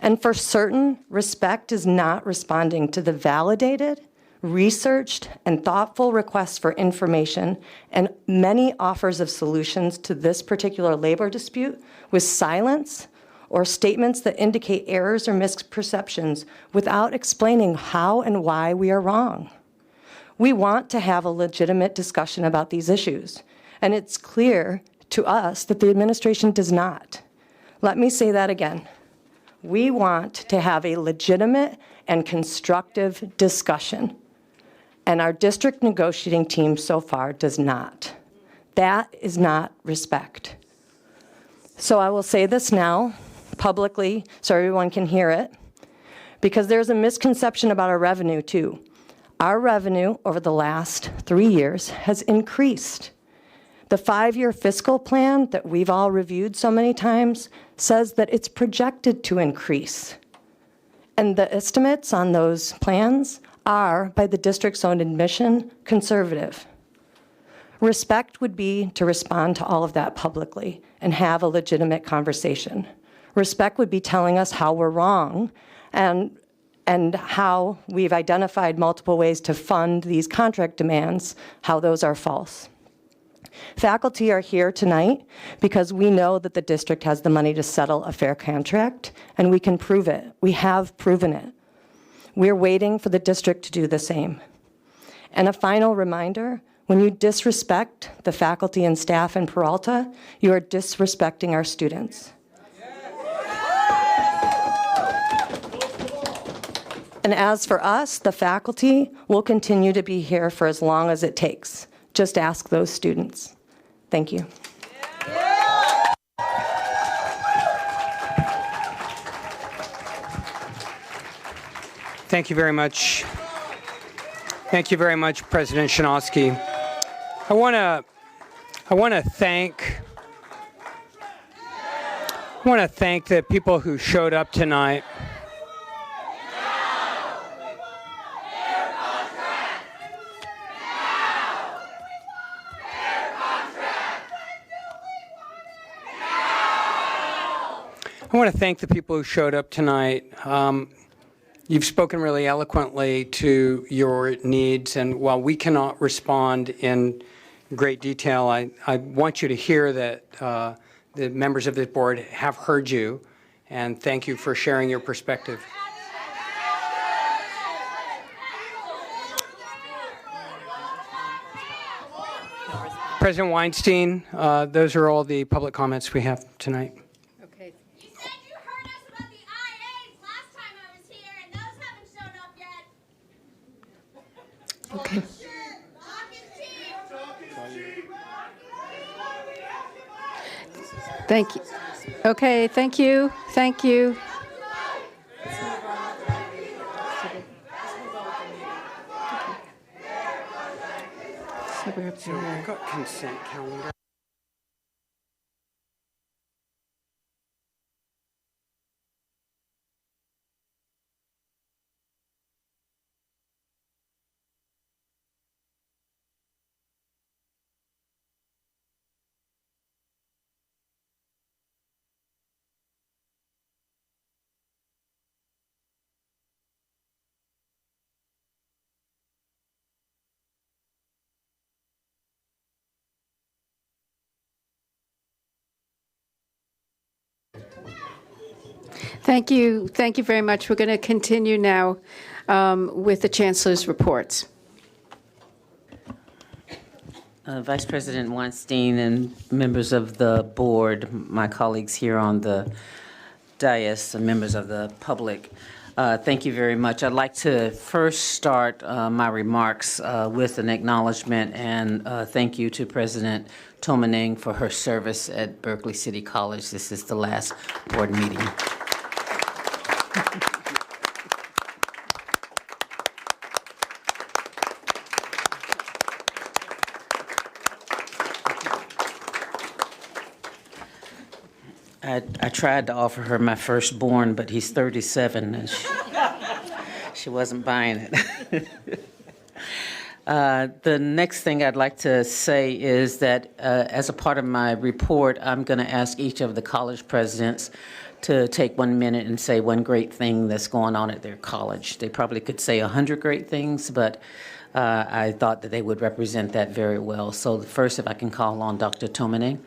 Speaker 11: And for certain, respect is not responding to the validated, researched, and thoughtful requests for information and many offers of solutions to this particular labor dispute with silence or statements that indicate errors or misperceptions without explaining how and why we are wrong. We want to have a legitimate discussion about these issues, and it's clear to us that the administration does not. Let me say that again. We want to have a legitimate and constructive discussion, and our district negotiating team so far does not. That is not respect. So I will say this now. publicly so everyone can hear it, because there's a misconception about our revenue too. Our revenue over the last 3 years has increased. The 5-year fiscal plan that we've all reviewed so many times says that it's projected to increase. And the estimates on those plans are, by the district's own admission, conservative. Respect would be to respond to all of that publicly and have a legitimate conversation. Respect would be telling us how we're wrong and how we've identified multiple ways to fund these contract demands, how those are false. Faculty are here tonight because we know that the district has the money to settle a fair contract, and we can prove it. We have proven it. We're waiting for the district to do the same. And a final reminder, when you disrespect the faculty and staff in Peralta, you are disrespecting our students. And as for us, the faculty, will continue to be here for as long as it takes. Just ask those students. Thank you.
Speaker 4: Thank you very much. Thank you very much, President Szymanski. I want to thank the people who showed up tonight. I want to thank the people who showed up tonight. You've spoken really eloquently to your needs, and while we cannot respond in great detail, I want you to hear that the members of this board have heard you, and thank you for sharing your perspective. President Weinstein, those are all the public comments we have tonight.
Speaker 2: Okay.
Speaker 7: You said you heard us about the IAs last time I was here, and those haven't shown up yet.
Speaker 2: Okay. Thank you. Okay, thank you. Thank you. So we're up
Speaker 4: So
Speaker 2: here.
Speaker 4: we've got consent calendar.
Speaker 2: Thank you. Thank you very much. We're going to continue now with the Chancellor's reports.
Speaker 12: Vice President Weinstein and members of the board, my colleagues here on the dais, and members of the public, thank you very much. I'd like to first start my remarks with an acknowledgement and thank you to President Tomaning for her service at Berkeley City College. This is the last board meeting. I tried to offer her my firstborn, but he's 37, and she wasn't buying it. The next thing I'd like to say is that as a part of my report, I'm going to ask each of the college presidents to take 1 minute and say one great thing that's going on at their college. They probably could say 100 great things, but I thought that they would represent that very well. So first, if I can call on Dr. Tomaning.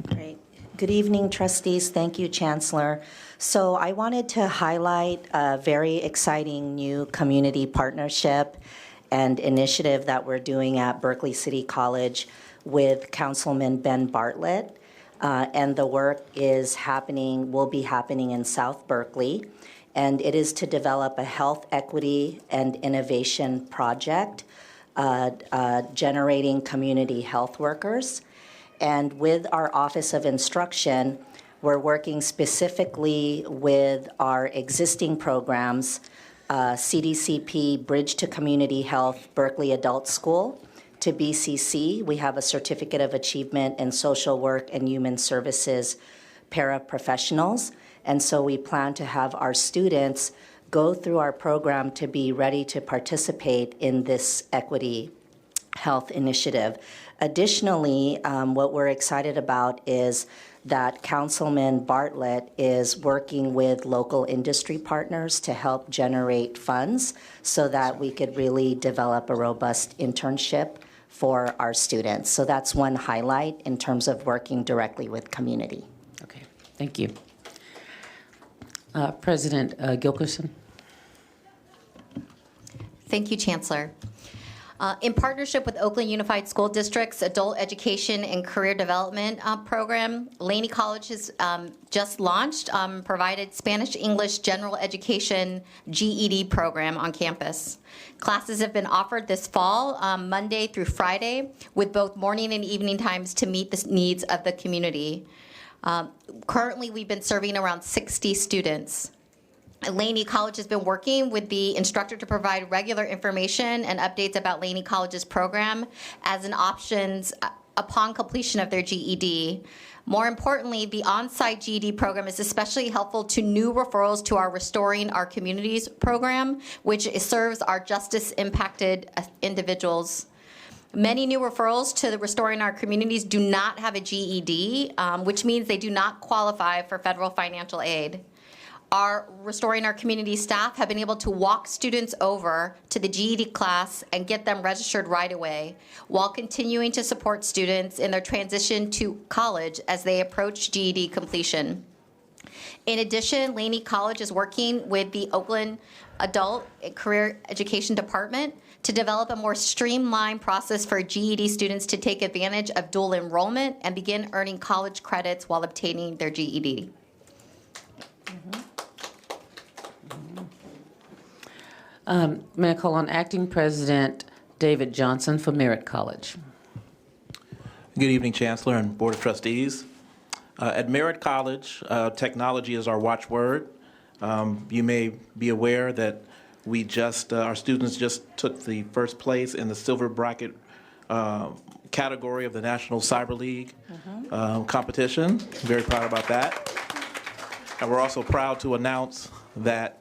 Speaker 23: Great. Good evening, trustees. Thank you, Chancellor. So I wanted to highlight a very exciting new community partnership and initiative that we're doing at Berkeley City College with Councilman Ben Bartlett. And the work will be happening in South Berkeley. And it is to develop a health equity and innovation project generating community health workers. And with our Office of Instruction, we're working specifically with our existing programs, CDCP Bridge to Community Health Berkeley Adult School, to BCC. We have a Certificate of Achievement in Social Work and Human Services paraprofessionals. And so we plan to have our students go through our program to be ready to participate in this equity health initiative. Additionally, what we're excited about is that Councilman Bartlett is working with local industry partners to help generate funds so that we could really develop a robust internship for our students. So that's one highlight in terms of working directly with community.
Speaker 12: Okay, thank you. President Gilkerson.
Speaker 9: Thank you, Chancellor. In partnership with Oakland Unified School District's Adult Education and Career Development Program, Laney College has just launched, provided Spanish-English General Education GED program on campus. Classes have been offered this fall, Monday through Friday, with both morning and evening times to meet the needs of the community. Currently, we've been serving around 60 students. Laney College has been working with the instructor to provide regular information and updates about Laney College's program as an options upon completion of their GED. More importantly, the on-site GED program is especially helpful to new referrals to our Restoring Our Communities program, which serves our justice-impacted individuals. Many new referrals to the Restoring Our Communities do not have a GED, which means they do not qualify for federal financial aid. Our Restoring Our Community staff have been able to walk students over to the GED class and get them registered right away, while continuing to support students in their transition to college as they approach GED completion. In addition, Laney College is working with the Oakland Adult Career Education Department to develop a more streamlined process for GED students to take advantage of dual enrollment and begin earning college credits while obtaining their GED.
Speaker 12: May I call on Acting President David Johnson for Merritt College.
Speaker 3: Good evening, Chancellor and Board of Trustees. At Merritt College, technology is our watchword. You may be aware that we our students just took the first place in the silver bracket category of the National Cyber League competition. Very proud about that. And we're also proud to announce that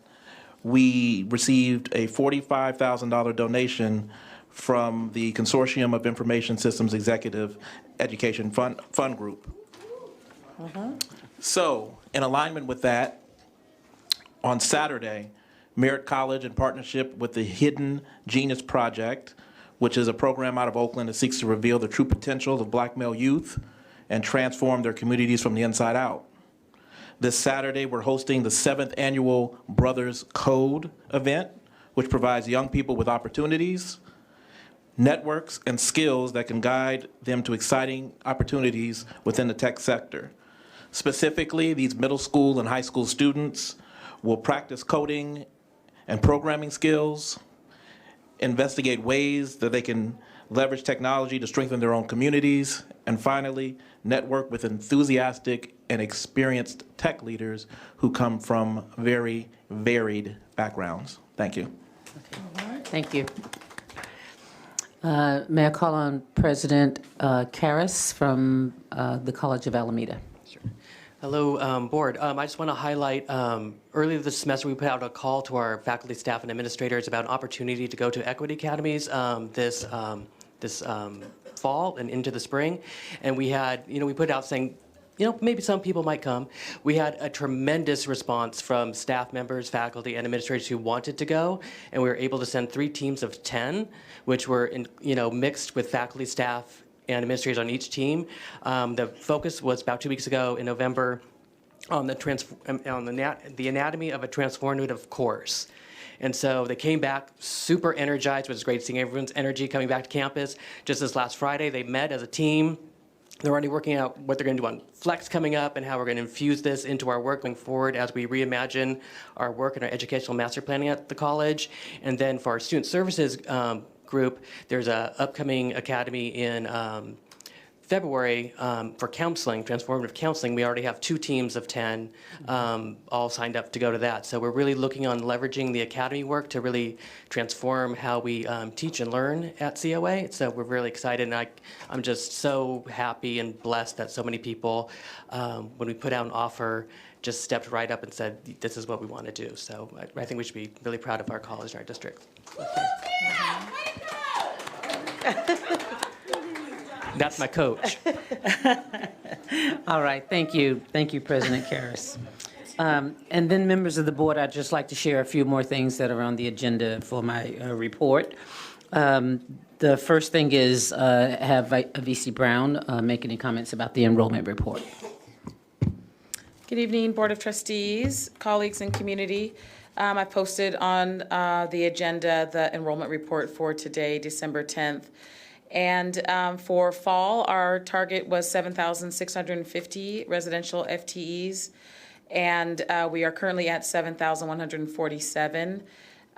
Speaker 3: we received a $45,000 donation from the Consortium of Information Systems Executive Education Fund Group. So, in alignment with that, on Saturday, Merritt College, in partnership with the Hidden Genius Project, which is a program out of Oakland that seeks to reveal the true potential of Black male youth and transform their communities from the inside out. This Saturday, we're hosting the 7th annual Brothers Code event, which provides young people with opportunities, networks, and skills that can guide them to exciting opportunities within the tech sector. Specifically, these middle school and high school students will practice coding and programming skills, investigate ways that they can leverage technology to strengthen their own communities, and finally, network with enthusiastic and experienced tech leaders who come from very varied backgrounds. Thank you.
Speaker 12: Thank you. May I call on President Karras from the College of Alameda?
Speaker 13: Hello, Board. I just want to highlight, earlier this semester we put out a call to our faculty, staff, and administrators about an opportunity to go to equity academies this fall and into the spring. And we had, we put out saying, maybe some people might come. We had a tremendous response from staff members, faculty, and administrators who wanted to go, and we were able to send 3 teams of 10, which were, mixed with faculty, staff, and administrators on each team. The focus was about 2 weeks ago in November on the anatomy of a transformative course. And so they came back super energized, which is great seeing everyone's energy coming back to campus. Just this last Friday, they met as a team. They're already working out what they're going to do on Flex coming up and how we're going to infuse this into our work going forward as we reimagine our work and our educational master planning at the college. And then for our student services group, there's an upcoming academy in February, for counseling, transformative counseling, we already have 2 teams of 10 all signed up to go to that. So we're really looking on leveraging the academy work to really transform how we teach and learn at COA. So we're really excited, and I'm just so happy and blessed that so many people, when we put out an offer, just stepped right up and said, this is what we want to do. So I think we should be really proud of our college and our district. That's my coach.
Speaker 12: All right, thank you. Thank you, President Karras. And then, members of the board, I'd just like to share a few more things that are on the agenda for my report. The first thing is have VC Brown make any comments about the enrollment report.
Speaker 14: Good evening, Board of Trustees, colleagues, and community. I posted on the agenda the enrollment report for today, December 10th. And for fall, our target was 7,650 residential FTEs, and we are currently at 7,147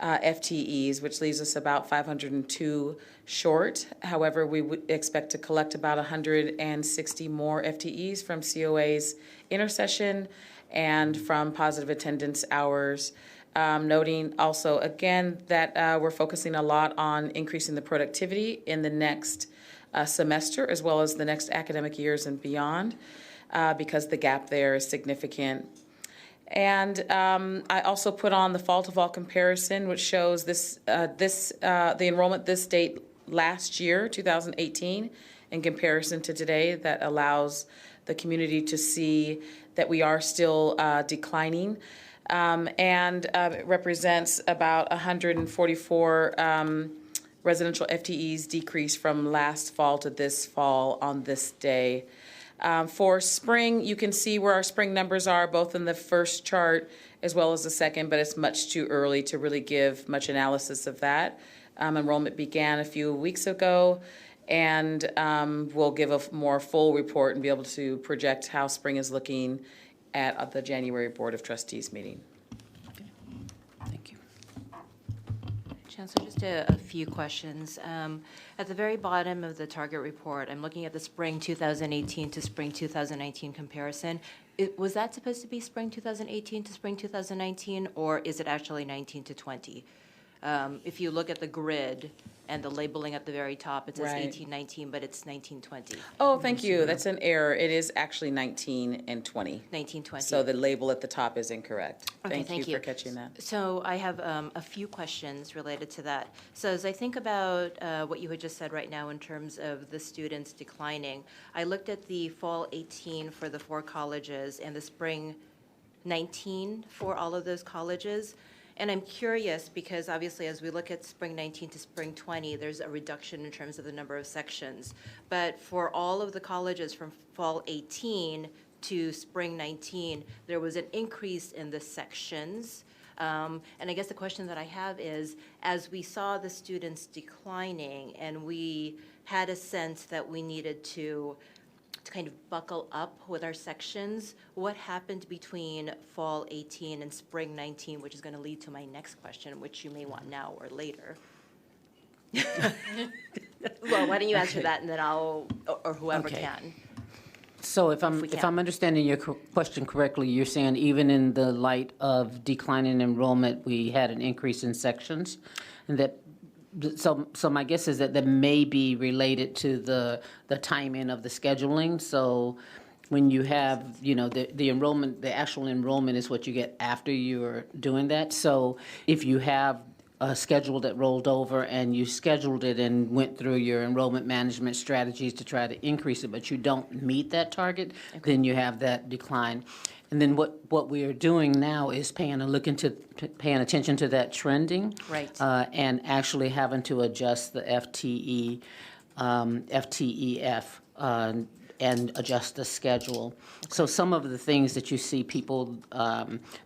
Speaker 14: FTEs, which leaves us about 502 short. However, we would expect to collect about 160 more FTEs from COA's intercession and from positive attendance hours. Noting also, again, that we're focusing a lot on increasing the productivity in the next semester as well as the next academic years and beyond, because the gap there is significant. And I also put on the fall-to-fall comparison, which shows the enrollment this date last year, 2018, in comparison to today, that allows the community to see that we are still declining. And it represents about 144 residential FTEs decrease from last fall to this fall on this day. For spring, you can see where our spring numbers are, both in the first chart as well as the second, but it's much too early to really give much analysis of that. Enrollment began a few weeks ago, and we'll give a more full report and be able to project how spring is looking at the January Board of Trustees meeting.
Speaker 12: Thank you.
Speaker 15: Chancellor, just a few questions. At the very bottom of the target report, I'm looking at the spring 2018 to spring 2019 comparison. Was that supposed to be spring 2018 to spring 2019, or is it actually 19 to 20? If you look at the grid and the labeling at the very top, it says
Speaker 14: Right.
Speaker 15: 1819, but it's 1920.
Speaker 14: Oh, thank you. That's an error. It is actually 19 and 20.
Speaker 15: 1920.
Speaker 14: So the label at the top is incorrect.
Speaker 15: Okay,
Speaker 14: Thank you for catching that.
Speaker 15: So I have a few questions related to that. So as I think about what you had just said right now in terms of the students declining, I looked at the fall 18 for the 4 colleges and the spring 19 for all of those colleges. And I'm curious because obviously as we look at spring 19 to spring 20, there's a reduction in terms of the number of sections. But for all of the colleges from fall 18 to spring 19, there was an increase in the sections. And I guess the question that I have is, as we saw the students declining and we had a sense that we needed to kind of buckle up with our sections, what happened between fall 18 and spring 19, which is going to lead to my next question, which you may want now or later. Well, why don't you answer that, and then I'll, or whoever
Speaker 12: Okay.
Speaker 15: can.
Speaker 12: So if
Speaker 15: we
Speaker 12: I'm
Speaker 15: can.
Speaker 12: understanding your question correctly, you're saying even in the light of declining enrollment, we had an increase in sections, and that. So my guess is that may be related to the timing of the scheduling. So when you have, the enrollment, the actual enrollment is what you get after you're doing that. So if you have a schedule that rolled over and you scheduled it and went through your enrollment management strategies to try to increase it, but you don't meet that target, then you have that decline. And then what we are doing now is paying attention to that trending.
Speaker 15: Right.
Speaker 12: And actually having to adjust the FTEF and adjust the schedule. So some of the things that you see people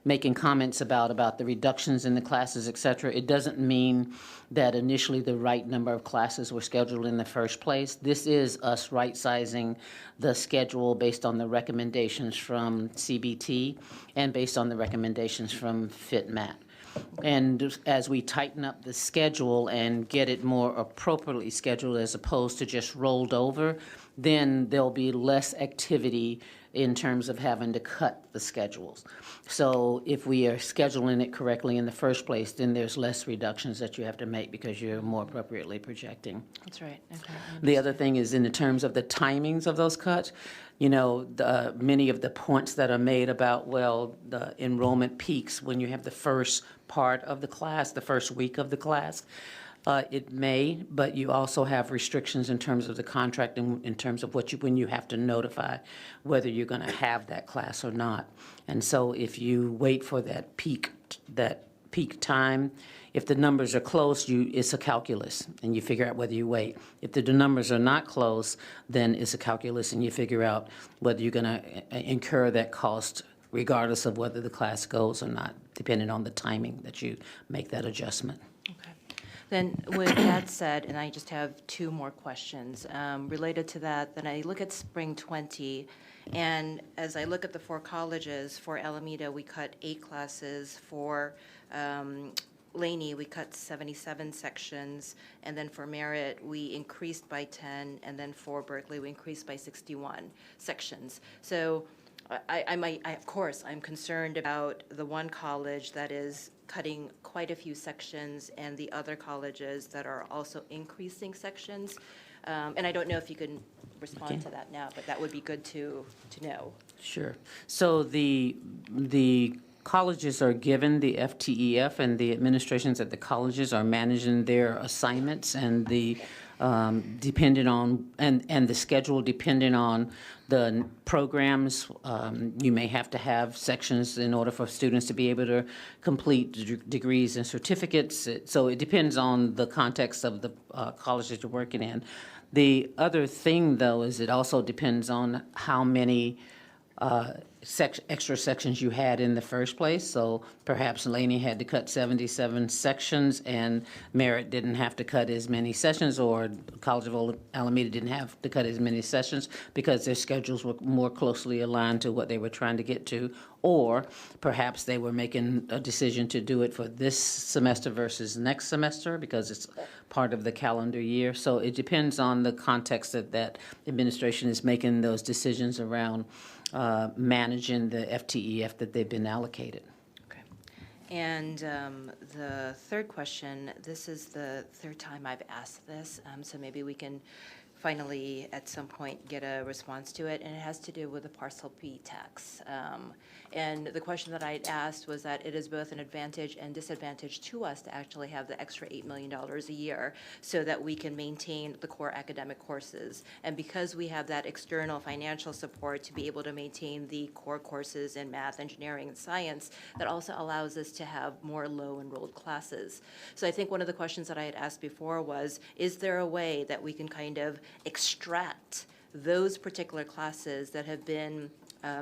Speaker 12: making comments about the reductions in the classes, et cetera, it doesn't mean that initially the right number of classes were scheduled in the first place. This is us right-sizing the schedule based on the recommendations from CBT and based on the recommendations from FitMat. And as we tighten up the schedule and get it more appropriately scheduled as opposed to just rolled over, then there'll be less activity in terms of having to cut the schedules. So if we are scheduling it correctly in the first place, then there's less reductions that you have to make because you're more appropriately projecting.
Speaker 15: That's right. Okay.
Speaker 12: The other thing is in the terms of the timings of those cuts, you know, many of the points that are made about, well, the enrollment peaks when you have the first part of the class, the first week of the class. It may, but you also have restrictions in terms of the contract and in terms of when you have to notify whether you're going to have that class or not. And so if you wait for that peak time, if the numbers are close, it's a calculus, and you figure out whether you wait. If the numbers are not close, then it's a calculus, and you figure out whether you're going to incur that cost regardless of whether the class goes or not, depending on the timing that you make that adjustment.
Speaker 15: Then with that said, and I just have two more questions related to that, then I look at spring 20, and as I look at the four colleges, for Alameda, we cut 8 classes, for Laney, we cut 77 sections, and then for Merritt, we increased by 10, and then for Berkeley, we increased by 61 sections. So of course, I'm concerned about the one college that is cutting quite a few sections and the other colleges that are also increasing sections. And I don't know if you can respond to that now, but that would be good to know.
Speaker 12: Sure. So the colleges are given the FTEF, and the administrations at the colleges are managing their assignments and the depending on, and the schedule depending on the programs. You may have to have sections in order for students to be able to complete degrees and certificates. So it depends on the context of the college that you're working in. The other thing, though, is it also depends on how many extra sections you had in the first place. So perhaps Laney had to cut 77 sections and Merritt didn't have to cut as many sessions, or College of Alameda didn't have to cut as many sessions because their schedules were more closely aligned to what they were trying to get to. Or perhaps they were making a decision to do it for this semester versus next semester because it's part of the calendar year. So it depends on the context that administration is making those decisions around managing the FTEF that they've been allocated.
Speaker 15: And the third question, this is the third time I've asked this, so maybe we can finally at some point get a response to it, and it has to do with the parcel P tax. And the question that I had asked was that it is both an advantage and disadvantage to us to actually have the extra $8 million a year so that we can maintain the core academic courses. And because we have that external financial support to be able to maintain the core courses in math, engineering, and science, that also allows us to have more low-enrolled classes. So I think one of the questions that I had asked before was, is there a way that we can kind of extract those particular classes that have been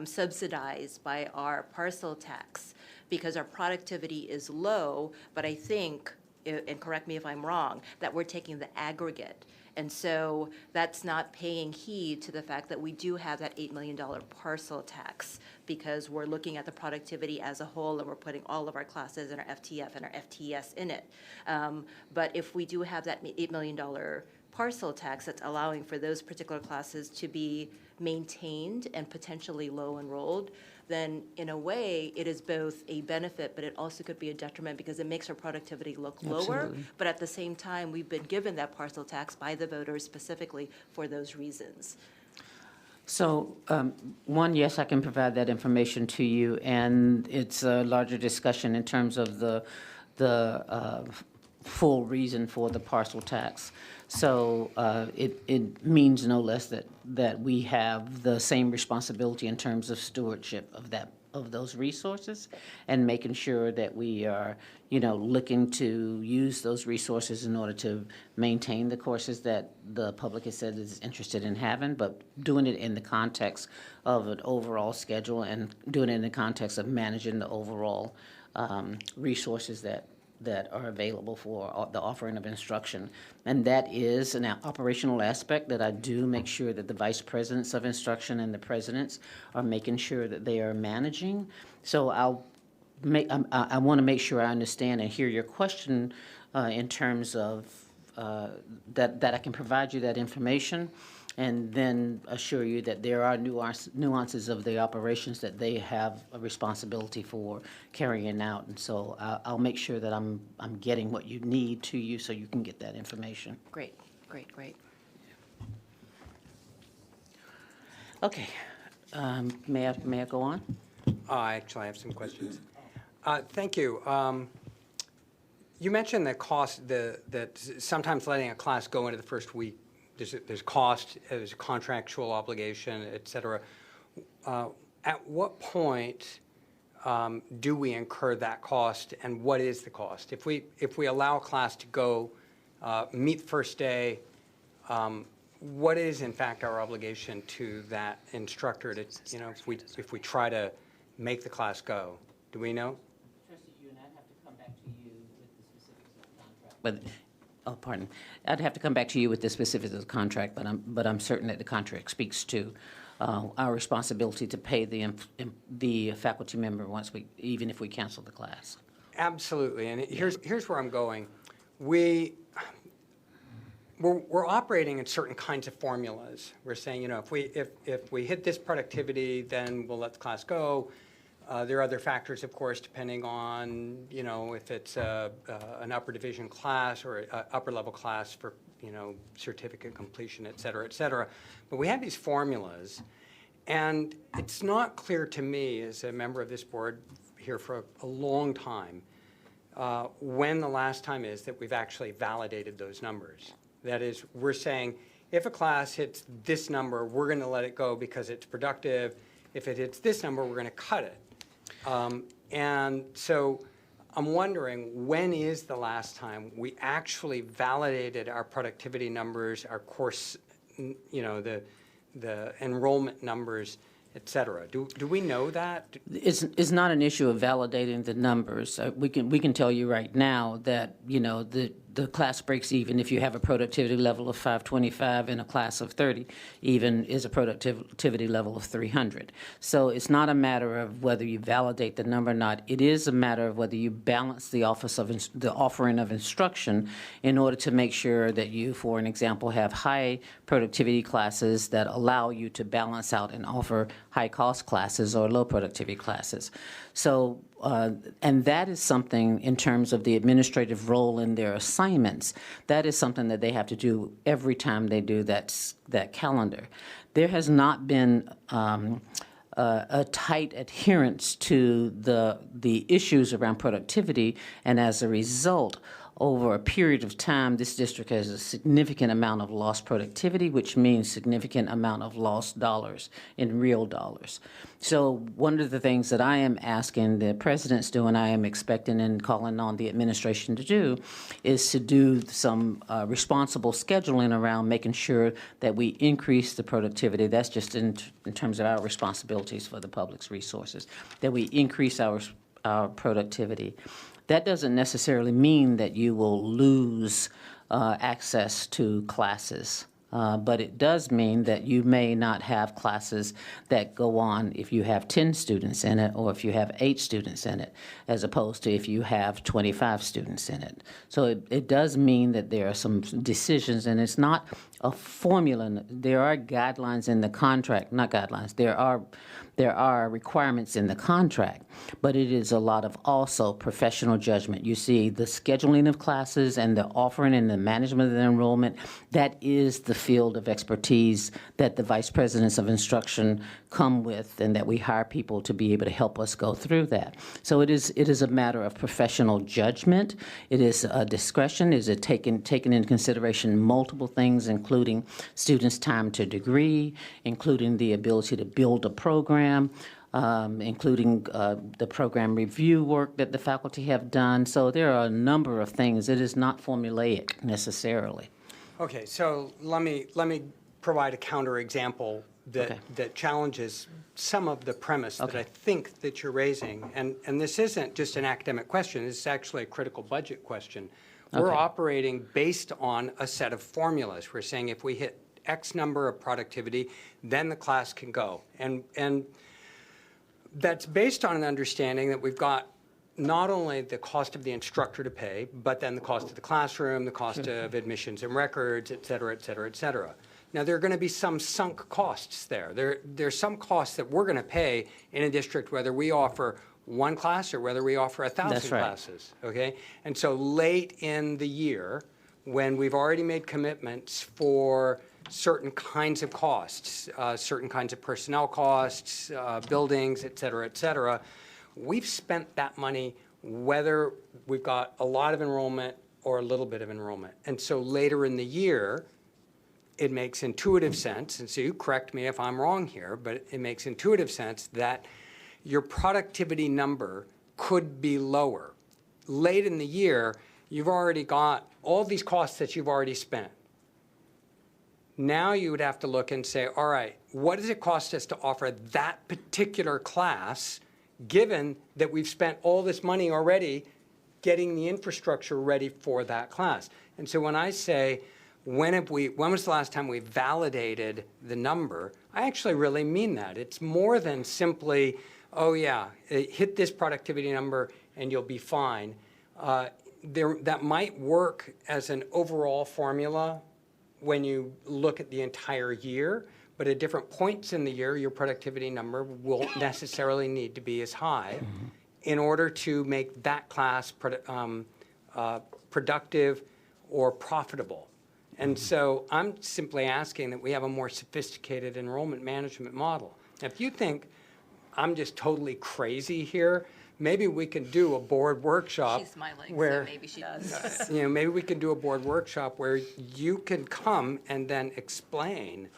Speaker 15: subsidized by our parcel tax because our productivity is low, but I think, and correct me if I'm wrong, that we're taking the aggregate. And so that's not paying heed to the fact that we do have that $8 million parcel tax because we're looking at the productivity as a whole and we're putting all of our classes and our FTF and our FTS in it. But if we do have that $8 million parcel tax that's allowing for those particular classes to be maintained and potentially low enrolled, then in a way it is both a benefit, but it also could be a detriment because it makes our productivity look lower.
Speaker 12: Absolutely.
Speaker 15: But at the same time, we've been given that parcel tax by the voters specifically for those reasons.
Speaker 12: So, one, yes, I can provide that information to you, and it's a larger discussion in terms of the full reason for the parcel tax. So it means no less that we have the same responsibility in terms of stewardship of those resources and making sure that we are, looking to use those resources in order to maintain the courses that the public has said is interested in having, but doing it in the context of an overall schedule and doing it in the context of managing the overall resources that are available for the offering of instruction. And that is an operational aspect that I do make sure that the vice presidents of instruction and the presidents are making sure that they are managing. So I want to make sure I understand and hear your question in terms of that I can provide you that information. and then assure you that there are nuances of the operations that they have a responsibility for carrying out. And so I'll make sure that I'm getting what you need to you so you can get that information.
Speaker 15: Great, great, great.
Speaker 12: Okay. May I go on?
Speaker 4: Actually, I have some questions. Thank you. You mentioned the cost, that sometimes letting a class go into the first week, there's cost, there's a contractual obligation, et cetera. At what point do we incur that cost, and what is the cost? If we allow a class to go meet the first day, what is in fact our obligation to that instructor to, if we try to make the class go? Do we know?
Speaker 12: I'd have to come back to you with the specifics of the contract, but I'm certain that the contract speaks to our responsibility to pay the faculty member even if we cancel the class.
Speaker 4: Absolutely, and here's where I'm going. We're operating in certain kinds of formulas. We're saying, if we hit this productivity, then we'll let the class go. There are other factors, of course, depending on, if it's an upper division class or an upper level class for, certificate completion, et cetera, et cetera. But we have these formulas, and it's not clear to me as a member of this board here for a long time when the last time is that we've actually validated those numbers. That is, we're saying, if a class hits this number, we're going to let it go because it's productive. If it hits this number, we're going to cut it. And so I'm wondering, when is the last time we actually validated our productivity numbers, our course, the enrollment numbers, et cetera? Do we know that?
Speaker 12: It's not an issue of validating the numbers. We can tell you right now that, the class breaks even if you have a productivity level of 525 and a class of 30 even is a productivity level of 300. So it's not a matter of whether you validate the number or not. It is a matter of whether you balance the offering of instruction in order to make sure that you, for an example, have high productivity classes that allow you to balance out and offer high cost classes or low productivity classes. So, and that is something in terms of the administrative role in their assignments. That is something that they have to do every time they do that calendar. There has not been a tight adherence to the issues around productivity, and as a result, over a period of time, this district has a significant amount of lost productivity, which means significant amount of lost dollars in real dollars. So one of the things that I am asking the presidents do, and I am expecting and calling on the administration to do, is to do some responsible scheduling around making sure that we increase the productivity. That's just in terms of our responsibilities for the public's resources, that we increase our productivity. That doesn't necessarily mean that you will lose access to classes, but it does mean that you may not have classes that go on if you have 10 students in it or if you have 8 students in it, as opposed to if you have 25 students in it. So it does mean that there are some decisions, and it's not a formula. There are guidelines in the contract, not guidelines. There are requirements in the contract, but it is a lot of also professional judgment. You see, the scheduling of classes and the offering and the management of the enrollment, that is the field of expertise that the vice presidents of instruction come with, and that we hire people to be able to help us go through that. So it is a matter of professional judgment. It is a discretion. Is it taking into consideration multiple things, including students' time to degree, including the ability to build a program, including the program review work that the faculty have done. So there are a number of things. It is not formulaic necessarily.
Speaker 4: Okay, so let me provide a counterexample that challenges some of the premise that I think that you're raising. And this isn't just an academic question. This is actually a critical budget question. We're operating based on a set of formulas. We're saying if we hit X number of productivity, then the class can go. And that's based on an understanding that we've got not only the cost of the instructor to pay, but then the cost of the classroom, the cost of admissions and records, et cetera, et cetera, et cetera. Now, there are going to be some sunk costs there. There's some costs that we're going to pay in a district, whether we offer one class or whether we offer 1,000
Speaker 12: That's right.
Speaker 4: classes, okay? And so late in the year, when we've already made commitments for certain kinds of costs, certain kinds of personnel costs, buildings, et cetera, we've spent that money whether we've got a lot of enrollment or a little bit of enrollment. And so later in the year, it makes intuitive sense, and so you correct me if I'm wrong here, but it makes intuitive sense that your productivity number could be lower. Late in the year, you've already got all these costs that you've already spent. Now you would have to look and say, all right, what does it cost us to offer that particular class, given that we've spent all this money already getting the infrastructure ready for that class? And so when I say, when was the last time we validated the number, I actually really mean that. It's more than simply, oh yeah, hit this productivity number and you'll be fine. That might work as an overall formula when you look at the entire year, but at different points in the year, your productivity number won't necessarily need to be as high in order to make that class productive or profitable. And so I'm simply asking that we have a more sophisticated enrollment management model. Now, if you think I'm just totally crazy here, maybe we can do a board workshop.
Speaker 9: She's smiling,
Speaker 4: where,
Speaker 9: so maybe she does.
Speaker 4: Maybe we can do a board workshop where you can come and then explain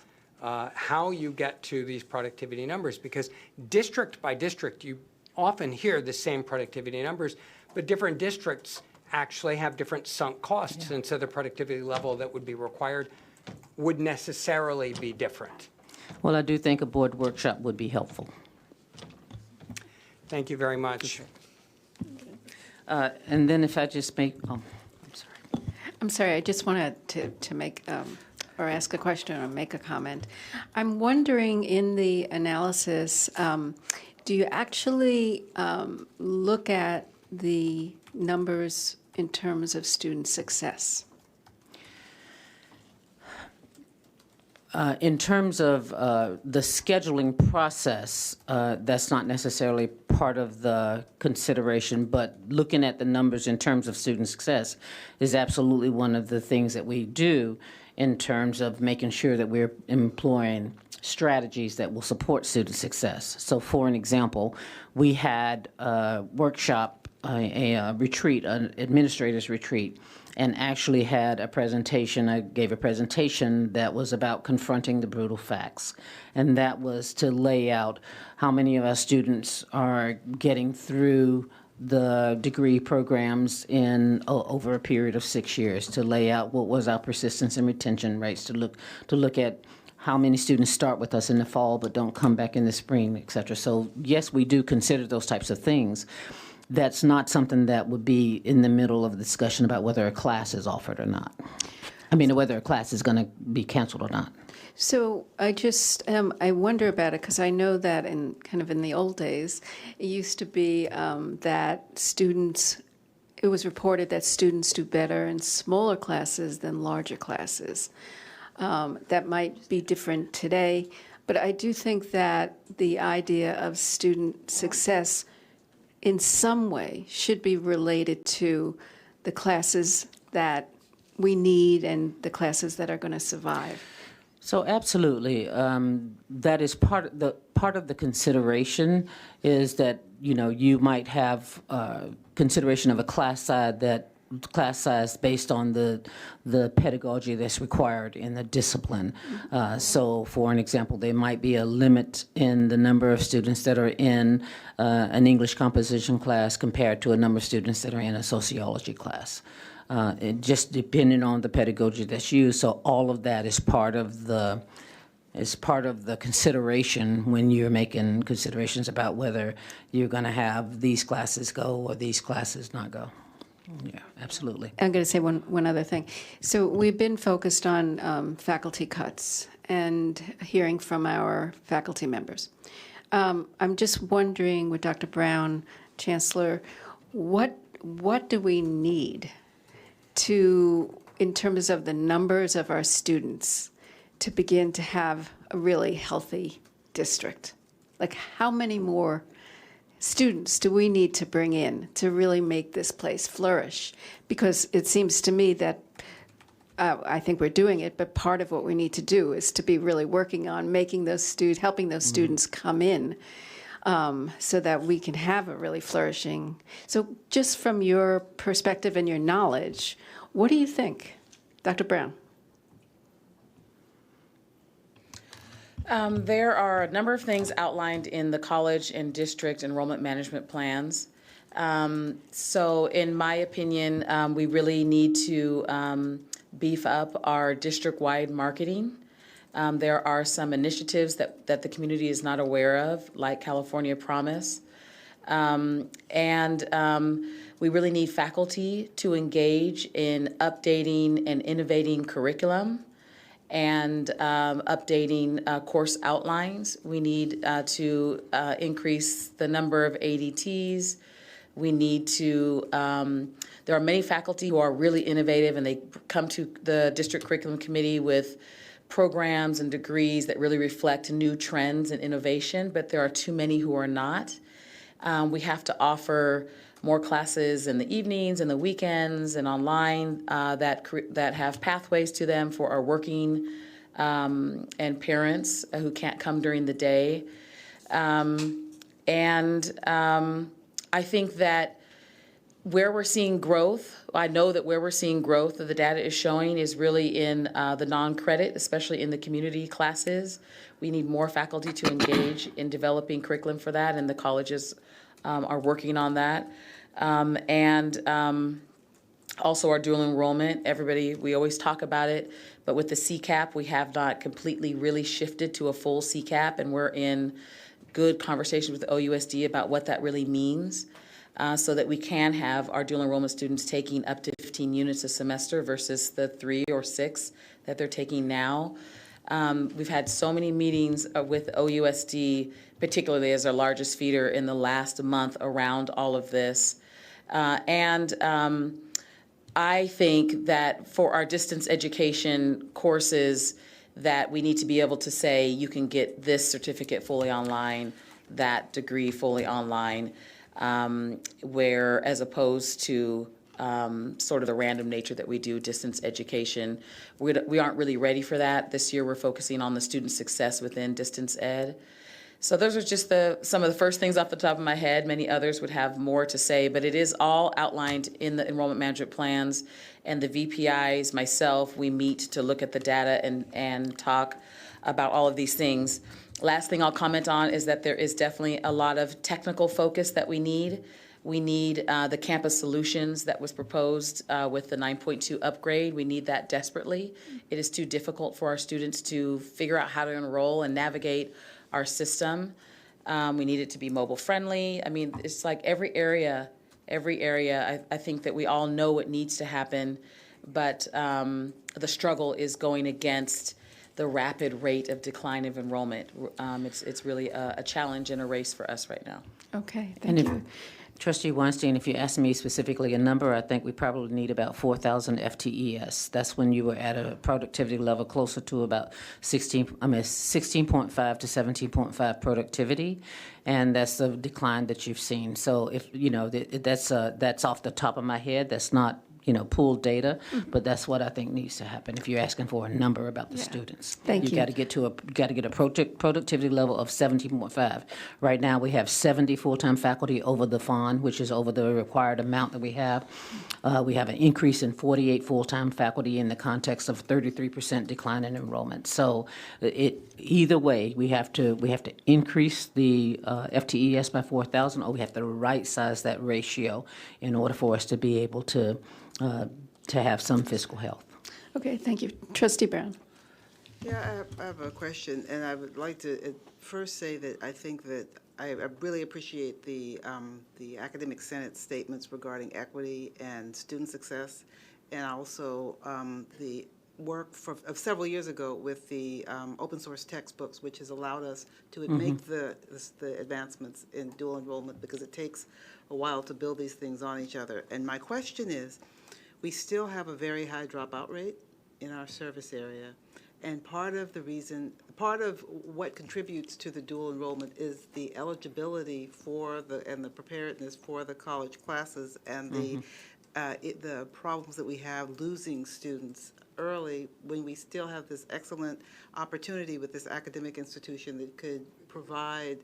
Speaker 4: how you get to these productivity numbers, because district by district, you often hear the same productivity numbers, but different districts actually have different sunk costs, and so the productivity level that would be required would necessarily be different.
Speaker 12: Well, I do think a board workshop would be helpful.
Speaker 4: Thank you very much.
Speaker 12: And then if I just make, I'm sorry.
Speaker 2: I'm sorry, I just wanted to make, or ask a question or make a comment. I'm wondering, in the analysis, do you actually look at the numbers in terms of student success?
Speaker 12: In terms of the scheduling process, that's not necessarily part of the consideration, but looking at the numbers in terms of student success is absolutely one of the things that we do in terms of making sure that we're employing strategies that will support student success. So for an example, we had a workshop, a retreat, an administrator's retreat, and actually had a presentation. I gave a presentation that was about confronting the brutal facts. And that was to lay out how many of our students are getting through the degree programs in over a period of 6 years, to lay out what was our persistence and retention rates, to look at how many students start with us in the fall but don't come back in the spring, et cetera. So yes, we do consider those types of things. That's not something that would be in the middle of the discussion about whether a class is offered or not. I mean, whether a class is going to be canceled or not.
Speaker 2: So I just, I wonder about it, because I know that in the old days, it used to be that students, it was reported that students do better in smaller classes than larger classes. That might be different today, but I do think that the idea of student success in some way should be related to the classes that we need and the classes that are going to survive.
Speaker 12: So absolutely, that is part of the consideration is that you might have consideration of a class size based on the pedagogy that's required in the discipline. So for an example, there might be a limit in the number of students that are in an English composition class compared to a number of students that are in a sociology class. It just depending on the pedagogy that's used. So all of that is part of the consideration when you're making considerations about whether you're going to have these classes go or these classes not go. Yeah, absolutely.
Speaker 2: I'm going to say one other thing. So we've been focused on faculty cuts and hearing from our faculty members. I'm just wondering, with Dr. Brown, Chancellor, what do we need in terms of the numbers of our students, to begin to have a really healthy district? Like, how many more students do we need to bring in to really make this place flourish? Because it seems to me that I think we're doing it, but part of what we need to do is to be really working on making those helping those students come in, so that we can have a really flourishing. So just from your perspective and your knowledge, what do you think, Dr. Brown?
Speaker 14: There are a number of things outlined in the college and district enrollment management plans. So in my opinion, we really need to beef up our district-wide marketing. There are some initiatives that the community is not aware of, like California Promise. We really need faculty to engage in updating and innovating curriculum and updating course outlines. We need to increase the number of ADTs. We need to, there are many faculty who are really innovative, and they come to the district curriculum committee with programs and degrees that really reflect new trends and innovation, but there are too many who are not. We have to offer more classes in the evenings and the weekends and online that have pathways to them for our working and parents who can't come during the day. I think that where we're seeing growth, I know that where we're seeing growth that the data is showing is really in the non-credit, especially in the community classes. We need more faculty to engage in developing curriculum for that, and the colleges are working on that. Also our dual enrollment, we always talk about it, but with the CCAP, we have not completely really shifted to a full CCAP, and we're in good conversation with the OUSD about what that really means, so that we can have our dual enrollment students taking up to 15 units a semester versus the 3 or 6 that they're taking now. We've had so many meetings with OUSD, particularly as our largest feeder in the last month around all of this. I think that for our distance education courses, that we need to be able to say you can get this certificate fully online, that degree fully online, where as opposed to sort of the random nature that we do distance education. We aren't really ready for that. This year we're focusing on the student success within distance ed. So those are just some of the first things off the top of my head. Many others would have more to say, but it is all outlined in the enrollment management plans, and the VPIs, myself, we meet to look at the data and talk about all of these things. Last thing I'll comment on is that there is definitely a lot of technical focus that we need. We need the campus solutions that was proposed with the 9.2 upgrade. We need that desperately. It is too difficult for our students to figure out how to enroll and navigate our system. We need it to be mobile friendly. I mean, it's like every area, I think that we all know what needs to happen, but the struggle is going against the rapid rate of decline of enrollment. It's really a challenge and a race for us right now.
Speaker 2: Okay, thank you.
Speaker 12: Trustee Weinstein, if you ask me specifically a number, I think we probably need about 4,000 FTEs. That's when you were at a productivity level closer to about 16.5 to 17.5 productivity, and that's the decline that you've seen. So if that's off the top of my head. That's not pooled data, but that's what I think needs to happen. If you're asking for a number about the students,
Speaker 2: Thank you.
Speaker 12: got to get a productivity level of 17.5. Right now, we have 70 full-time faculty over the FON, which is over the required amount that we have. We have an increase in 48 full-time faculty in the context of 33% decline in enrollment. So either way, we have to increase the FTES by 4,000, or we have to right size that ratio in order for us to be able to have some fiscal health.
Speaker 2: Okay, thank you. Trustee Brown.
Speaker 16: Yeah, I have a question, and I would like to first say that I think that I really appreciate the Academic Senate statements regarding equity and student success, and also the work of several years ago with the open source textbooks, which has allowed us to make the advancements in dual enrollment, because it takes a while to build these things on each other. And my question is, we still have a very high dropout rate in our service area, And part of the reason, part of what contributes to the dual enrollment is the eligibility for and the preparedness for the college classes and the problems that we have losing students early when we still have this excellent opportunity with this academic institution that could provide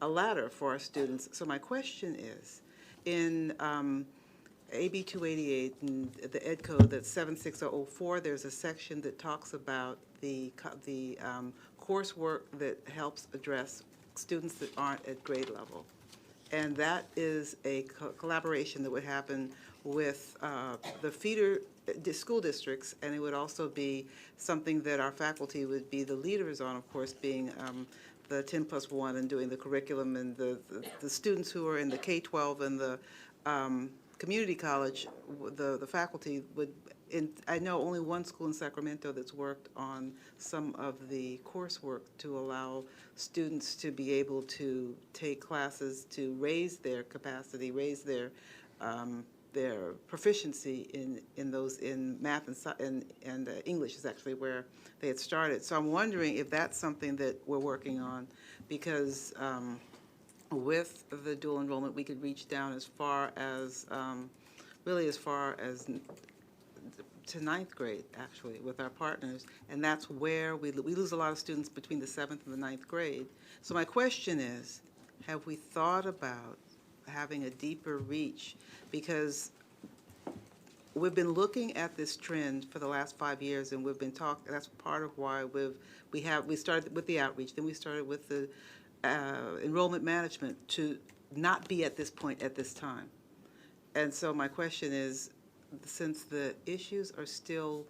Speaker 16: a ladder for our students. So my question is, in AB 288 and the Ed Code, that's 76004, there's a section that talks about the coursework that helps address students that aren't at grade level. And that is a collaboration that would happen with the feeder school districts, and it would also be something that our faculty would be the leaders on, of course, being the 10+1 and doing the curriculum, and the students who are in the K-12 and the community college, the faculty would, I know only one school in Sacramento that's worked on some of the coursework to allow students to be able to take classes to raise their capacity, raise their proficiency in math and English is actually where they had started. So I'm wondering if that's something that we're working on, because with the dual enrollment, we could reach down as far as, really as far as to ninth grade, actually, with our partners. And that's where we lose a lot of students between the 7th and the ninth grade. So my question is, have we thought about having a deeper reach? Because we've been looking at this trend for the last 5 years, and we've been talking, that's part of why we started with the outreach, then we started with the enrollment management to not be at this point at this time. And so my question is, since the issues are still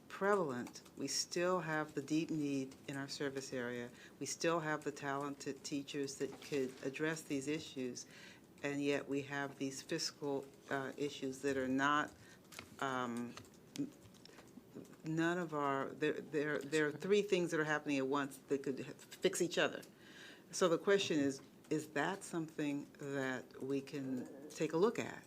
Speaker 16: prevalent, we still have the deep need in our service area, we still have the talented teachers that could address these issues, and yet we have these fiscal issues that are not, none of our, there are three things that are happening at once that could fix each other. So the question is that something that we can take a look at?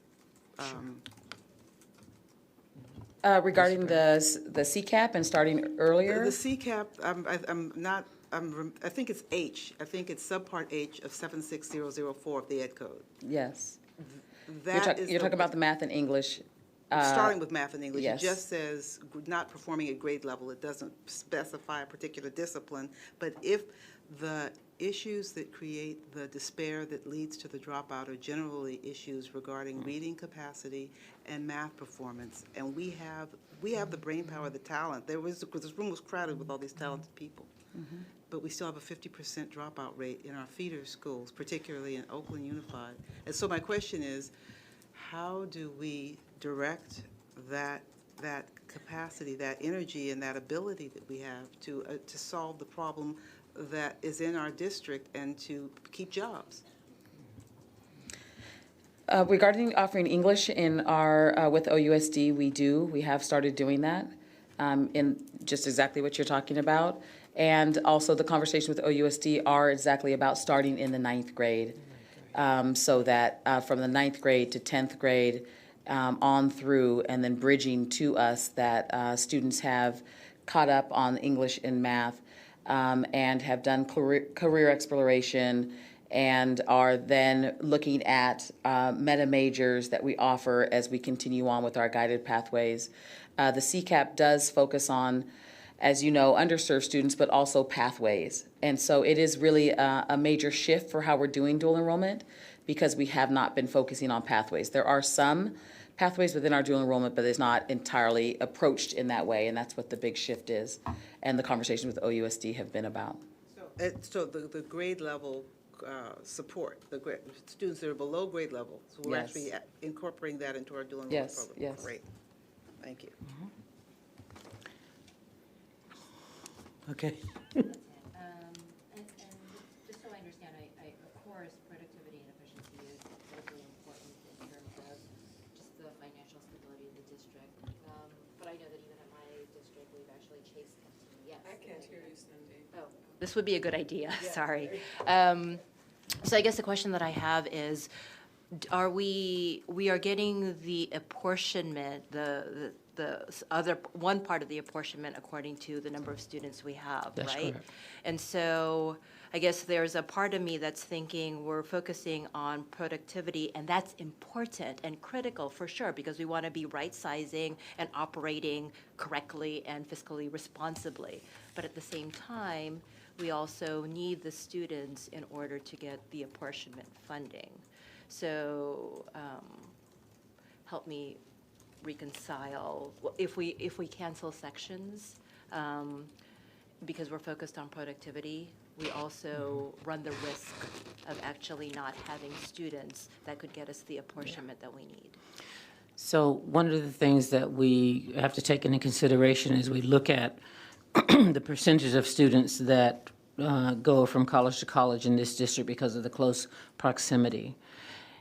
Speaker 14: Regarding the CCAP and starting earlier?
Speaker 16: The CCAP, I think it's H. I think it's subpart H of 76004 of the Ed Code.
Speaker 14: Yes.
Speaker 16: That
Speaker 14: You're talking about the math and English.
Speaker 16: Starting with math and English.
Speaker 14: Yes.
Speaker 16: It just says not performing at grade level. It doesn't specify a particular discipline. But if the issues that create the despair that leads to the dropout are generally issues regarding reading capacity and math performance, and we have the brain power, the talent. This room was crowded with all these talented people, but we still have a 50% dropout rate in our feeder schools, particularly in Oakland Unified. And so my question is, how do we direct that capacity, that energy, and that ability that we have to solve the problem that is in our district and to keep jobs?
Speaker 14: Regarding offering English in our, with OUSD, we have started doing that in just exactly what you're talking about. And also the conversations with OUSD are exactly about starting in the ninth grade. So that from the ninth grade to 10th grade on through, and then bridging to us, that students have caught up on English and math and have done career exploration and are then looking at meta majors that we offer as we continue on with our guided pathways. The CCAP does focus on, as you know, underserved students, but also pathways. And so it is really a major shift for how we're doing dual enrollment, because we have not been focusing on pathways. There are some pathways within our dual enrollment, but it's not entirely approached in that way, and that's what the big shift is, and the conversations with OUSD have been about.
Speaker 16: So the grade level support, the students that are below grade level, so we're
Speaker 14: Yes.
Speaker 16: actually incorporating that into our dual enrollment
Speaker 14: Yes,
Speaker 16: program.
Speaker 14: yes.
Speaker 16: Great, thank you.
Speaker 13: Okay.
Speaker 15: And just so I understand, of course, productivity and efficiency is critically important in terms of just the financial stability of the district. But I know that even at my district, we've actually chased FTE. Yes. I can't hear you, Cindy. Oh, this would be a good idea. Sorry. So I guess the question that I have is, we are getting the apportionment, one part of the apportionment according to the number of students we have,
Speaker 12: That's
Speaker 15: right?
Speaker 12: correct.
Speaker 15: And so I guess there's a part of me that's thinking we're focusing on productivity, and that's important and critical for sure, because we want to be right-sizing and operating correctly and fiscally responsibly. But at the same time, we also need the students in order to get the apportionment funding. So help me reconcile, if we cancel sections, because we're focused on productivity, we also run the risk of actually not having students that could get us the apportionment that we need.
Speaker 12: So one of the things that we have to take into consideration as we look at the percentage of students that go from college to college in this district because of the close proximity.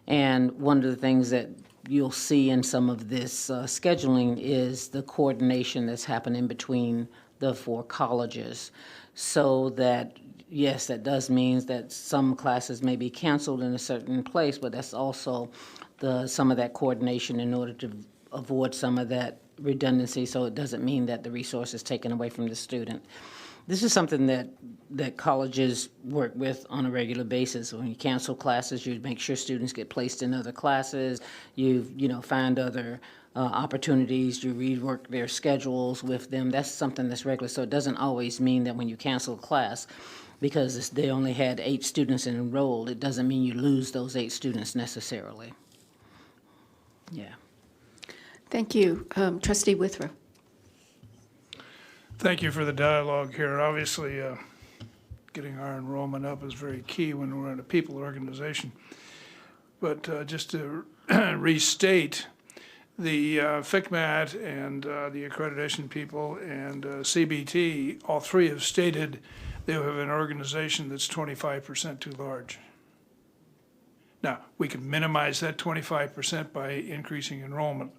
Speaker 12: And one of the things that you'll see in some of this scheduling is the coordination that's happening between the 4 colleges. So that, yes, that does mean that some classes may be canceled in a certain place, but that's also some of that coordination in order to avoid some of that redundancy, so it doesn't mean that the resource is taken away from the student. This is something that colleges work with on a regular basis. When you cancel classes, you make sure students get placed in other classes. You find other opportunities. You rework their schedules with them. That's something that's regular. So it doesn't always mean that when you cancel a class, because they only had 8 students enrolled, it doesn't mean you lose those 8 students necessarily. Yeah.
Speaker 2: Thank you. Trustee Withrow.
Speaker 17: Thank you for the dialogue here. Obviously, getting our enrollment up is very key when we're in a people organization. But just to restate, the FCMAT and the accreditation people and CBT, all 3 have stated they have an organization that's 25% too large. Now, we can minimize that 25% by increasing enrollment,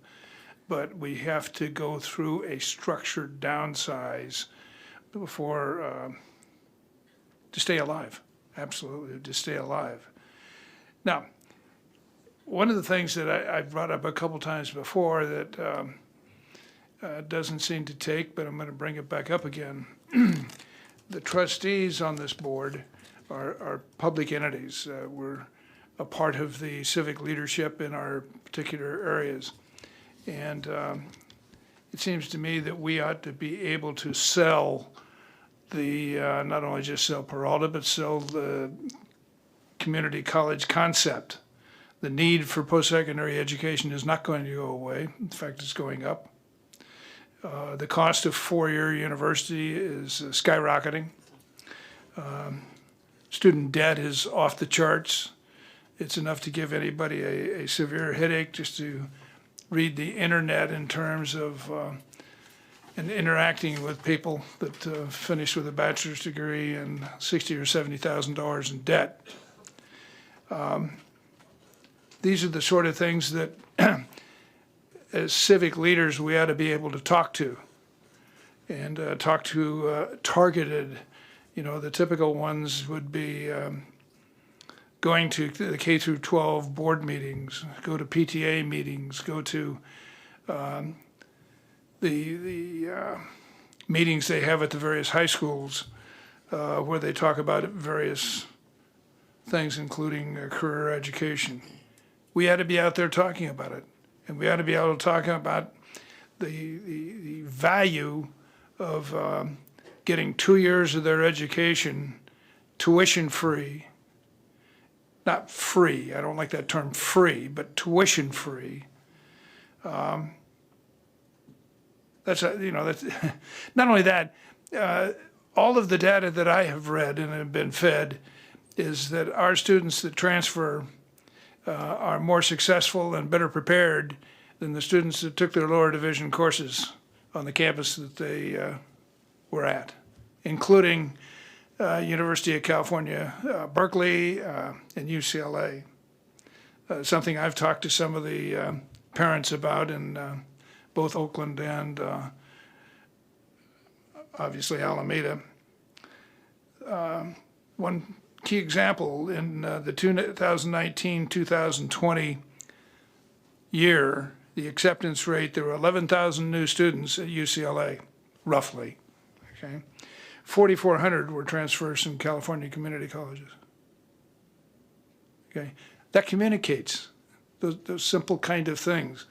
Speaker 17: but we have to go through a structured downsize before, to stay alive, absolutely, to stay alive. Now, one of the things that I brought up a couple times before that doesn't seem to take, but I'm going to bring it back up again. The trustees on this board are public entities. We're a part of the civic leadership in our particular areas. And it seems to me that we ought to be able to sell not only just sell Peralta, but sell the community college concept. The need for post-secondary education is not going to go away. In fact, it's going up. The cost of 4-year university is skyrocketing. Student debt is off the charts. It's enough to give anybody a severe headache just to read the internet in terms of and interacting with people that finished with a bachelor's degree and $60,000 or $70,000 in debt. These are the sort of things that as civic leaders we ought to be able to talk to and talk to targeted, the typical ones would be going to the K through 12 board meetings, go to PTA meetings, go to the meetings they have at the various high schools where they talk about various things, including career education. We ought to be out there talking about it, and we ought to be able to talk about the value of getting 2 years of their education tuition-free. Not free, I don't like that term free, but tuition-free. That's not only that, all of the data that I have read and have been fed is that our students that transfer are more successful and better prepared than the students that took their lower division courses on the campus that they were at, including University of California, Berkeley, and UCLA. Something I've talked to some of the parents about in both Oakland and obviously Alameda. One key example in the 2019-2020 year, the acceptance rate, there were 11,000 new students at UCLA, roughly, okay? 4,400 were transfers from California community colleges. Okay, that communicates those simple kind of things.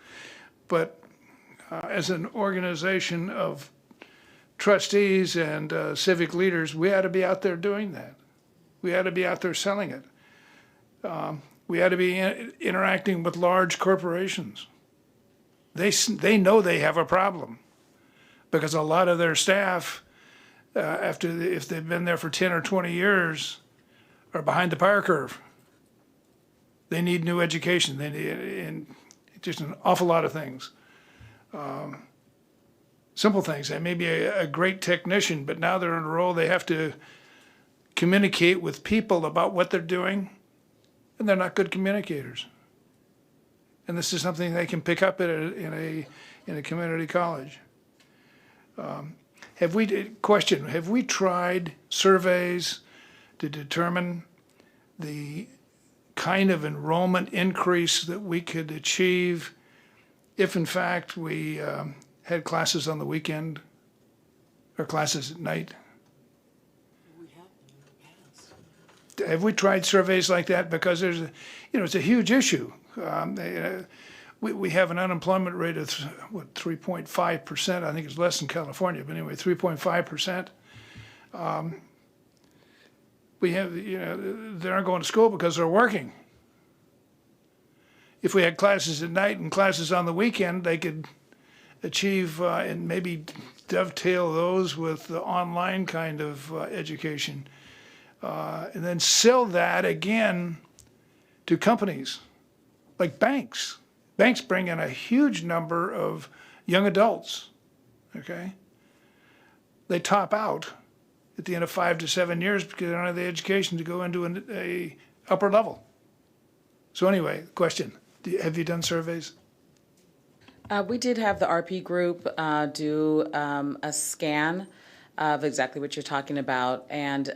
Speaker 17: But as an organization of trustees and civic leaders, we ought to be out there doing that. We ought to be out there selling it. We ought to be interacting with large corporations. They know they have a problem because a lot of their staff, if they've been there for 10 or 20 years, are behind the power curve. They need new education. They need just an awful lot of things. Simple things. They may be a great technician, but now they're in a role they have to communicate with people about what they're doing, and they're not good communicators. And this is something they can pick up in a community college. Have we tried surveys to determine the kind of enrollment increase that we could achieve if in fact we had classes on the weekend or classes at night? Have we tried surveys like that? Because there's it's a huge issue. We have an unemployment rate of 3.5%. I think it's less in California, but anyway, 3.5%. We have, they aren't going to school because they're working. If we had classes at night and classes on the weekend, they could achieve and maybe dovetail those with the online kind of education. And then sell that again to companies like banks. Banks bring in a huge number of young adults, okay? They top out at the end of 5 to 7 years because they don't have the education to go into a upper level. So anyway, question, have you done surveys?
Speaker 14: We did have the RP group do a scan of exactly what you're talking about, and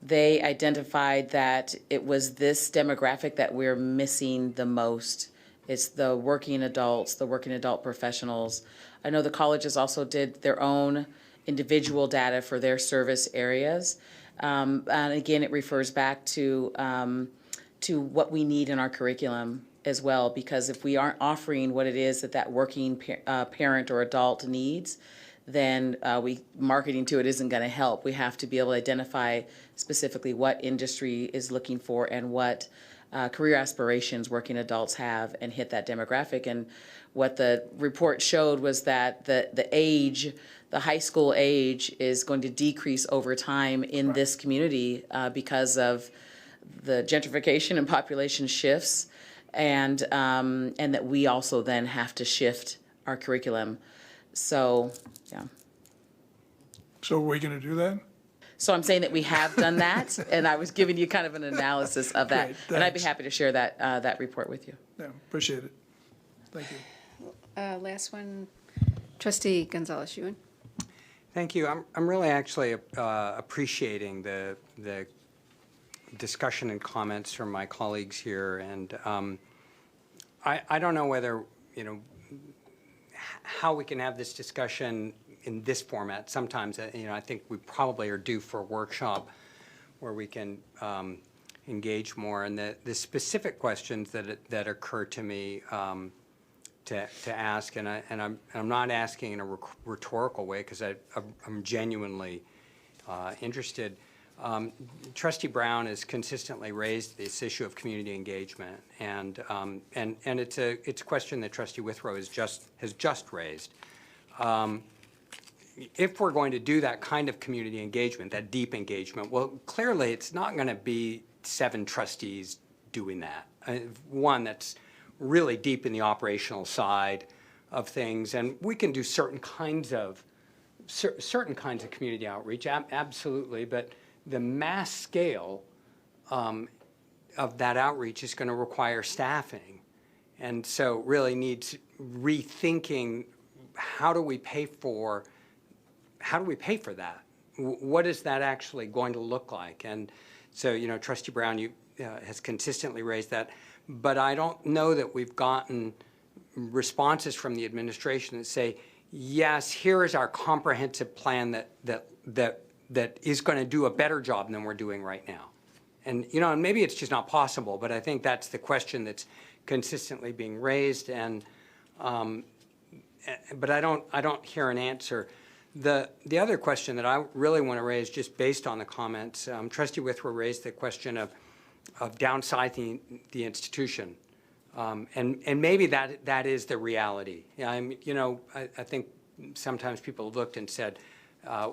Speaker 14: they identified that it was this demographic that we're missing the most. It's the working adults, the working adult professionals. I know the colleges also did their own individual data for their service areas. And again, it refers back to what we need in our curriculum as well, because if we aren't offering what it is that working parent or adult needs, then marketing to it isn't going to help. We have to be able to identify specifically what industry is looking for and what career aspirations working adults have and hit that demographic. And what the report showed was that the high school age is going to decrease over time in this community because of the gentrification and population shifts, and that we also then have to shift our curriculum. So, yeah.
Speaker 17: So are we going to do that?
Speaker 14: So I'm saying that we have done that, and I was giving you kind of an analysis of that.
Speaker 17: Great,
Speaker 14: and I'd be happy to share that report with you.
Speaker 17: Yeah, appreciate it. Thank you.
Speaker 2: Last one, Trustee Gonzalez-Ewan.
Speaker 4: Thank you. I'm really actually appreciating the discussion and comments from my colleagues here, and I don't know whether how we can have this discussion in this format. Sometimes I think we probably are due for a workshop where we can engage more. And the specific questions that occur to me to ask, and I'm not asking in a rhetorical way because I'm genuinely interested. Trustee Brown has consistently raised this issue of community engagement, and it's a question that Trustee Withrow has just raised. If we're going to do that kind of community engagement, that deep engagement, well, clearly it's not going to be 7 trustees doing that. One that's really deep in the operational side of things, and we can do certain kinds of community outreach, absolutely, but the mass scale of that outreach is going to require staffing, and so really needs rethinking how do we pay for that? What is that actually going to look like? And so, Trustee Brown has consistently raised that, but I don't know that we've gotten responses from the administration that say, yes, here is our comprehensive plan that is going to do a better job than we're doing right now. And, and maybe it's just not possible, but I think that's the question that's consistently being raised. And, but I don't hear an answer. The other question that I really want to raise, just based on the comments, Trustee Withrow raised the question of downsizing the institution. And maybe that is the reality. I think sometimes people looked and said,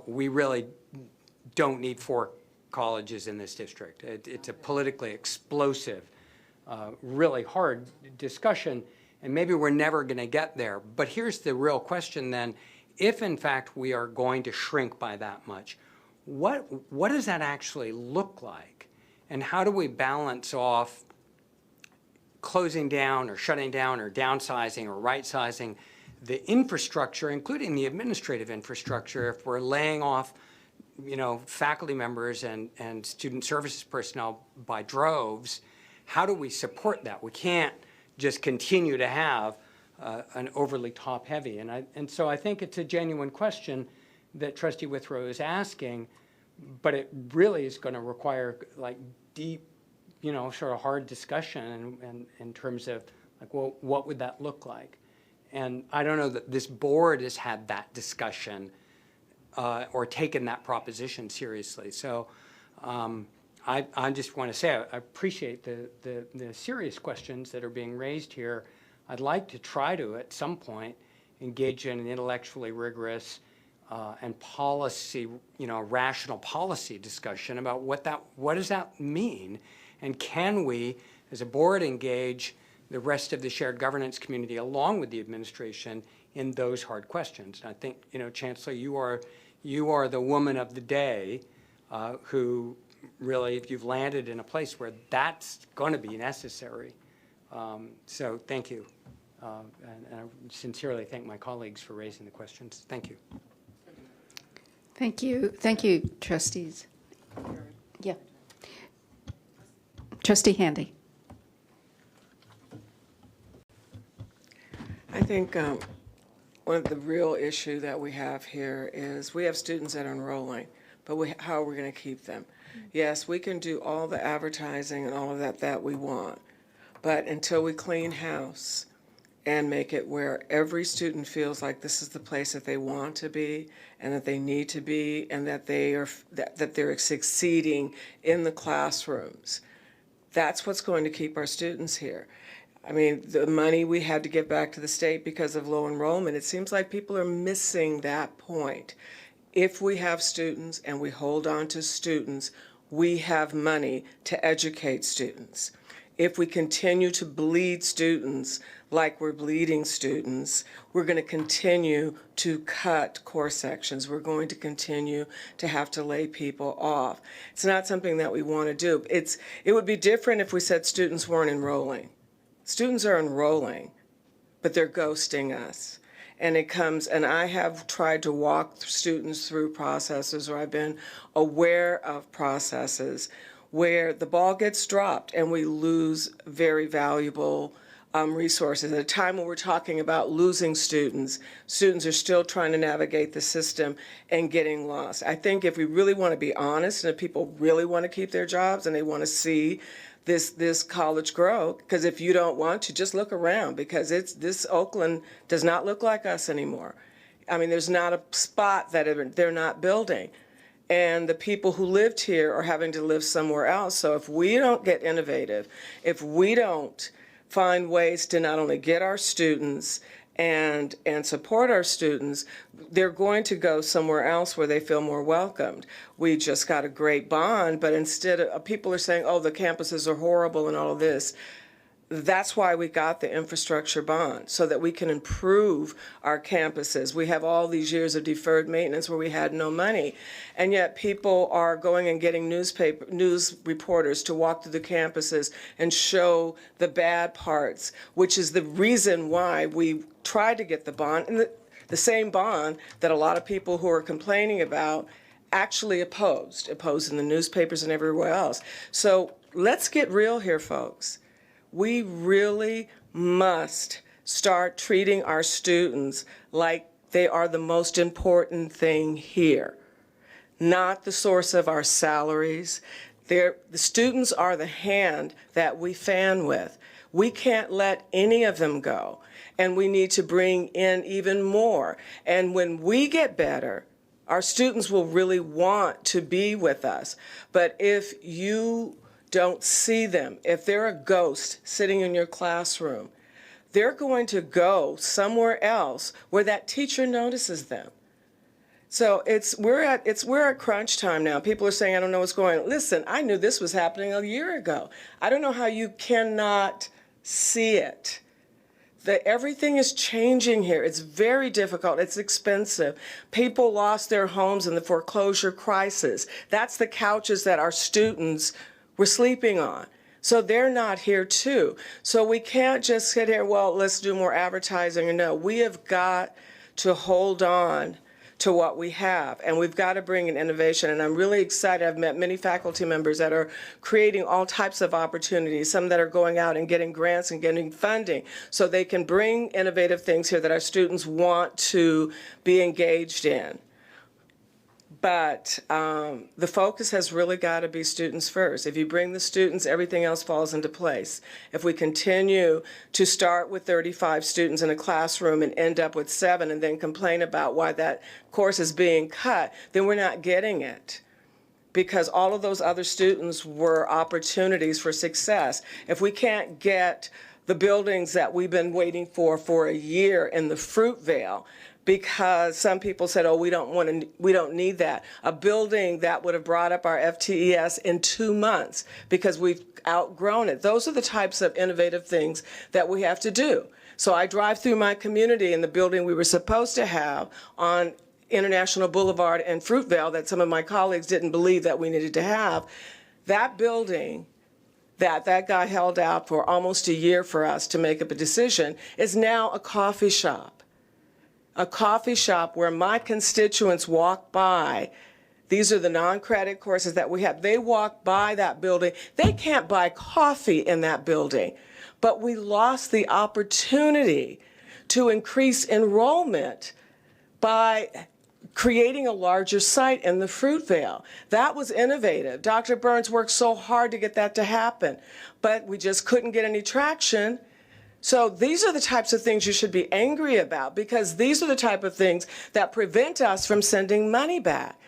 Speaker 4: we really don't need 4 colleges in this district. It's a politically explosive, really hard discussion, and maybe we're never going to get there. But here's the real question then. If, in fact, we are going to shrink by that much, what does that actually look like? And how do we balance off closing down or shutting down or downsizing or right-sizing the infrastructure, including the administrative infrastructure, if we're laying off faculty members and student services personnel by droves? How do we support that? We can't just continue to have an overly top-heavy. And so I think it's a genuine question that Trustee Withrow is asking, but it really is going to require deep, sort of hard discussion and in terms of well, what would that look like? And I don't know that this board has had that discussion or taken that proposition seriously. So I just want to say I appreciate the serious questions that are being raised here. I'd like to try to, at some point, engage in an intellectually rigorous and policy, rational policy discussion about what does that mean, and can we, as a board, engage the rest of the shared governance community along with the administration in those hard questions. And I think, Chancellor, you are the woman of the day who really, if you've landed in a place where that's going to be necessary. So thank you. And I sincerely thank my colleagues for raising the questions. Thank you.
Speaker 2: Thank you. Thank you, trustees. Yeah. Trustee Handy.
Speaker 18: I think one of the real issue that we have here is we have students that are enrolling, but how are we going to keep them? Yes, we can do all the advertising and all of that we want, but until we clean house and make it where every student feels like this is the place that they want to be and that they need to be and that they're succeeding in the classrooms, that's what's going to keep our students here. I mean, the money we had to give back to the state because of low enrollment, it seems like people are missing that point. If we have students and we hold on to students, we have money to educate students. If we continue to bleed students like we're bleeding students, we're going to continue to cut core sections. We're going to continue to have to lay people off. It's not something that we want to do. It would be different if we said students weren't enrolling. Students are enrolling, but they're ghosting us. And I have tried to walk students through processes, or I've been aware of processes where the ball gets dropped and we lose very valuable resources. At a time when we're talking about losing students, students are still trying to navigate the system and getting lost. I think if we really want to be honest and if people really want to keep their jobs and they want to see this college grow, because if you don't want to, just look around, because this Oakland does not look like us anymore. I mean, there's not a spot that they're not building. And the people who lived here are having to live somewhere else. So if we don't get innovative, if we don't find ways to not only get our students and support our students, they're going to go somewhere else where they feel more welcomed. We just got a great bond, but instead of people are saying, oh, the campuses are horrible and all of this. That's why we got the infrastructure bond, so that we can improve our campuses. We have all these years of deferred maintenance where we had no money, and yet people are going and getting news reporters to walk through the campuses and show the bad parts, which is the reason why we tried to get the bond, and the same bond that a lot of people who are complaining about actually opposed in the newspapers and everywhere else. So let's get real here, folks. We really must start treating our students like they are the most important thing here, not the source of our salaries. The students are the hand that we fan with. We can't let any of them go, and we need to bring in even more. And when we get better, our students will really want to be with us. But if you don't see them, if they're a ghost sitting in your classroom, they're going to go somewhere else where that teacher notices them. So we're at crunch time now. People are saying, I don't know what's going on. Listen, I knew this was happening a year ago. I don't know how you cannot see it. Everything is changing here. It's very difficult. It's expensive. People lost their homes in the foreclosure crisis. That's the couches that our students were sleeping on. So they're not here too. So we can't just sit here, well, let's do more advertising. No, we have got to hold on to what we have, and we've got to bring in innovation. And I'm really excited. I've met many faculty members that are creating all types of opportunities, some that are going out and getting grants and getting funding so they can bring innovative things here that our students want to be engaged in. But the focus has really got to be students first. If you bring the students, everything else falls into place. If we continue to start with 35 students in a classroom and end up with 7 and then complain about why that course is being cut, then we're not getting it. Because all of those other students were opportunities for success. If we can't get the buildings that we've been waiting for a year in the Fruitvale, because some people said, oh, we don't need that. A building that would have brought up our FTES in 2 months because we've outgrown it. Those are the types of innovative things that we have to do. So I drive through my community, and the building we were supposed to have on International Boulevard and Fruitvale that some of my colleagues didn't believe that we needed to have, that building that guy held out for almost a year for us to make up a decision is now a coffee shop. A coffee shop where my constituents walk by. These are the non-credit courses that we have. They walk by that building. They can't buy coffee in that building. But we lost the opportunity to increase enrollment by creating a larger site in the Fruitvale. That was innovative. Dr. Burns worked so hard to get that to happen, but we just couldn't get any traction. So these are the types of things you should be angry about, because these are the type of things that prevent us from sending money back.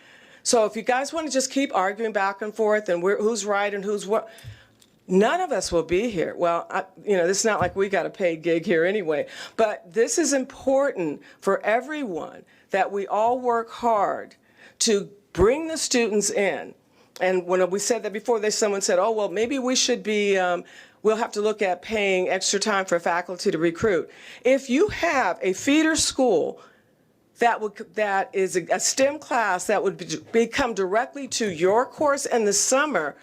Speaker 18: So if you guys want to just keep arguing back and forth and who's right and who's what, none of us will be here. Well, this is not like we got a paid gig here anyway, but this is important for everyone, that we all work hard to bring the students in. And when we said that before, someone said, oh, well, maybe we should be, we'll have to look at paying extra time for faculty to recruit. If you have a feeder school that is a STEM class that would become directly to your course in the summer,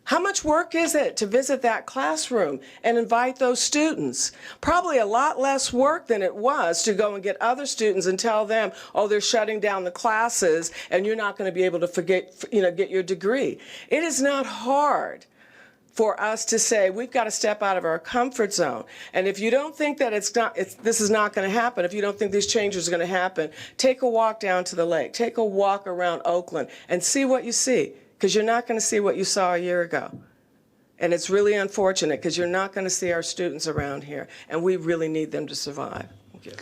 Speaker 18: how much work is it to visit that classroom and invite those students? Probably a lot less work than it was to go and get other students and tell them, oh, they're shutting down the classes and you're not going to be able to get your degree. It is not hard for us to say we've got to step out of our comfort zone. And if you don't think that this is not going to happen, if you don't think these changes are going to happen, take a walk down to the lake, take a walk around Oakland and see what you see, because you're not going to see what you saw a year ago. And it's really unfortunate, because you're not going to see our students around here, and we really need them to survive. Thank you.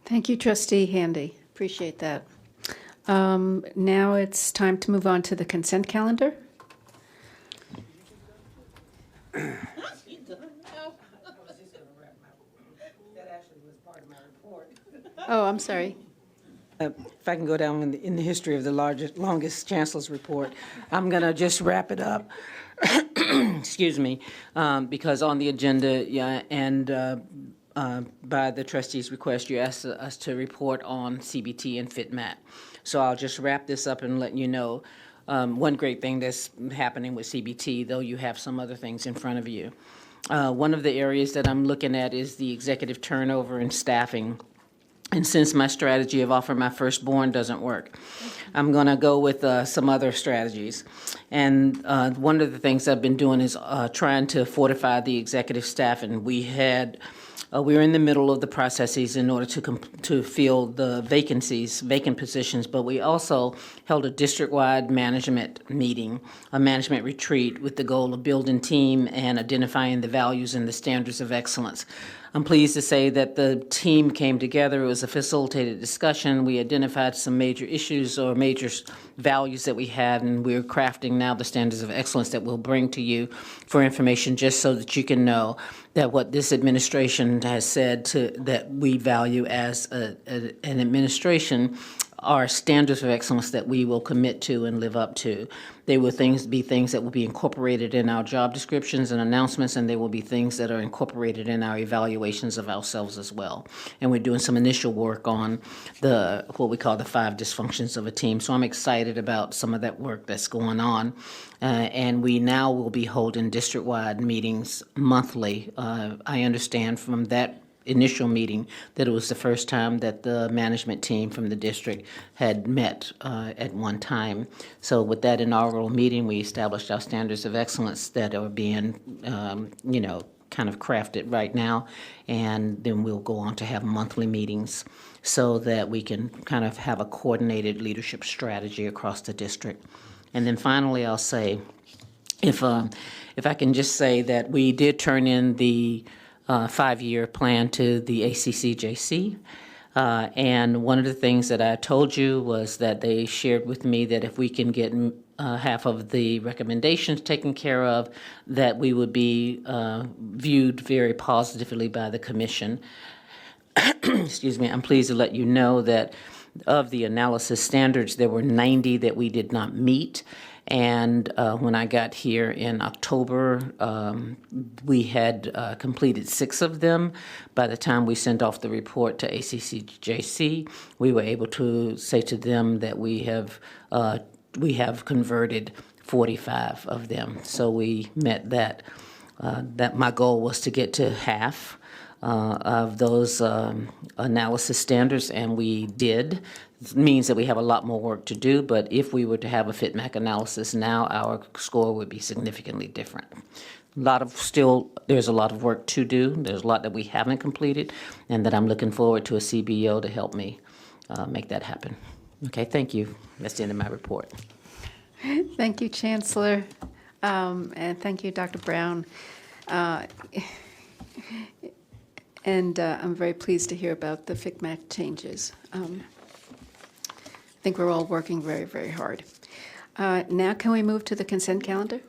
Speaker 2: Thank you, Trustee Handy. Appreciate that. Now it's time to move on to the consent calendar. Oh, I'm sorry.
Speaker 19: If I can go down in the history of the longest Chancellor's report, I'm going to just wrap it up. Excuse me, because on the agenda, and by the trustees' request, you asked us to report on CBT and FitMat. So I'll just wrap this up and let you know one great thing that's happening with CBT, though you have some other things in front of you. One of the areas that I'm looking at is the executive turnover and staffing. And since my strategy of offering my firstborn doesn't work, I'm going to go with some other strategies. And one of the things I've been doing is trying to fortify the executive staff. And we had
Speaker 12: We're in the middle of the processes in order to fill the vacant positions, but we also held a district-wide management meeting, a management retreat with the goal of building team and identifying the values and the standards of excellence. I'm pleased to say that the team came together. It was a facilitated discussion. We identified some major issues or major values that we had, and we're crafting now the standards of excellence that we'll bring to you for information, just so that you can know that what this administration has said that we value as an administration are standards of excellence that we will commit to and live up to. They will be things that will be incorporated in our job descriptions and announcements, and they will be things that are incorporated in our evaluations of ourselves as well. And we're doing some initial work on what we call the 5 dysfunctions of a team. So I'm excited about some of that work that's going on. And we now will be holding district-wide meetings monthly. I understand from that initial meeting that it was the first time that the management team from the district had met at one time. So with that inaugural meeting, we established our standards of excellence that are being, kind of crafted right now. And then we'll go on to have monthly meetings so that we can kind of have a coordinated leadership strategy across the district. And then finally, I'll say, if I can just say that we did turn in the 5-year plan to the ACCJC. And one of the things that I told you was that they shared with me that if we can get half of the recommendations taken care of, that we would be viewed very positively by the commission. Excuse me, I'm pleased to let you know that of the analysis standards, there were 90 that we did not meet. And when I got here in October, we had completed 6 of them. By the time we sent off the report to ACCJC, we were able to say to them that we have converted 45 of them. So we met that. That my goal was to get to half of those analysis standards, and we did. It means that we have a lot more work to do, but if we were to have a FITMAC analysis now, our score would be significantly different. There's a lot of work to do. There's a lot that we haven't completed, and that I'm looking forward to a CBO to help me make that happen. Okay, thank you. That's the end of my report.
Speaker 2: Thank you, Chancellor, and thank you, Dr. Brown. And I'm very pleased to hear about the FICMAC changes. I think we're all working very, very hard. Now can we move to the consent calendar?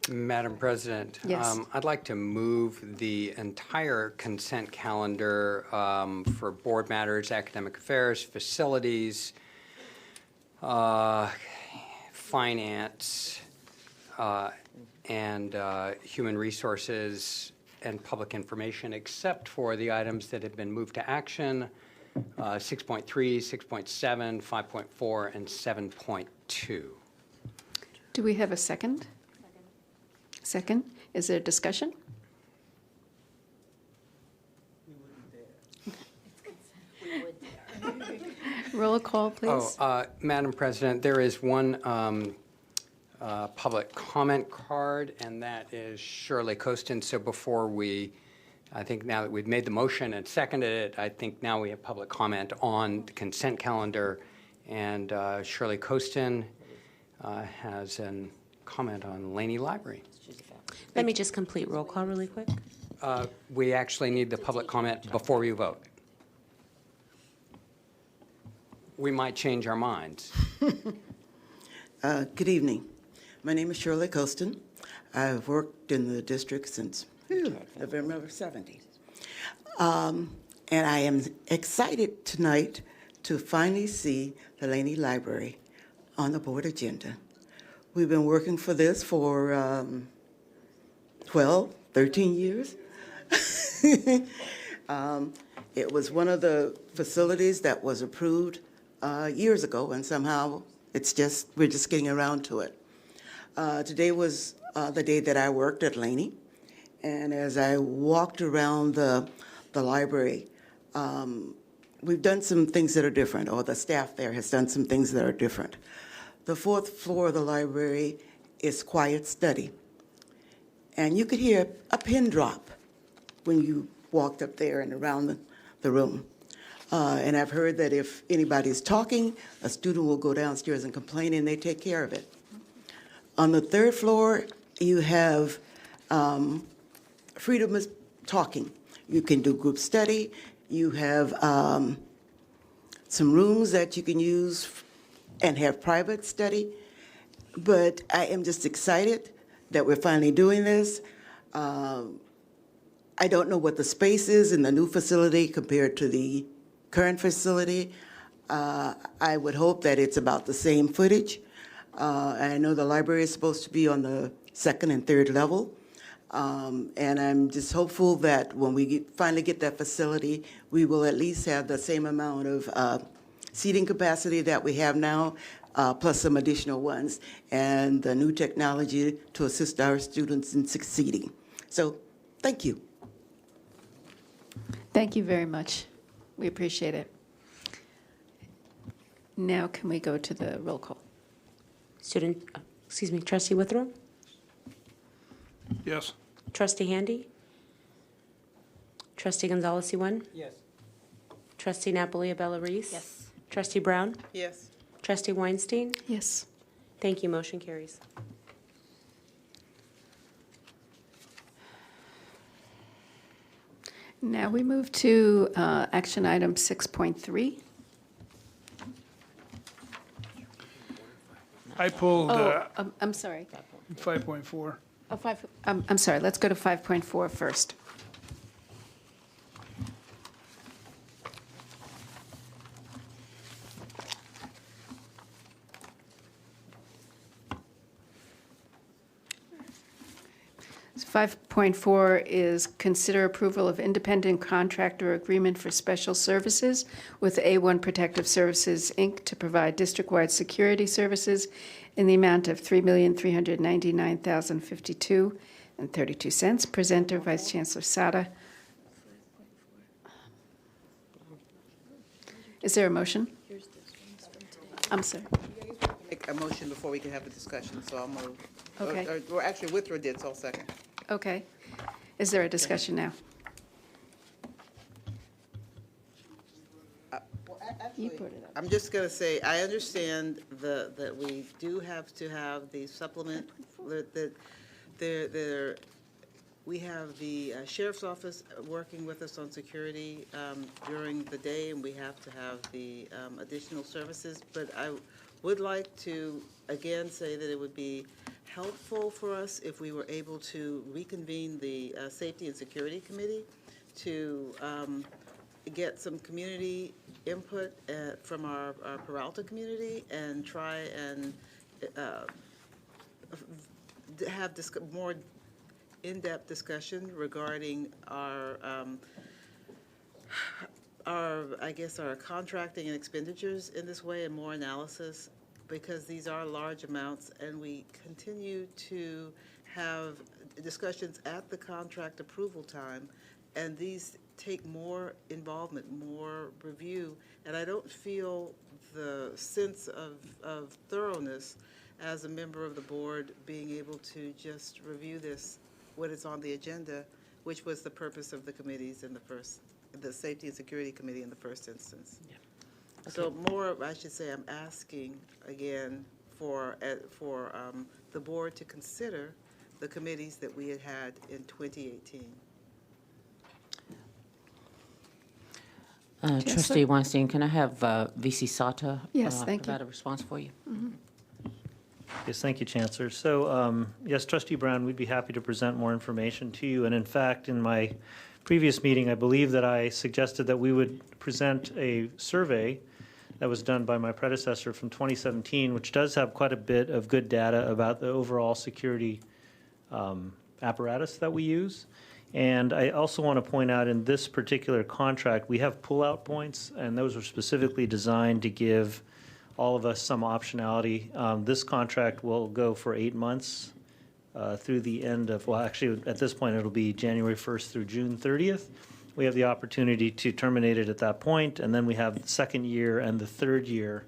Speaker 4: Madam President,
Speaker 2: Yes.
Speaker 4: I'd like to move the entire consent calendar for board matters, academic affairs, facilities, finance, and human resources and public information, except for the items that have been moved to action, 6.3, 6.7, 5.4, and 7.2.
Speaker 2: Do we have a second? Second. Is there discussion? Roll call, please.
Speaker 4: Madam President, there is one public comment card, and that is Shirley Costin. So before I think now that we've made the motion and seconded it, I think now we have public comment on the consent calendar. And Shirley Costin has a comment on Laney Library.
Speaker 1: Let me just complete roll call really quick.
Speaker 4: We actually need the public comment before we vote. We might change our minds.
Speaker 16: Good evening. My name is Shirley Costin. I've worked in the district since November of '70. And I am excited tonight to finally see the Laney Library on the board agenda. We've been working for this for 12, 13 years. It was one of the facilities that was approved years ago, and somehow we're just getting around to it. Today was the day that I worked at Laney, and as I walked around the library, we've done some things that are different, or the staff there has done some things that are different. The 4th floor of the library is quiet study. and you could hear a pin drop when you walked up there and around the room. And I've heard that if anybody's talking, a student will go downstairs and complain, and they take care of it. On the third floor, you have freedom of talking. You can do group study. You have some rooms that you can use and have private study. But I am just excited that we're finally doing this. I don't know what the space is in the new facility compared to the current facility. I would hope that it's about the same footage. I know the library is supposed to be on the second and third level. And I'm just hopeful that when we finally get that facility, we will at least have the same amount of seating capacity that we have now, plus some additional ones, and the new technology to assist our students in succeeding. So, thank you.
Speaker 2: Thank you very much. We appreciate it. Now can we go to the roll call?
Speaker 1: Trustee Withrow?
Speaker 17: Yes.
Speaker 1: Trustee Handy? Trustee Gonzalez-Iwan?
Speaker 4: Yes.
Speaker 1: Trustee Napoli-Abella Reese?
Speaker 15: Yes.
Speaker 1: Trustee Brown?
Speaker 16: Yes.
Speaker 1: Trustee Weinstein?
Speaker 2: Yes.
Speaker 1: Thank you. Motion carries.
Speaker 2: Now we move to action item 6.3.
Speaker 17: I pulled
Speaker 2: I'm sorry.
Speaker 17: 5.4.
Speaker 2: I'm sorry, let's go to 5.4 first. So 5.4 is consider approval of independent contractor agreement for special services with A1 Protective Services, Inc. to provide district-wide security services in the amount of $3,399,052.32. Presenter, Vice Chancellor Sada. Is there a motion? I'm sorry.
Speaker 16: Make a motion before we can have the discussion, so I'll move.
Speaker 2: Okay.
Speaker 16: Or actually, Withrow did, so I'll second.
Speaker 2: Okay. Is there a discussion now? You brought it up.
Speaker 16: I'm just going to say, I understand that we do have to have the supplement, that we have the sheriff's office working with us on security during the day, and we have to have the additional services. But I would like to, again, say that it would be helpful for us if we were able to reconvene the Safety and Security Committee to get some community input from our Peralta community and try and have more in-depth discussion regarding our contracting and expenditures in this way, and more analysis, because these are large amounts, and we continue to have discussions at the contract approval time, and these take more involvement, more review, and I don't feel the sense of thoroughness as a member of the board being able to just review this when it's on the agenda, which was the purpose of the committees in the Safety and Security Committee in the first instance. Yeah. Okay. So more, I should say, I'm asking again for the board to consider the committees that we had in 2018.
Speaker 12: Trustee Weinstein, can I have VC Sata
Speaker 2: provide
Speaker 12: a response for you?
Speaker 2: Mm-hmm.
Speaker 20: Yes, thank you, Chancellor. So, yes, Trustee Brown, we'd be happy to present more information to you. And in fact, in my previous meeting, I believe that I suggested that we would present a survey that was done by my predecessor from 2017, which does have quite a bit of good data about the overall security apparatus that we use. And I also want to point out in this particular contract, we have pull-out points, and those are specifically designed to give all of us some optionality. This contract will go for 8 months through the end of, well, actually, at this point, it'll be January 1st through June 30th. We have the opportunity to terminate it at that point, and then we have the second year and the third year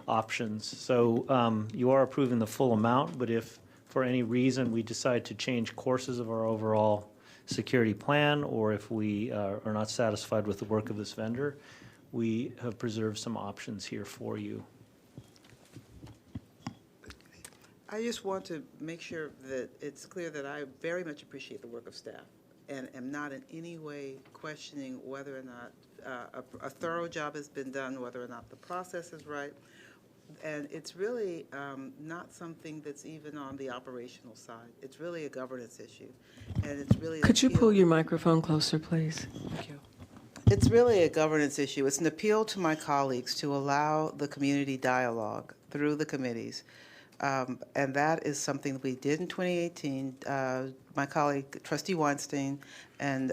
Speaker 20: options. So you are approving the full amount, but if for any reason we decide to change courses of our overall security plan, or if we are not satisfied with the work of this vendor, we have preserved some options here for you.
Speaker 16: I just want to make sure that it's clear that I very much appreciate the work of staff and am not in any way questioning whether or not a thorough job has been done, whether or not the process is right. And it's really not something that's even on the operational side. It's really a governance issue. And it's really
Speaker 18: Could you pull your microphone closer, please? Thank you.
Speaker 16: It's really a governance issue. It's an appeal to my colleagues to allow the community dialogue through the committees. And that is something that we did in 2018. My colleague, Trustee Weinstein, and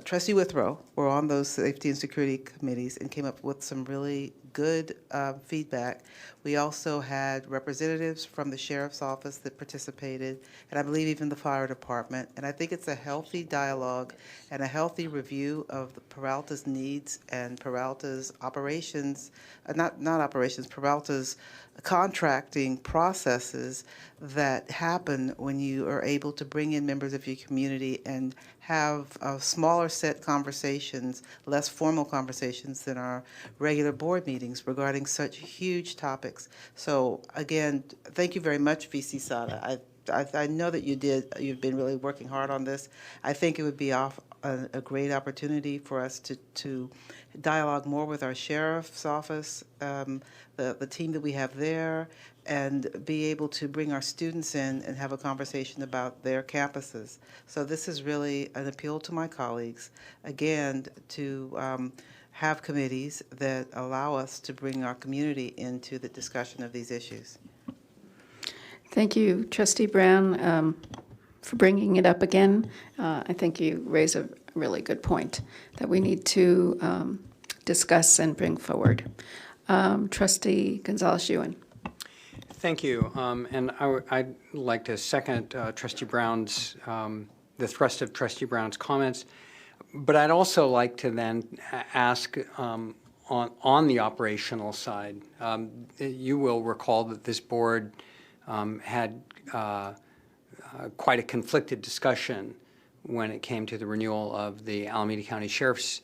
Speaker 16: Trustee Withrow were on those safety and security committees and came up with some really good feedback. We also had representatives from the sheriff's office that participated, and I believe even the fire department. And I think it's a healthy dialogue and a healthy review of the Peralta's needs and Peralta's operations, Peralta's contracting processes that happen when you are able to bring in members of your community and have smaller set conversations, less formal conversations than our regular board meetings regarding such huge topics. So again, thank you very much, VC Sada. I know that you've been really working hard on this. I think it would be a great opportunity for us to dialogue more with our sheriff's office, the team that we have there, and be able to bring our students in and have a conversation about their campuses. So this is really an appeal to my colleagues, again, to have committees that allow us to bring our community into the discussion of these issues.
Speaker 2: Thank you, Trustee Brown, for bringing it up again. I think you raise a really good point that we need to discuss and bring forward. Trustee Gonzalez-Ewan.
Speaker 4: Thank you. And I'd like to second Trustee Brown's, the thrust of Trustee Brown's comments. But I'd also like to then ask on the operational side. You will recall that this board had quite a conflicted discussion when it came to the renewal of the Alameda County Sheriff's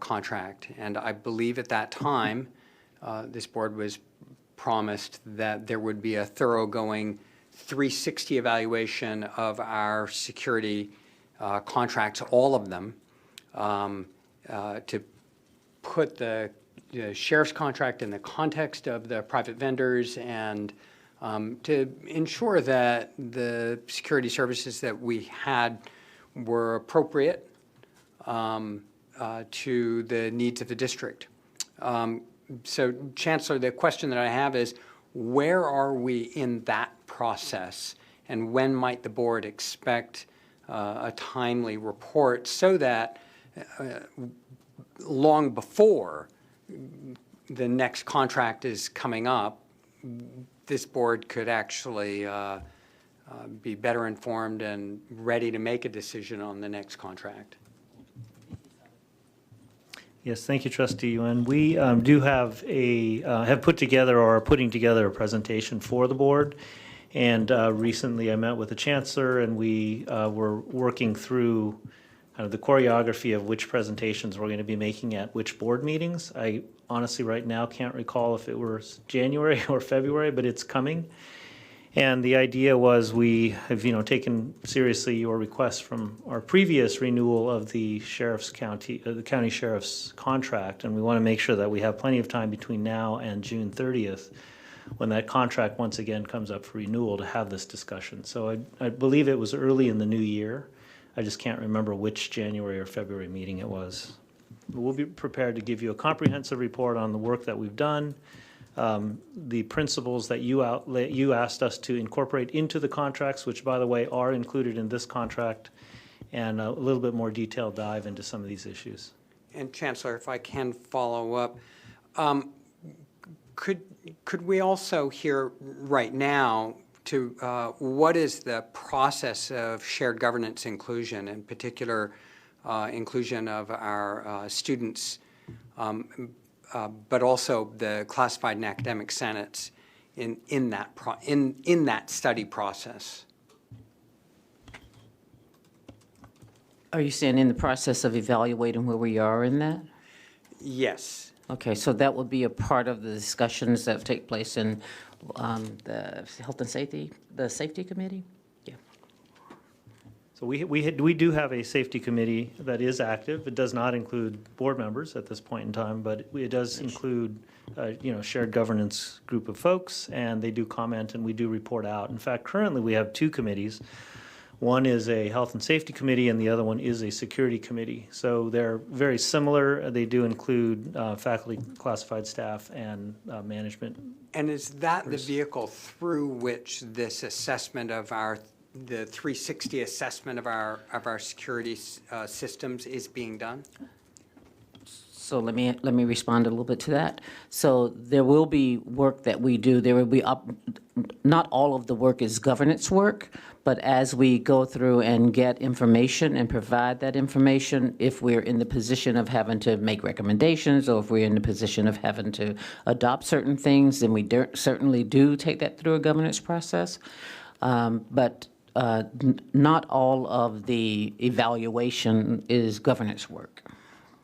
Speaker 4: contract. And I believe at that time, this board was promised that there would be a thoroughgoing 360 evaluation of our security contracts, all of them, to put the sheriff's contract in the context of the private vendors and to ensure that the security services that we had were appropriate to the needs of the district. So, Chancellor, the question that I have is, where are we in that process, and when might the board expect a timely report so that long before the next contract is coming up, this board could actually be better informed and ready to make a decision on the next contract?
Speaker 20: Yes, thank you, Trustee Yuen. We do have have put together or are putting together a presentation for the board. And recently I met with the Chancellor, and we were working through kind of the choreography of which presentations we're going to be making at which board meetings. I honestly right now can't recall if it was January or February, but it's coming. And the idea was we have, taken seriously your request from our previous renewal of the the county sheriff's contract, and we want to make sure that we have plenty of time between now and June 30th, when that contract once again comes up for renewal, to have this discussion. So I believe it was early in the new year. I just can't remember which January or February meeting it was. But we'll be prepared to give you a comprehensive report on the work that we've done, the principles that you asked us to incorporate into the contracts, which, by the way, are included in this contract, and a little bit more detailed dive into some of these issues.
Speaker 4: And Chancellor, if I can follow up, could we also hear right now to what is the process of shared governance inclusion, in particular inclusion of our students, but also the classified and academic senates in that study process.
Speaker 12: Are you saying in the process of evaluating where we are in that?
Speaker 4: Yes.
Speaker 12: Okay, so that will be a part of the discussions that take place in the Health and Safety, the Safety Committee? Yeah.
Speaker 20: So we do have a safety committee that is active. It does not include board members at this point in time, but it does include, shared governance group of folks, and they do comment and we do report out. In fact, currently we have two committees. One is a health and safety committee and the other one is a security committee. So they're very similar. They do include faculty, classified staff, and management.
Speaker 4: And is that the vehicle through which this assessment of the 360 assessment of our security systems is being done?
Speaker 12: So let me respond a little bit to that. So there will be work that we do. There will be not all of the work is governance work, but as we go through and get information and provide that information, if we're in the position of having to make recommendations or if we're in the position of having to adopt certain things, then we certainly do take that through a governance process. But not all of the evaluation is governance work.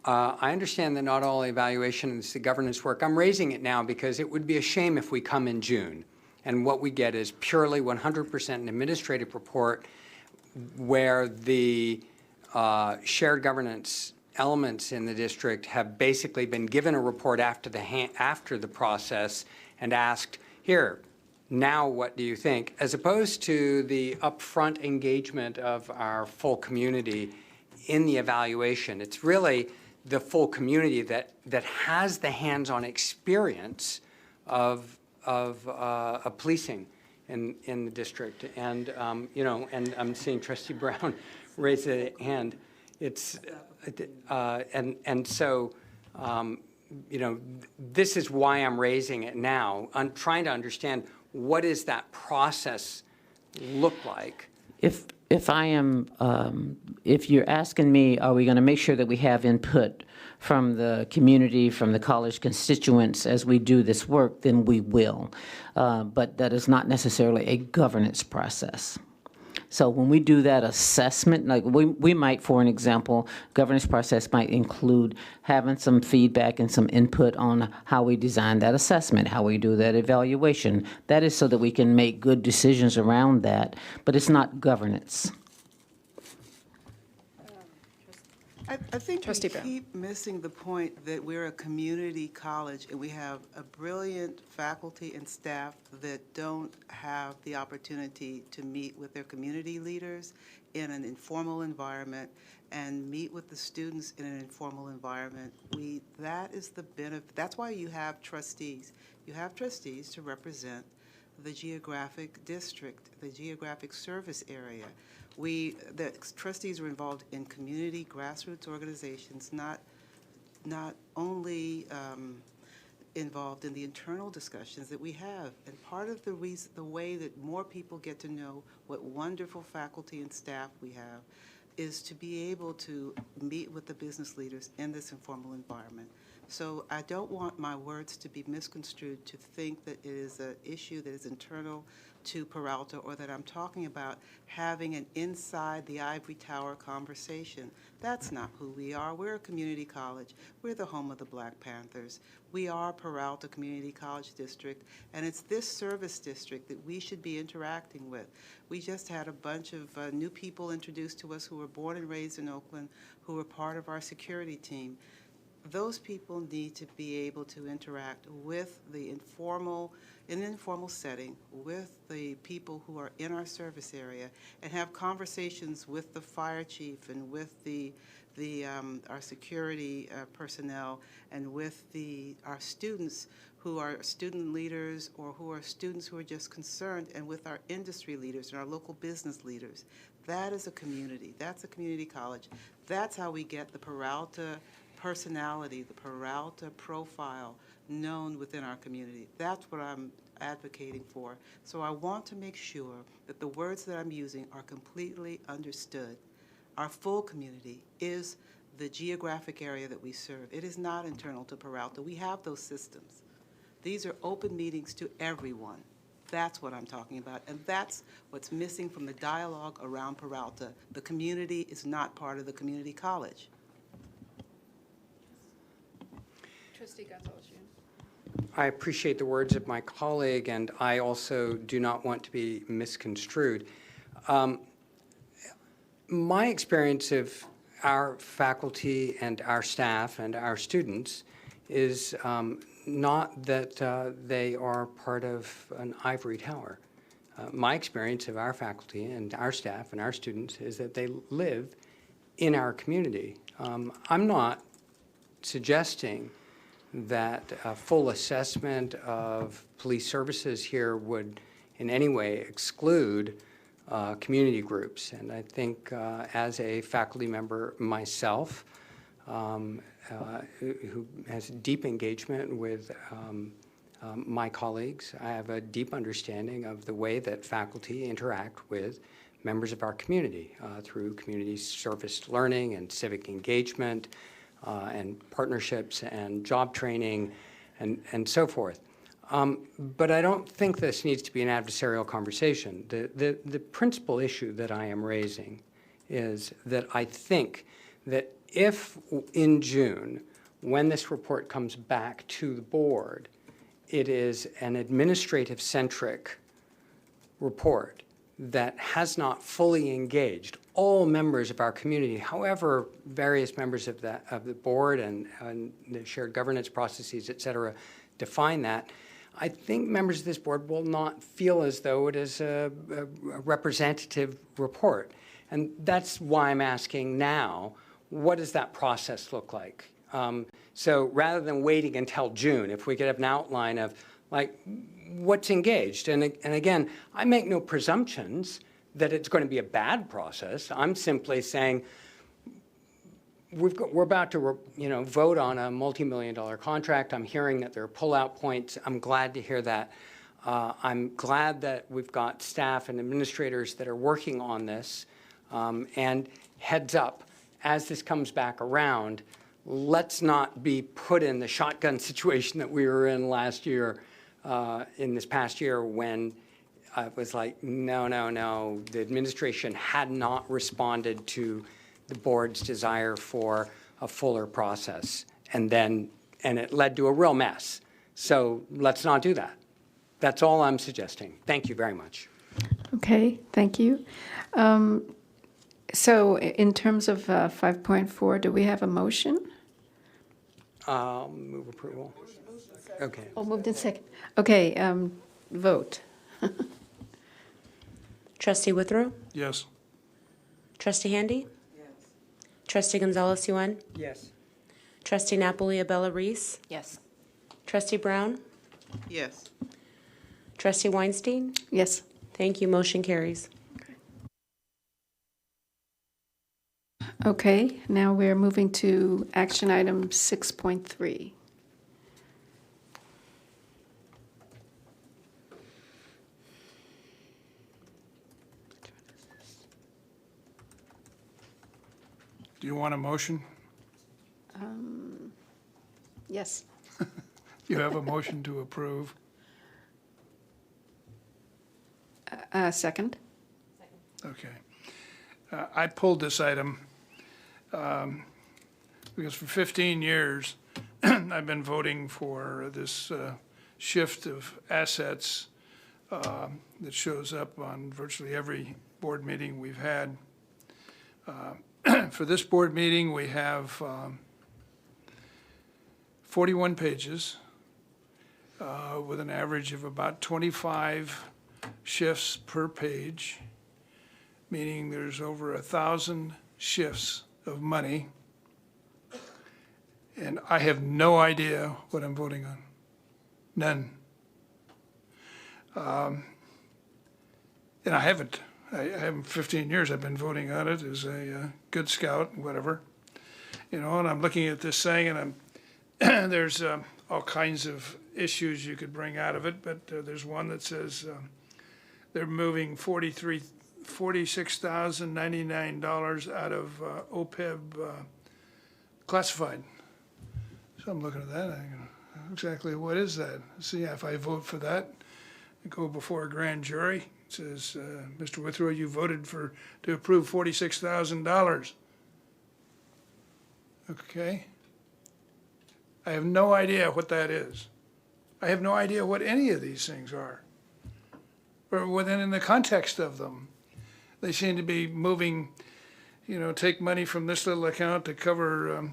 Speaker 4: I understand that not all evaluation is the governance work. I'm raising it now because it would be a shame if we come in June and what we get is purely 100% an administrative report where the shared governance elements in the district have basically been given a report after the process and asked, here, now what do you think? As opposed to the upfront engagement of our full community in the evaluation. It's really the full community that has the hands-on experience of policing in the district. And, and I'm seeing Trustee Brown raise a hand. It's, so, this is why I'm raising it now. I'm trying to understand what does that process look like?
Speaker 12: If I am, if you're asking me, are we going to make sure that we have input from the community, from the college constituents as we do this work, then we will. But that is not necessarily a governance process. So when we do that assessment, like we might, for an example, governance process might include having some feedback and some input on how we design that assessment, how we do that evaluation. That is so that we can make good decisions around that, but it's not governance.
Speaker 16: I think we keep missing the point that we're a community college and we have a brilliant faculty and staff that don't have the opportunity to meet with their community leaders in an informal environment and meet with the students in an informal environment. That is the benefit. That's why you have trustees. You have trustees to represent the geographic district, the geographic service area. The trustees are involved in community grassroots organizations, not only involved in the internal discussions that we have. And part of the way that more people get to know what wonderful faculty and staff we have is to be able to meet with the business leaders in this informal environment. So I don't want my words to be misconstrued to think that it is an issue that is internal to Peralta or that I'm talking about having an inside the ivory tower conversation. That's not who we are. We're a community college. We're the home of the Black Panthers. We are Peralta Community College District, and it's this service district that we should be interacting with. We just had a bunch of new people introduced to us who were born and raised in Oakland, who were part of our security team. Those people need to be able to interact with the in an informal setting with the people who are in our service area and have conversations with the fire chief and with our security personnel and with our students who are student leaders or who are students who are just concerned, and with our industry leaders and our local business leaders. That is a community. That's a community college. That's how we get the Peralta personality, the Peralta profile known within our community. That's what I'm advocating for. So I want to make sure that the words that I'm using are completely understood. Our full community is the geographic area that we serve. It is not internal to Peralta. We have those systems. These are open meetings to everyone. That's what I'm talking about, and that's what's missing from the dialogue around Peralta. The community is not part of the community college.
Speaker 2: Trustee Gonzalez.
Speaker 4: I appreciate the words of my colleague, and I also do not want to be misconstrued. My experience of our faculty and our staff and our students is not that they are part of an ivory tower. My experience of our faculty and our staff and our students is that they live in our community. I'm not suggesting that a full assessment of police services here would in any way exclude community groups. And I think as a faculty member myself, who has deep engagement with my colleagues, I have a deep understanding of the way that faculty interact with members of our community through community service learning and civic engagement and partnerships and job training and so forth. But I don't think this needs to be an adversarial conversation. The principal issue that I am raising is that I think that if in June, when this report comes back to the board, it is an administrative-centric report that has not fully engaged all members of our community, however various members of the board and the shared governance processes, et cetera, define that, I think members of this board will not feel as though it is a representative report. And that's why I'm asking now, what does that process look like? So rather than waiting until June, if we could have an outline of like what's engaged. And again, I make no presumptions that it's going to be a bad process. I'm simply saying we're about to vote on a multi-million-dollar contract. I'm hearing that there are pullout points. I'm glad to hear that. I'm glad that we've got staff and administrators that are working on this. And heads up, as this comes back around, let's not be put in the shotgun situation that we were in last year, in this past year, when it was like, no, the administration had not responded to the board's desire for a fuller process. And it led to a real mess. So let's not do that. That's all I'm suggesting. Thank you very much.
Speaker 2: Okay, thank you. So in terms of 5.4, do we have a motion?
Speaker 4: Move approval. Okay.
Speaker 2: Oh, moved in second. Okay, vote.
Speaker 1: Trustee Withrow?
Speaker 17: Yes.
Speaker 1: Trustee Handy? Yes. Trustee Gonzalez-Yuan?
Speaker 4: Yes.
Speaker 1: Trustee Napoli-Abella Reese?
Speaker 9: Yes.
Speaker 1: Trustee Brown?
Speaker 16: Yes.
Speaker 1: Trustee Weinstein?
Speaker 2: Yes.
Speaker 1: Thank you. Motion carries.
Speaker 2: Okay, now we're moving to action item 6.3.
Speaker 17: Do you want a motion?
Speaker 2: Yes.
Speaker 17: You have a motion to approve.
Speaker 2: Second.
Speaker 17: Okay. I pulled this item because for 15 years, I've been voting for this shift of assets that shows up on virtually every board meeting we've had. For this board meeting, we have 41 pages with an average of about 25 shifts per page, meaning there's over 1,000 shifts of money. And I have no idea what I'm voting on. None. And I haven't 15 years I've been voting on it as a good scout, whatever. And I'm looking at this thing and there's all kinds of issues you could bring out of it, but there's one that says they're moving $46,099 out of OPEB classified. So I'm looking at that, and I go, exactly what is that? See, if I vote for that, I go before a grand jury, it says, Mr. Withrow, you voted to approve $46,000. Okay? I have no idea what that is. I have no idea what any of these things are, or within in the context of them. They seem to be moving, take money from this little account to cover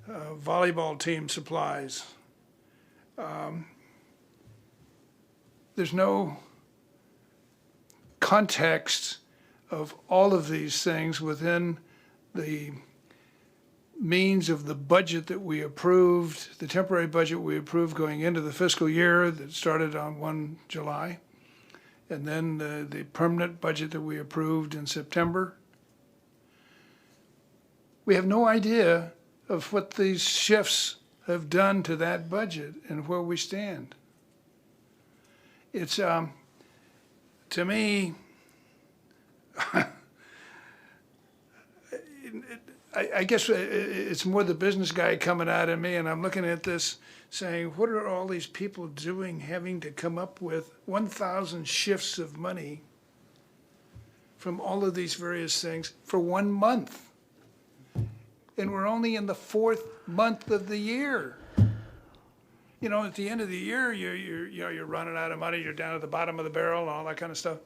Speaker 17: volleyball team supplies. There's no context of all of these things within the means of the budget that we approved, the temporary budget we approved going into the fiscal year that started on 1 July, and then the permanent budget that we approved in September. We have no idea of what these shifts have done to that budget and where we stand. It's, to me, I guess it's more the business guy coming out of me, and I'm looking at this saying, what are all these people doing, having to come up with 1,000 shifts of money from all of these various things for 1 month? And we're only in the 4th month of the year. At the end of the year, you're running out of money, you're down at the bottom of the barrel and all that kind of stuff.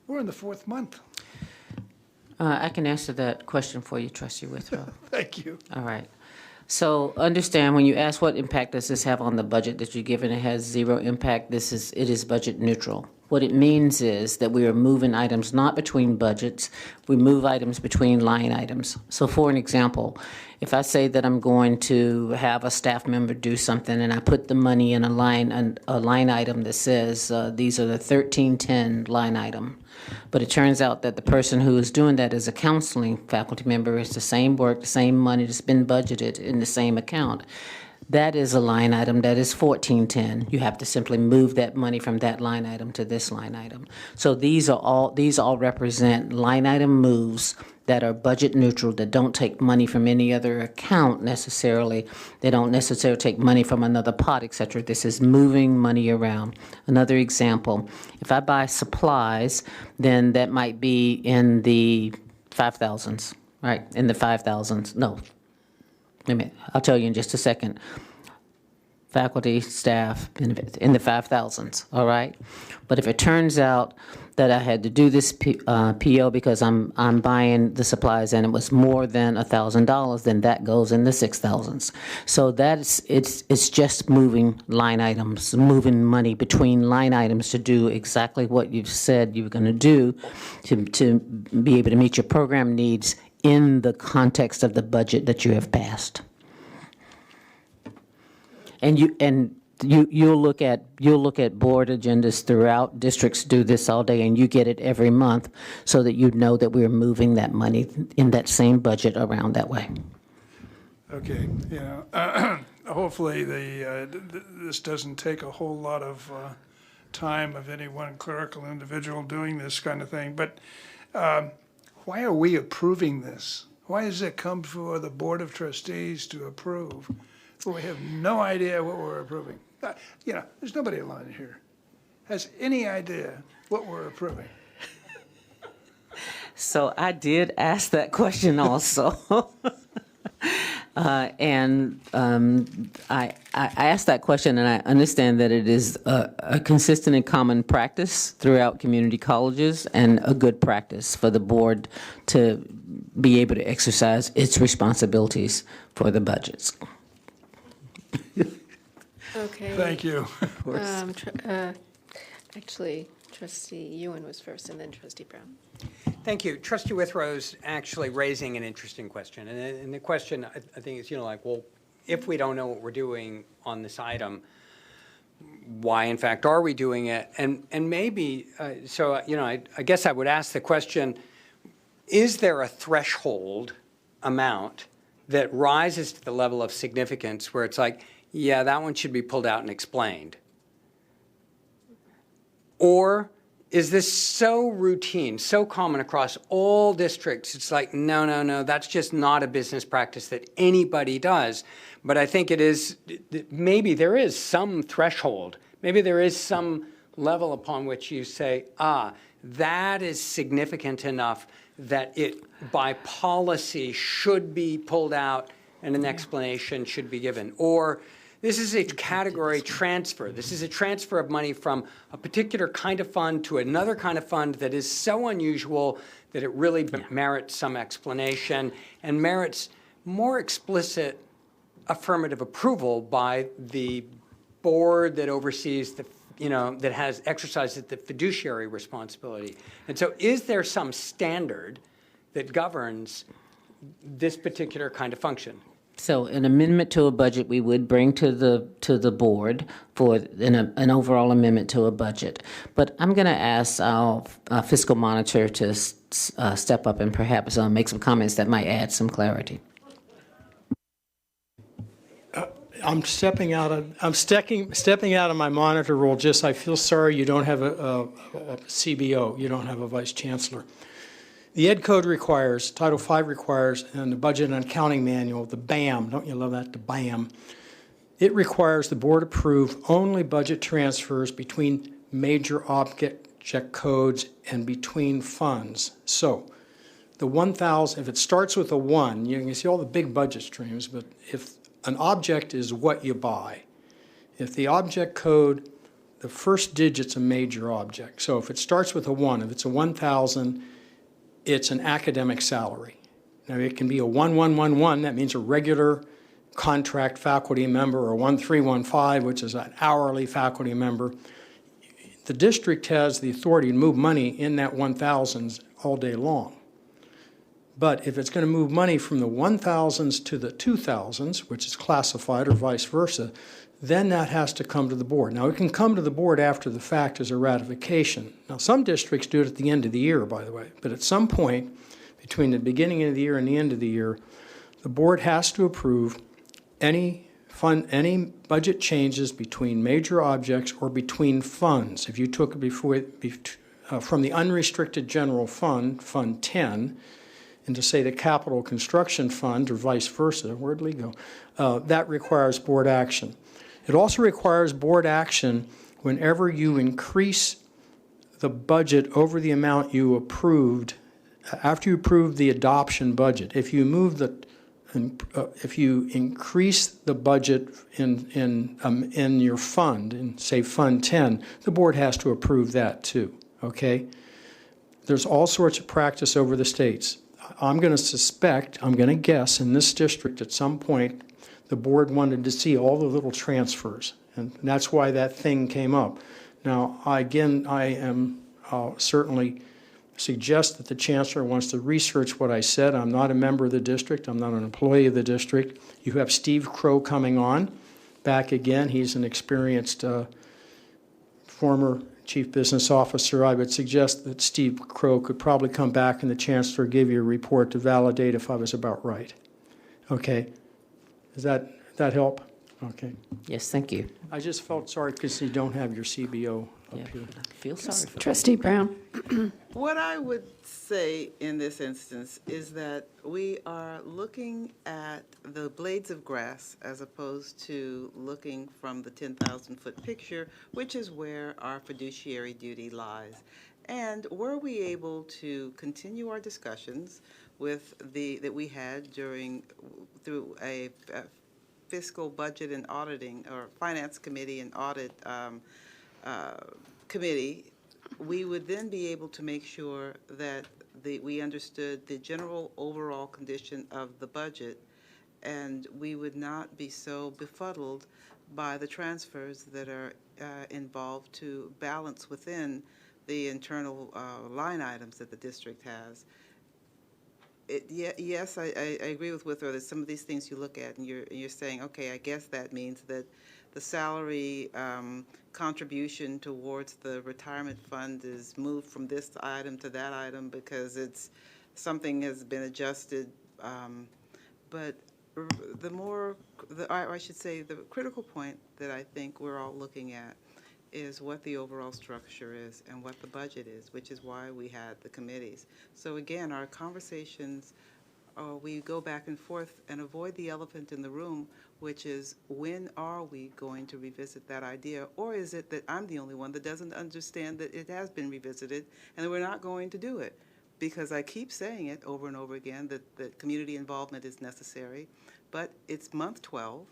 Speaker 17: We're in the 4th month.
Speaker 12: I can answer that question for you, Trustee Withrow.
Speaker 17: Thank you.
Speaker 12: All right. So understand when you ask what impact does this have on the budget that you're given, it has zero impact. It is budget neutral. What it means is that we are moving items not between budgets, we move items between line items. So for an example, if I say that I'm going to have a staff member do something and I put the money in a line item that says these are the 1310 line item, but it turns out that the person who is doing that is a counseling faculty member. It's the same work, the same money that's been budgeted in the same account. That is a line item that is 1410. You have to simply move that money from that line item to this line item. So these all represent line item moves that are budget neutral, that don't take money from any other account necessarily. They don't necessarily take money from another pot, etc. This is moving money around. Another example, if I buy supplies, then that might be in the 5,000s, right? In the 5,000s. No, wait a minute. I'll tell you in just a second. Faculty, staff, benefits, in the 5,000s, all right? But if it turns out that I had to do this PO because I'm buying the supplies and it was more than $1,000, then that goes in the 6,000s. So it's just moving line items, moving money between line items to do exactly what you've said you were going to do to be able to meet your program needs in the context of the budget that you have passed. And you'll look at board agendas throughout. Districts do this all day, and you get it every month, so that you know that we're moving that money in that same budget around that way.
Speaker 17: Okay, hopefully this doesn't take a whole lot of time of any one clerical individual doing this kind of thing. But why are we approving this? Why does it come for the Board of Trustees to approve? We have no idea what we're approving. There's nobody alone here has any idea what we're approving.
Speaker 12: So I did ask that question also. I asked that question, and I understand that it is a consistent and common practice throughout community colleges and a good practice for the board to be able to exercise its responsibilities for the budgets.
Speaker 2: Okay.
Speaker 17: Thank you.
Speaker 2: Actually, Trustee Ewan was first, and then Trustee Brown.
Speaker 4: Thank you. Trustee Withrow's actually raising an interesting question. And the question, I think, is, well, if we don't know what we're doing on this item, why, in fact, are we doing it? And maybe, I guess I would ask the question, is there a threshold amount that rises to the level of significance where it's like, yeah, that one should be pulled out and explained? Or is this so routine, so common across all districts? It's like, no, that's just not a business practice that anybody does. But I think it is, maybe there is some threshold. Maybe there is some level upon which you say, that is significant enough that it, by policy, should be pulled out and an explanation should be given. Or this is a category transfer. This is a transfer of money from a particular kind of fund to another kind of fund that is so unusual that it really merits some explanation and merits more explicit affirmative approval by the board that oversees the, that has exercised the fiduciary responsibility. And so is there some standard that governs this particular kind of function?
Speaker 12: So an amendment to a budget we would bring to the board for an overall amendment to a budget. But I'm going to ask our fiscal monitor to step up and perhaps make some comments that might add some clarity.
Speaker 5: I'm stepping out of my monitor role. Just I feel sorry you don't have a CBO. You don't have a vice chancellor. The Ed Code requires, Title V requires, and the Budget and Accounting Manual, the BAM, don't you love that, the BAM? It requires the board approve only budget transfers between major object codes and between funds. So the 1,000, if it starts with a 1, you can see all the big budget streams, but if an object is what you buy, if the object code, the first digit's a major object. So if it starts with a 1, if it's a 1,000, it's an academic salary. Now, it can be a 1111, that means a regular contract faculty member, or 1315, which is an hourly faculty member. The district has the authority to move money in that 1,000s all day long. But if it's going to move money from the 1,000s to the 2,000s, which is classified, or vice versa, then that has to come to the board. Now, it can come to the board after the fact as a ratification. Now, some districts do it at the end of the year, by the way, but at some point between the beginning of the year and the end of the year, the board has to approve any budget changes between major objects or between funds. If you took it from the unrestricted general fund, Fund 10, into, say, the capital construction fund, or vice versa, where'd Lee go? That requires board action. It also requires board action whenever you increase the budget over the amount you approved, after you approve the adoption budget. If you increase the budget in your fund, in say Fund 10, the board has to approve that too, okay? There's all sorts of practice over the states. I'm going to guess in this district at some point, the board wanted to see all the little transfers, and that's why that thing came up. Now, I am certainly suggest that the chancellor wants to research what I said. I'm not a member of the district. I'm not an employee of the district. You have Steve Crow coming on back again. He's an experienced former chief business officer. I would suggest that Steve Crow could probably come back and the chancellor give you a report to validate if I was about right. Okay. Does that help? Okay.
Speaker 12: Yes, thank you.
Speaker 5: I just felt sorry because you don't have your CBO up here.
Speaker 12: I feel sorry for
Speaker 2: Trustee Brown.
Speaker 16: What I would say in this instance is that we are looking at the blades of grass as opposed to looking from the 10,000-foot picture, which is where our fiduciary duty lies. And were we able to continue our discussions with that we had through a fiscal budget and auditing, or finance committee and audit committee, we would then be able to make sure that we understood the general overall condition of the budget, and we would not be so befuddled by the transfers that are involved to balance within the internal line items that the district has. Yes, I agree with Withrow that some of these things you look at and you're saying, okay, I guess that means that the salary contribution towards the retirement fund is moved from this item to that item because something has been adjusted. But I should say the critical point that I think we're all looking at is what the overall structure is and what the budget is, which is why we had the committees. So again, our conversations, we go back and forth and avoid the elephant in the room, which is, when are we going to revisit that idea? Or is it that I'm the only one that doesn't understand that it has been revisited and that we're not going to do it? Because I keep saying it over and over again, that community involvement is necessary, but it's month 12,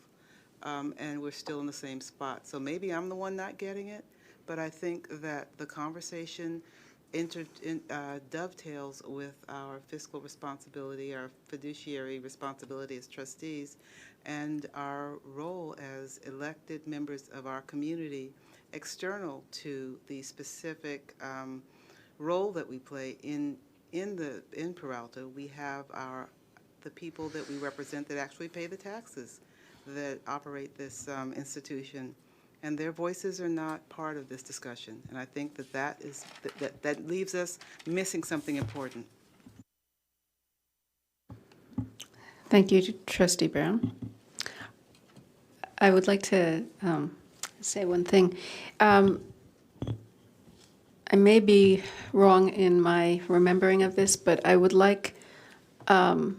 Speaker 16: and we're still in the same spot. So maybe I'm the one not getting it, but I think that the conversation dovetails with our fiscal responsibility, our fiduciary responsibility as trustees, and our role as elected members of our community, external to the specific role that we play in Peralta. We have the people that we represent that actually pay the taxes that operate this institution, and their voices are not part of this discussion. And I think that leaves us missing something important.
Speaker 2: Thank you, Trustee Brown. I would like to say one thing. I may be wrong in my remembering of this, but I would like to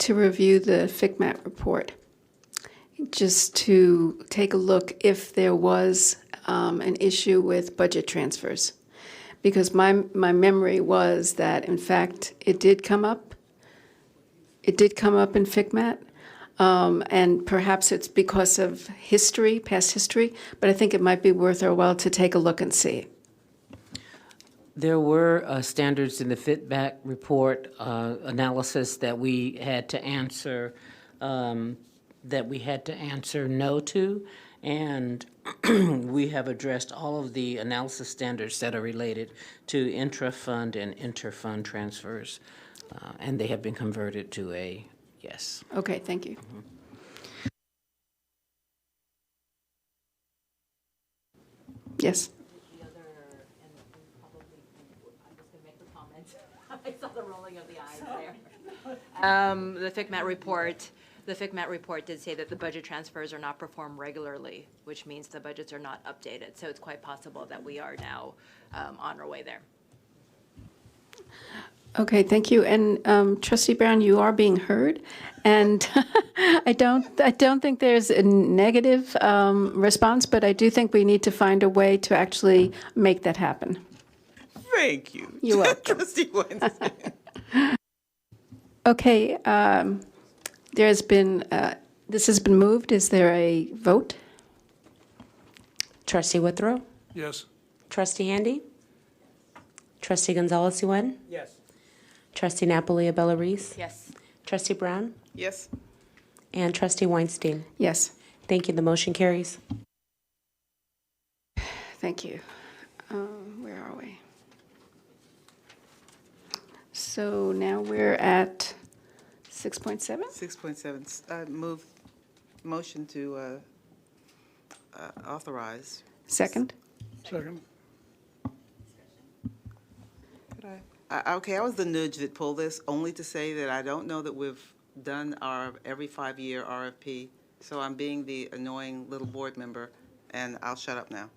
Speaker 2: review the FCMAT report, just to take a look if there was an issue with budget transfers. Because my memory was that, in fact, it did come up. It did come up in FCMAT, and perhaps it's because of history, past history, but I think it might be worth our while to take a look and see.
Speaker 12: There were standards in the FCMAT report analysis that we had to answer no to, and we have addressed all of the analysis standards that are related to intra-fund and inter-fund transfers, and they have been converted to a yes.
Speaker 2: Okay, thank you. Yes.
Speaker 15: I saw the rolling of the eyes there. The FCMAT report did say that the budget transfers are not performed regularly, which means the budgets are not updated. So it's quite possible that we are now on our way there.
Speaker 2: Okay, thank you. And Trustee Brown, you are being heard, and I don't think there's a negative response, but I do think we need to find a way to actually make that happen.
Speaker 16: Thank you.
Speaker 2: You're welcome.
Speaker 16: Trustee Weinstein.
Speaker 2: Okay, this has been moved. Is there a vote?
Speaker 1: Trustee Withrow?
Speaker 17: Yes.
Speaker 1: Trustee Handy? Trustee Gonzalez-Yuen?
Speaker 4: Yes.
Speaker 1: Trustee Napoli-Abella Reese?
Speaker 15: Yes.
Speaker 1: Trustee Brown?
Speaker 16: Yes.
Speaker 1: And Trustee Weinstein?
Speaker 2: Yes.
Speaker 1: Thank you. The motion carries.
Speaker 2: Thank you. Where are we? So now we're at 6.7?
Speaker 16: 6.7. Motion to authorize.
Speaker 2: Second?
Speaker 17: Second.
Speaker 16: Okay, I was the nudge that pulled this, only to say that I don't know that we've done our every 5-year RFP, so I'm being the annoying little board member, and I'll shut up now.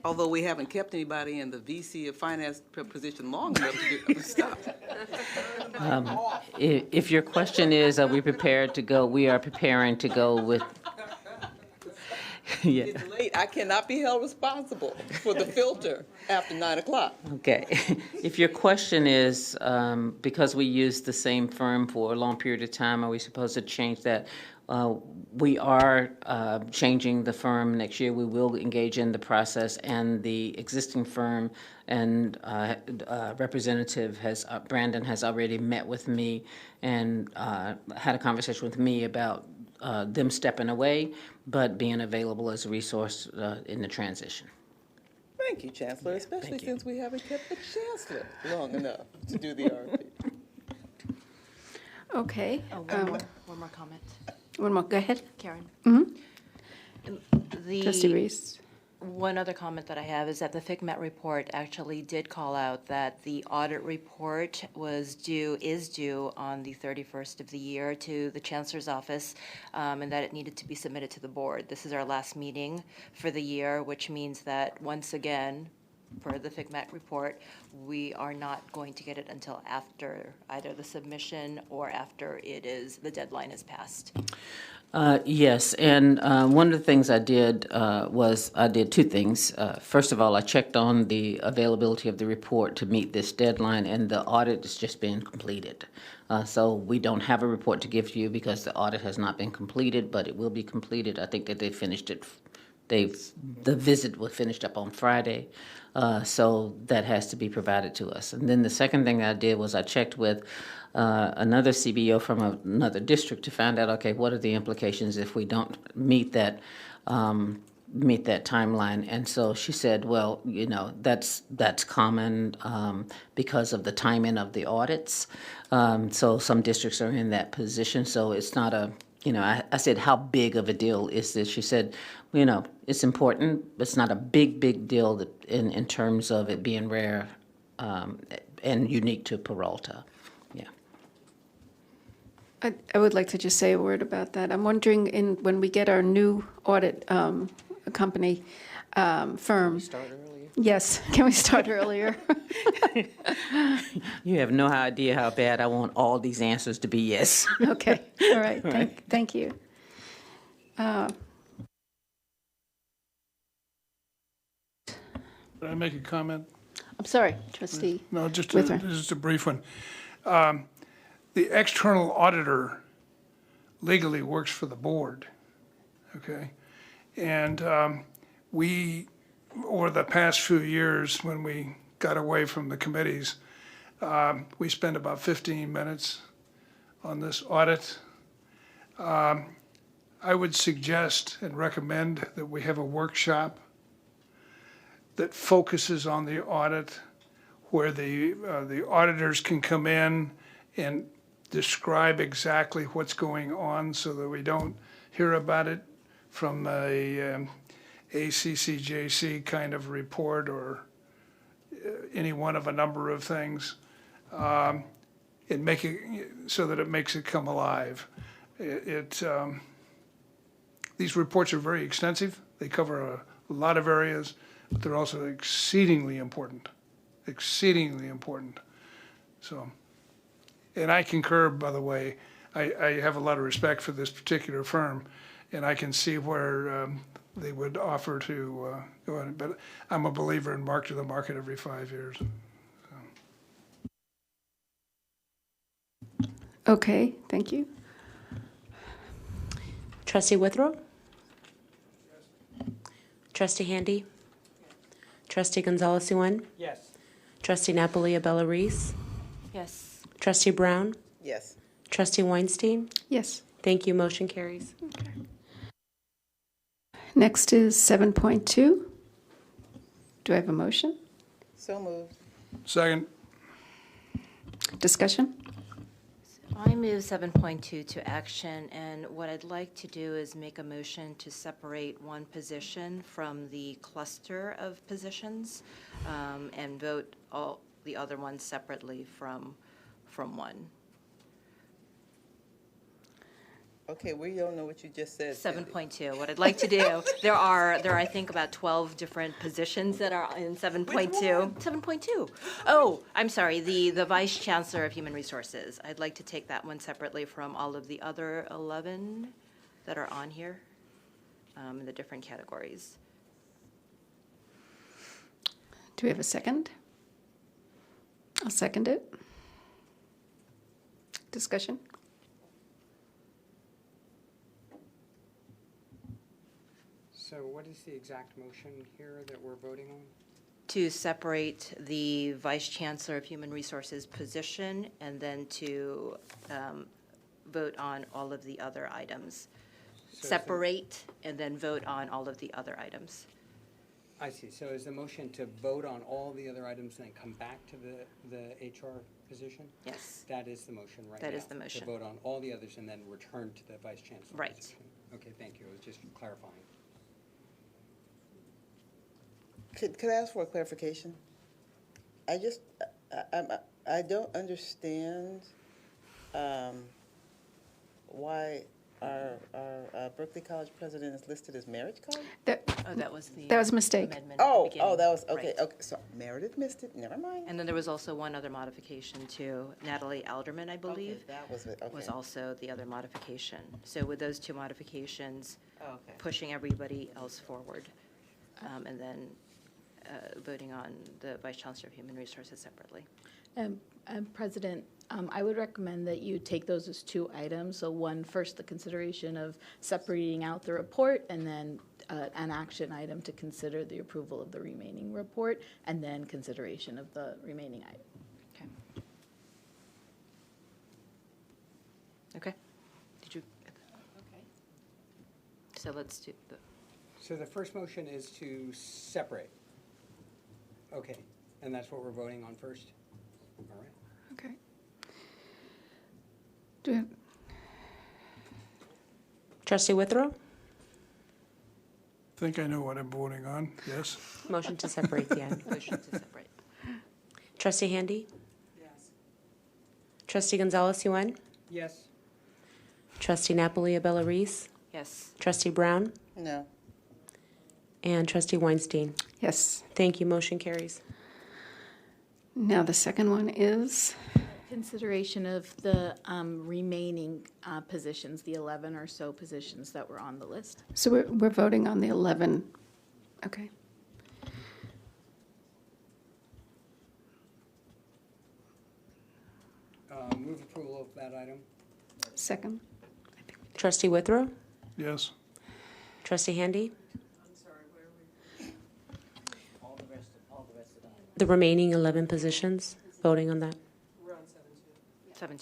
Speaker 16: Although we haven't kept anybody in the VC of Finance position long enough to stop.
Speaker 12: If your question is, are we prepared to go, we are preparing to go with. Yeah.
Speaker 16: It's late. I cannot be held responsible for the filter after 9 o'clock.
Speaker 12: Okay. If your question is, because we used the same firm for a long period of time, are we supposed to change that? We are changing the firm next year. We will engage in the process, and the existing firm and representative Brandon has already met with me and had a conversation with me about them stepping away, but being available as a resource in the transition.
Speaker 16: Thank you, Chancellor, especially since we haven't kept the Chancellor long enough to do the RFP.
Speaker 2: Okay.
Speaker 15: One more comment.
Speaker 2: One more. Go ahead.
Speaker 15: Karen.
Speaker 2: Mm-hmm. Trustee Reese.
Speaker 15: One other comment that I have is that the FICMET report actually did call out that the audit report is due on the 31st of the year to the Chancellor's office, and that it needed to be submitted to the board. This is our last meeting for the year, which means that once again, per the FICMET report, we are not going to get it until after either the submission or after the deadline is passed.
Speaker 12: Yes, and one of the things I did was I did two things. First of all, I checked on the availability of the report to meet this deadline, and the audit is just being completed. So we don't have a report to give to you because the audit has not been completed, but it will be completed. I think that they finished it. The visit was finished up on Friday, so that has to be provided to us. And then the second thing I did was I checked with another CBO from another district to find out, okay, what are the implications if we don't meet that timeline? And so she said, well, that's common because of the timing of the audits. So some districts are in that position. So it's not I said, how big of a deal is this? She said, it's important, but it's not a big deal in terms of it being rare and unique to Peralta.
Speaker 2: I would like to just say a word about that. I'm wondering when we get our new audit company firm.
Speaker 12: Start earlier?
Speaker 2: Yes, can we start earlier?
Speaker 12: You have no idea how bad I want all these answers to be yes.
Speaker 2: Okay, all right, thank you.
Speaker 17: Can I make a comment?
Speaker 2: I'm sorry, Trustee.
Speaker 17: No, just
Speaker 2: Withrow.
Speaker 17: a brief one. The external auditor legally works for the board, okay? And we, over the past few years, when we got away from the committees, we spent about 15 minutes on this audit. I would suggest and recommend that we have a workshop that focuses on the audit, where the auditors can come in and describe exactly what's going on so that we don't hear about it from a ACCJC kind of report or any one of a number of things, and make it so that it makes it come alive. These reports are very extensive. They cover a lot of areas, but they're also exceedingly important. So, and I concur, by the way, I have a lot of respect for this particular firm, and I can see where they would offer to go in, but I'm a believer in mark to the market every 5 years. So.
Speaker 2: Okay, thank you.
Speaker 1: Trustee Withrow? Trustee Handy? Trustee Gonzalez-Suen?
Speaker 4: Yes.
Speaker 1: Trustee Napoli-Abella-Reese?
Speaker 15: Yes.
Speaker 1: Trustee Brown?
Speaker 16: Yes.
Speaker 1: Trustee Weinstein?
Speaker 2: Yes.
Speaker 1: Thank you. Motion carries.
Speaker 2: Okay. Next is 7.2. Do I have a motion?
Speaker 16: So moved.
Speaker 17: Second.
Speaker 2: Discussion?
Speaker 15: I move 7.2 to action, and what I'd like to do is make a motion to separate one position from the cluster of positions and vote all the other ones separately from one.
Speaker 16: Okay, we don't know what you just said.
Speaker 15: 7.2. What I'd like to do, there are I think about 12 different positions that are in 7.2. 7.2. Oh, I'm sorry. The Vice Chancellor of Human Resources. I'd like to take that one separately from all of the other 11 that are on here in the different categories.
Speaker 2: Do we have a second? I'll second it. Discussion?
Speaker 4: So what is the exact motion here that we're voting on?
Speaker 15: To separate the Vice Chancellor of Human Resources position and then to vote on all of the other items.
Speaker 4: So
Speaker 15: Separate and then vote on all of the other items.
Speaker 4: I see. So is the motion to vote on all the other items and then come back to the HR position?
Speaker 15: Yes.
Speaker 4: That is the motion right now.
Speaker 15: That is the motion.
Speaker 4: To vote on all the others and then return to the Vice Chancellor
Speaker 15: Right.
Speaker 4: position. Okay, thank you. I was just clarifying.
Speaker 16: Could I ask for a clarification? I just, I don't understand why our Berkeley College president is listed as Merit College?
Speaker 15: Oh, that was the.
Speaker 2: That was a mistake.
Speaker 15: Amendment at the
Speaker 16: Oh,
Speaker 15: beginning.
Speaker 16: that was, okay,
Speaker 15: Right.
Speaker 16: okay, so Meredith missed it, never mind.
Speaker 15: And then there was also one other modification too. Natalie Alderman, I believe.
Speaker 16: That was it, okay.
Speaker 15: Was also the other modification. So with those two modifications,
Speaker 16: Okay.
Speaker 15: pushing everybody else forward, and then voting on the Vice Chancellor of Human Resources separately.
Speaker 10: President, I would recommend that you take those as two items. So one, first, the consideration of separating out the report, and then an action item to consider the approval of the remaining report, and then consideration of the remaining item.
Speaker 15: Okay. Did you? Okay. So let's do the.
Speaker 4: So the first motion is to separate. Okay, and that's what we're voting on first? All right.
Speaker 2: Okay. Do we have,
Speaker 1: Trustee Withrow?
Speaker 17: Think I know what I'm voting on, yes?
Speaker 1: Motion to separate the item.
Speaker 15: Motion to separate.
Speaker 1: Trustee Handy? Yes. Trustee Gonzalez-Yuan?
Speaker 4: Yes.
Speaker 1: Trustee Napoli-Abella Reese?
Speaker 15: Yes.
Speaker 1: Trustee Brown?
Speaker 16: No.
Speaker 1: And Trustee Weinstein?
Speaker 2: yes.
Speaker 1: Thank you. Motion carries.
Speaker 2: Now the second one is,
Speaker 10: Consideration of the remaining positions, the 11 or so positions that were on the list.
Speaker 2: so we're voting on the 11. Okay.
Speaker 4: Move approval of that item?
Speaker 2: Second.
Speaker 1: Trustee Withrow?
Speaker 17: Yes.
Speaker 1: Trustee Handy?
Speaker 18: I'm sorry, where are we?
Speaker 12: All the rest of them.
Speaker 1: The remaining 11 positions, voting on that.
Speaker 18: We're on 7-2.
Speaker 15: 7-2.
Speaker 18: No, I'm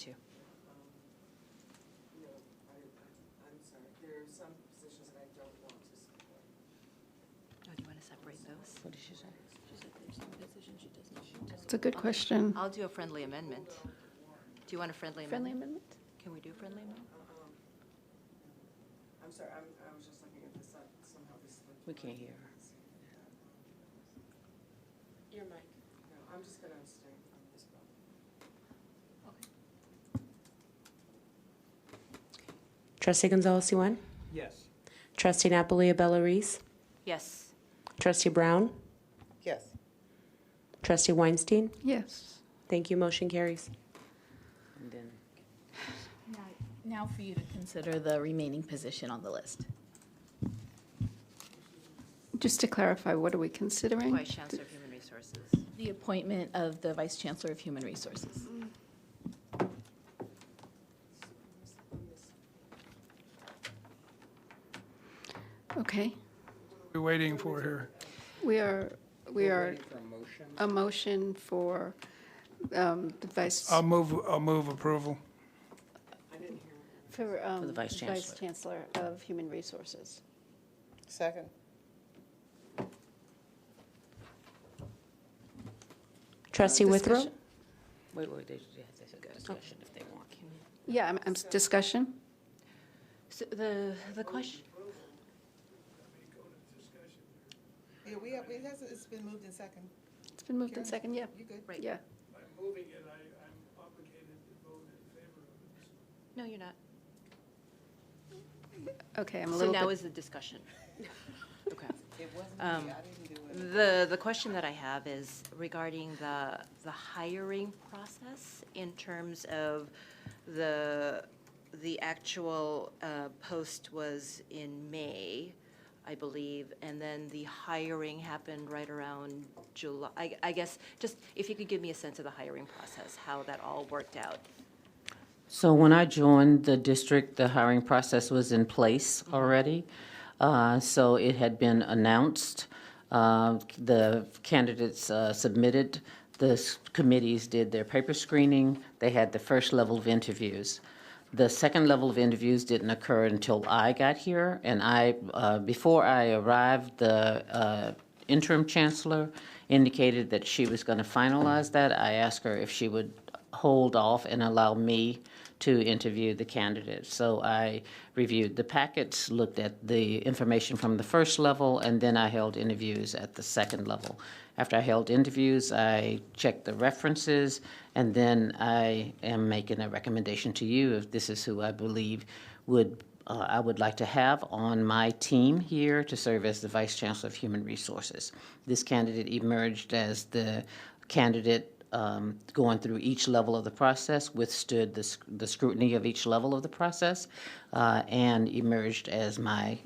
Speaker 18: sorry. There are some positions that I don't want to support.
Speaker 15: Oh, do you want to separate those?
Speaker 12: What did she say?
Speaker 15: She said there's some positions she doesn't.
Speaker 2: It's a good question.
Speaker 15: I'll do a friendly amendment. Do you want a friendly amendment?
Speaker 10: Friendly amendment?
Speaker 15: Can we do a friendly amendment?
Speaker 18: I'm sorry, I was just looking at this, somehow this.
Speaker 12: We can't hear her.
Speaker 18: Your mic. No, I'm just going to abstain from this vote.
Speaker 1: Trustee Gonzalez-Yuan?
Speaker 4: Yes.
Speaker 1: Trustee Napoli-Abella Reese?
Speaker 15: Yes.
Speaker 1: Trustee Brown?
Speaker 16: Yes.
Speaker 1: Trustee Weinstein?
Speaker 2: Yes.
Speaker 1: Thank you. Motion carries.
Speaker 12: And then,
Speaker 10: Now for you to consider the remaining position on the list.
Speaker 2: Just to clarify, what are we considering?
Speaker 15: Vice Chancellor of Human Resources.
Speaker 10: The appointment of the Vice Chancellor of Human Resources.
Speaker 2: Okay.
Speaker 17: We're waiting for here.
Speaker 2: We are
Speaker 4: Waiting for a motion?
Speaker 2: a motion for the vice.
Speaker 17: I'll move approval.
Speaker 18: I didn't hear.
Speaker 2: For
Speaker 12: the Vice
Speaker 2: Vice
Speaker 12: Chancellor.
Speaker 2: Chancellor of Human Resources.
Speaker 16: Second.
Speaker 1: Trustee Withrow?
Speaker 12: discussion. Wait, they have to go discussion if they want.
Speaker 2: Yeah, discussion?
Speaker 15: So the question.
Speaker 16: Yeah, it's been moved in second.
Speaker 2: It's been moved in second, yeah.
Speaker 16: You good?
Speaker 15: Right.
Speaker 2: Yeah.
Speaker 17: By moving it, I'm obligated to vote in favor of it.
Speaker 15: No, you're not.
Speaker 2: Okay, I'm a
Speaker 15: So
Speaker 2: little
Speaker 15: now
Speaker 2: bit.
Speaker 15: is the discussion. Okay.
Speaker 16: It wasn't me, I didn't do it.
Speaker 15: The question that I have is regarding the hiring process in terms of the actual post was in May, I believe, and then the hiring happened right around July. I guess, just if you could give me a sense of the hiring process, how that all worked out.
Speaker 12: So when I joined the district, the hiring process was in place already. So it had been announced. The candidates submitted. The committees did their paper screening. They had the first level of interviews. The second level of interviews didn't occur until I got here. And before I arrived, the interim chancellor indicated that she was going to finalize that. I asked her if she would hold off and allow me to interview the candidates. So I reviewed the packets, looked at the information from the first level, and then I held interviews at the second level. After I held interviews, I checked the references, and then I am making a recommendation to you if this is who I believe I would like to have on my team here to serve as the Vice Chancellor of Human Resources. This candidate emerged as the candidate going through each level of the process, withstood the scrutiny of each level of the process, and emerged as my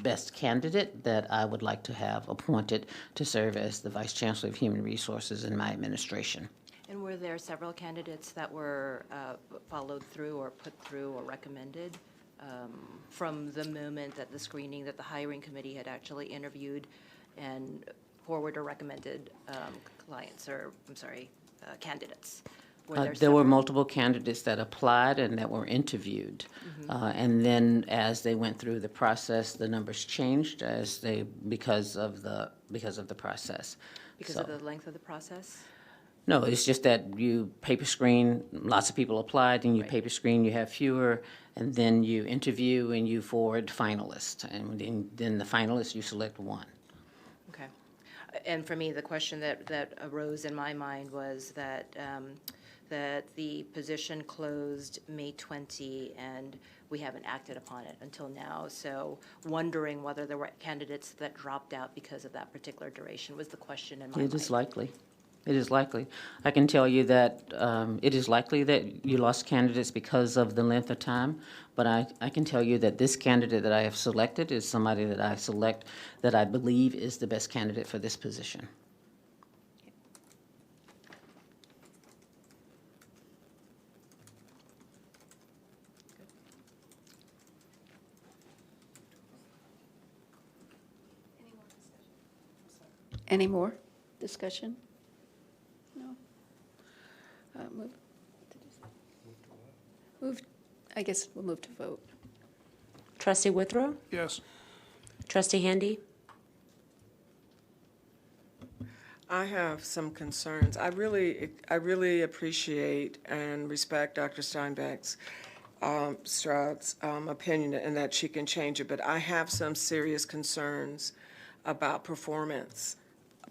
Speaker 12: best candidate that I would like to have appointed to serve as the Vice Chancellor of Human Resources in my administration.
Speaker 15: And were there several candidates that were followed through or put through or recommended from the moment that the screening, that the hiring committee had actually interviewed and forward or recommended candidates?
Speaker 12: There were multiple candidates that applied and that were interviewed. And then as they went through the process, the numbers changed because of the process.
Speaker 15: Because of the length of the process?
Speaker 12: No, it's just that you paper screen, lots of people applied, and you paper screen, you have fewer, and then you interview and you forward finalists. And then the finalists, you select one.
Speaker 15: Okay. And for me, the question that arose in my mind was that the position closed May 20, and we haven't acted upon it until now. So wondering whether there were candidates that dropped out because of that particular duration was the question in my mind.
Speaker 12: It is likely. It is likely. I can tell you that it is likely that you lost candidates because of the length of time, but I can tell you that this candidate that I have selected is somebody that I select that I believe is the best candidate for this position.
Speaker 2: Any more discussion? No? I guess we'll move to vote.
Speaker 1: Trustee Withrow?
Speaker 17: Yes.
Speaker 1: Trustee Handy?
Speaker 18: I have some concerns. I really appreciate and respect Dr. Steinbeck's Stroud's opinion and that she can change it, but I have some serious concerns about performance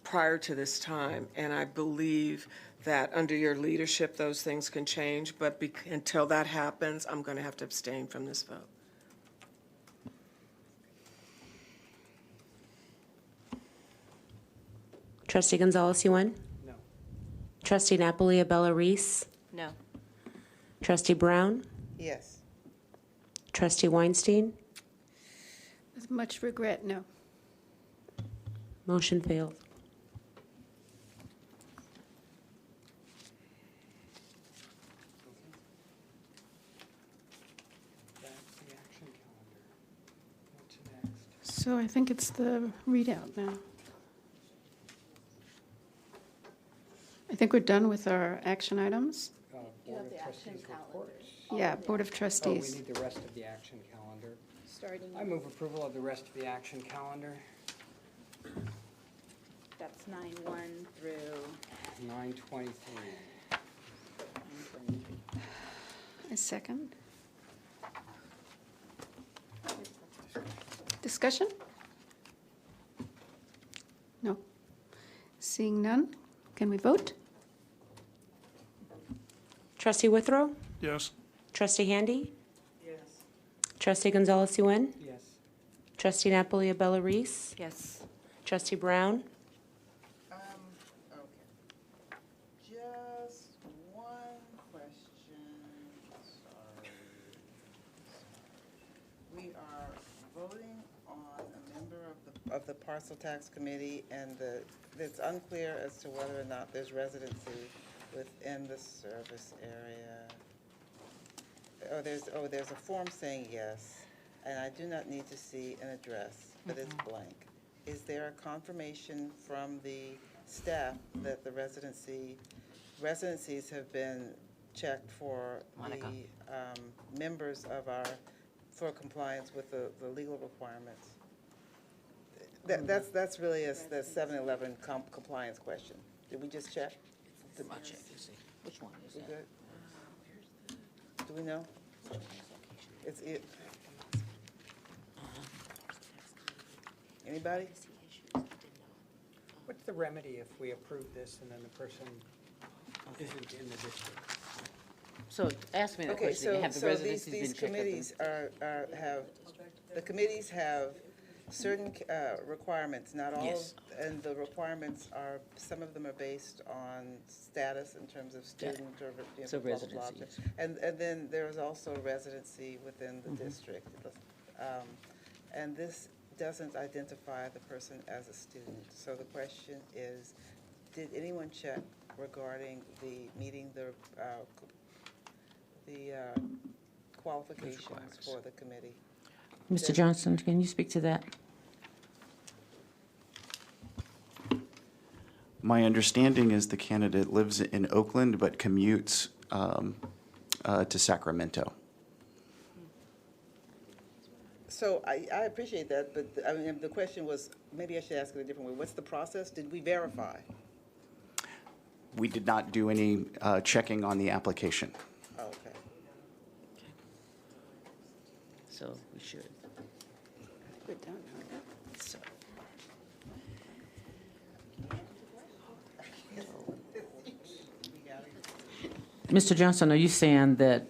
Speaker 18: prior to this time, and I believe that under your leadership those things can change, but until that happens, I'm going to have to abstain from this vote.
Speaker 1: Trustee Gonzalez-Yuan?
Speaker 4: No.
Speaker 1: Trustee Napoli-Abella Reese?
Speaker 15: No.
Speaker 1: Trustee Brown?
Speaker 16: Yes.
Speaker 1: Trustee Weinstein?
Speaker 2: With much regret, no.
Speaker 1: Motion failed.
Speaker 2: So I think it's the readout now. I think we're done with our action items.
Speaker 4: Board of Trustees reports.
Speaker 2: Yeah, Board of Trustees.
Speaker 4: Oh, we need the rest of the action calendar.
Speaker 10: Starting.
Speaker 4: I move approval of the rest of the action calendar,
Speaker 10: That's 9/1 through.
Speaker 4: 9/23.
Speaker 2: A second. Discussion? No. Seeing none, can we vote?
Speaker 1: Trustee Withrow?
Speaker 17: Yes.
Speaker 1: Trustee Handy?
Speaker 16: Yes.
Speaker 1: Trustee Gonzalez-Yuan?
Speaker 4: Yes.
Speaker 1: Trustee Napoli-Abella Reese?
Speaker 15: Yes.
Speaker 1: Trustee Brown?
Speaker 16: Okay. Just one question. Sorry. We are voting on a member of the Parcel Tax Committee, and it's unclear as to whether or not there's residency within the service area. There's a form saying yes, and I do not need to see an address, but it's blank. Is there a confirmation from the staff that the residencies have been checked for
Speaker 15: Monica.
Speaker 16: the members for compliance with the legal requirements? That's really the 7-Eleven compliance question. Did we just check?
Speaker 12: I'll check to see. Which one is
Speaker 16: We
Speaker 12: that?
Speaker 16: good? Do we know? Anybody?
Speaker 4: What's the remedy if we approve this and then the person isn't in the district?
Speaker 12: So ask me that
Speaker 16: Okay,
Speaker 12: question. Have the
Speaker 16: so
Speaker 12: residencies been
Speaker 16: these
Speaker 12: checked?
Speaker 16: committees the committees have certain requirements, not all,
Speaker 12: Yes.
Speaker 16: and the requirements are, some of them are based on status in terms of student or, you know,
Speaker 12: So
Speaker 16: blah, blah, blah.
Speaker 12: residencies.
Speaker 16: And then there's also residency within the district. And this doesn't identify the person as a student. So the question is, did anyone check regarding meeting the qualifications for the committee?
Speaker 12: Mr. Johnson, can you speak to that?
Speaker 6: My understanding is the candidate lives in Oakland but commutes to Sacramento.
Speaker 16: So I appreciate that, but I mean, the question was, maybe I should ask it a different way. What's the process? Did we verify?
Speaker 6: We did not do any checking on the application.
Speaker 16: Oh, okay.
Speaker 12: So we should.
Speaker 2: We're done.
Speaker 12: So. Mr. Johnson, are you saying that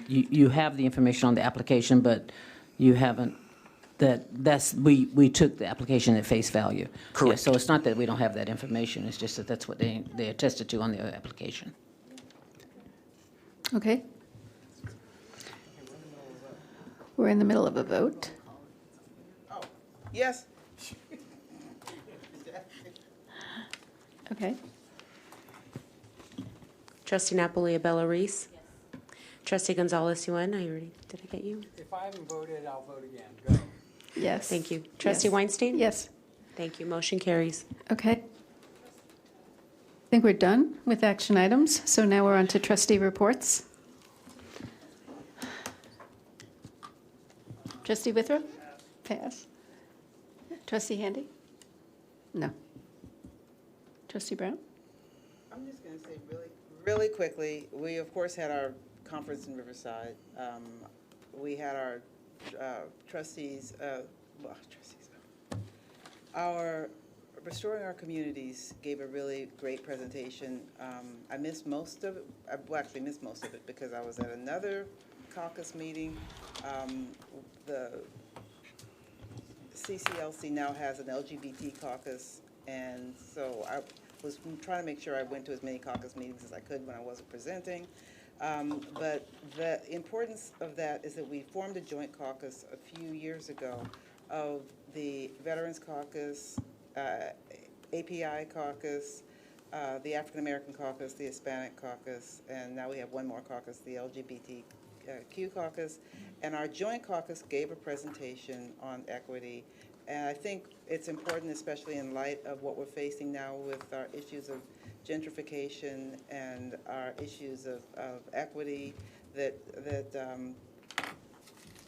Speaker 12: you have the information on the application, but you haven't, we took the application at face value?
Speaker 6: Correct.
Speaker 12: Yeah, so it's not that we don't have that information, it's just that that's what they attested to on the application.
Speaker 2: Okay. We're in the middle of a vote.
Speaker 16: Yes?
Speaker 2: Okay.
Speaker 1: Trustee Napoli Abella Reese. Trustee Gonzalez Yuen, did I get you?
Speaker 4: If I haven't voted, I'll vote again. Go.
Speaker 2: Yes.
Speaker 1: Thank you. Trustee
Speaker 2: Yes.
Speaker 1: Weinstein?
Speaker 2: Yes.
Speaker 1: Thank you. Motion carries.
Speaker 2: Okay. I think we're done with action items, so now we're on to trustee reports. Trustee Withrow? Pass. Trustee Handy? No. Trustee Brown?
Speaker 16: I'm just going to say really quickly, we of course had our conference in Riverside. We had our trustees, our Restoring Our Communities gave a really great presentation. I missed most of it. Well, actually missed most of it because I was at another caucus meeting. The CCLC now has an LGBT caucus, and so I was trying to make sure I went to as many caucus meetings as I could when I wasn't presenting. But the importance of that is that we formed a joint caucus a few years ago of the Veterans Caucus, API Caucus, the African American Caucus, the Hispanic Caucus, and now we have one more caucus, the LGBTQ Caucus. And our joint caucus gave a presentation on equity. And I think it's important, especially in light of what we're facing now with our issues of gentrification and our issues of equity, that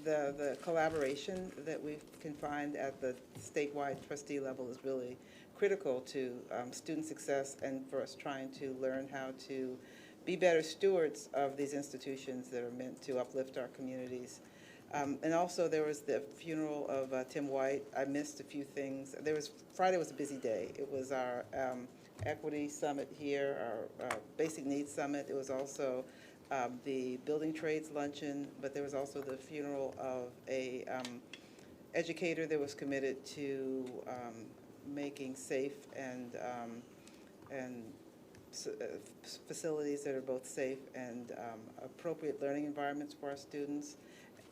Speaker 16: the collaboration that we can find at the statewide trustee level is really critical to student success and for us trying to learn how to be better stewards of these institutions that are meant to uplift our communities. And also there was the funeral of Tim White. I missed a few things. Friday was a busy day. It was our equity summit here, our basic needs summit. It was also the building trades luncheon, but there was also the funeral of a educator that was committed to making safe and facilities that are both safe and appropriate learning environments for our students.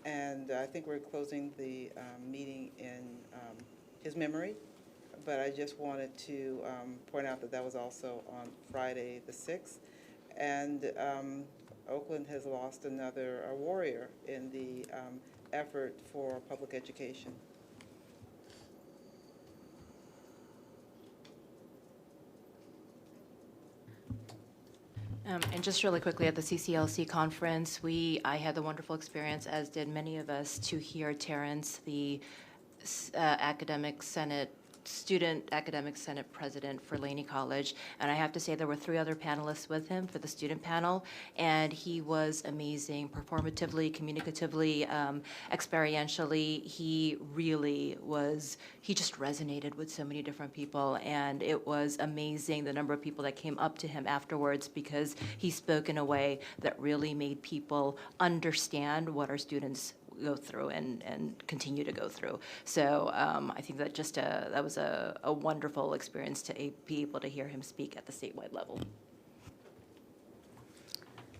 Speaker 16: And I think we're closing the meeting in his memory, but I just wanted to point out that that was also on Friday the 6th. And Oakland has lost another warrior in the effort for public education.
Speaker 15: And just really quickly, at the CCLC conference, I had the wonderful experience, as did many of us, to hear Terrence, the Academic Senate Student Academic Senate President for Laney College. And I have to say there were 3 other panelists with him for the student panel, and he was amazing, performatively, communicatively, experientially. He really was, he just resonated with so many different people, and it was amazing the number of people that came up to him afterwards because he spoke in a way that really made people understand what our students go through and continue to go through. So I think that that was a wonderful experience to be able to hear him speak at the statewide level.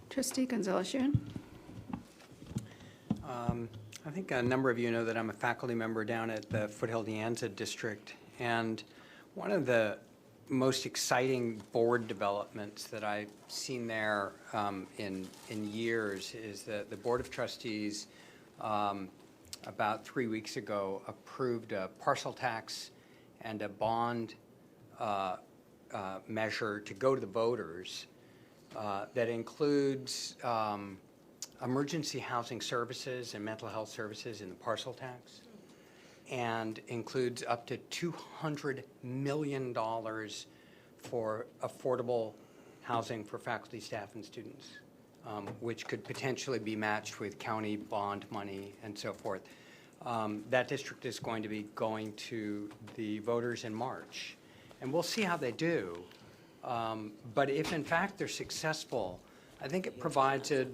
Speaker 2: Trustee Gonzalez-Yuen.
Speaker 4: I think a number of you know that I'm a faculty member down at the Foothill De Anza District, and one of the most exciting board developments that I've seen there in years is that the Board of Trustees about 3 weeks ago approved a parcel tax and a bond measure to go to the voters that includes emergency housing services and mental health services in the parcel tax, and includes up to $200 million for affordable housing for faculty, staff, and students, which could potentially be matched with county bond money and so forth. That district is going to be going to the voters in March, and we'll see how they do. But if in fact they're successful, I think it provides a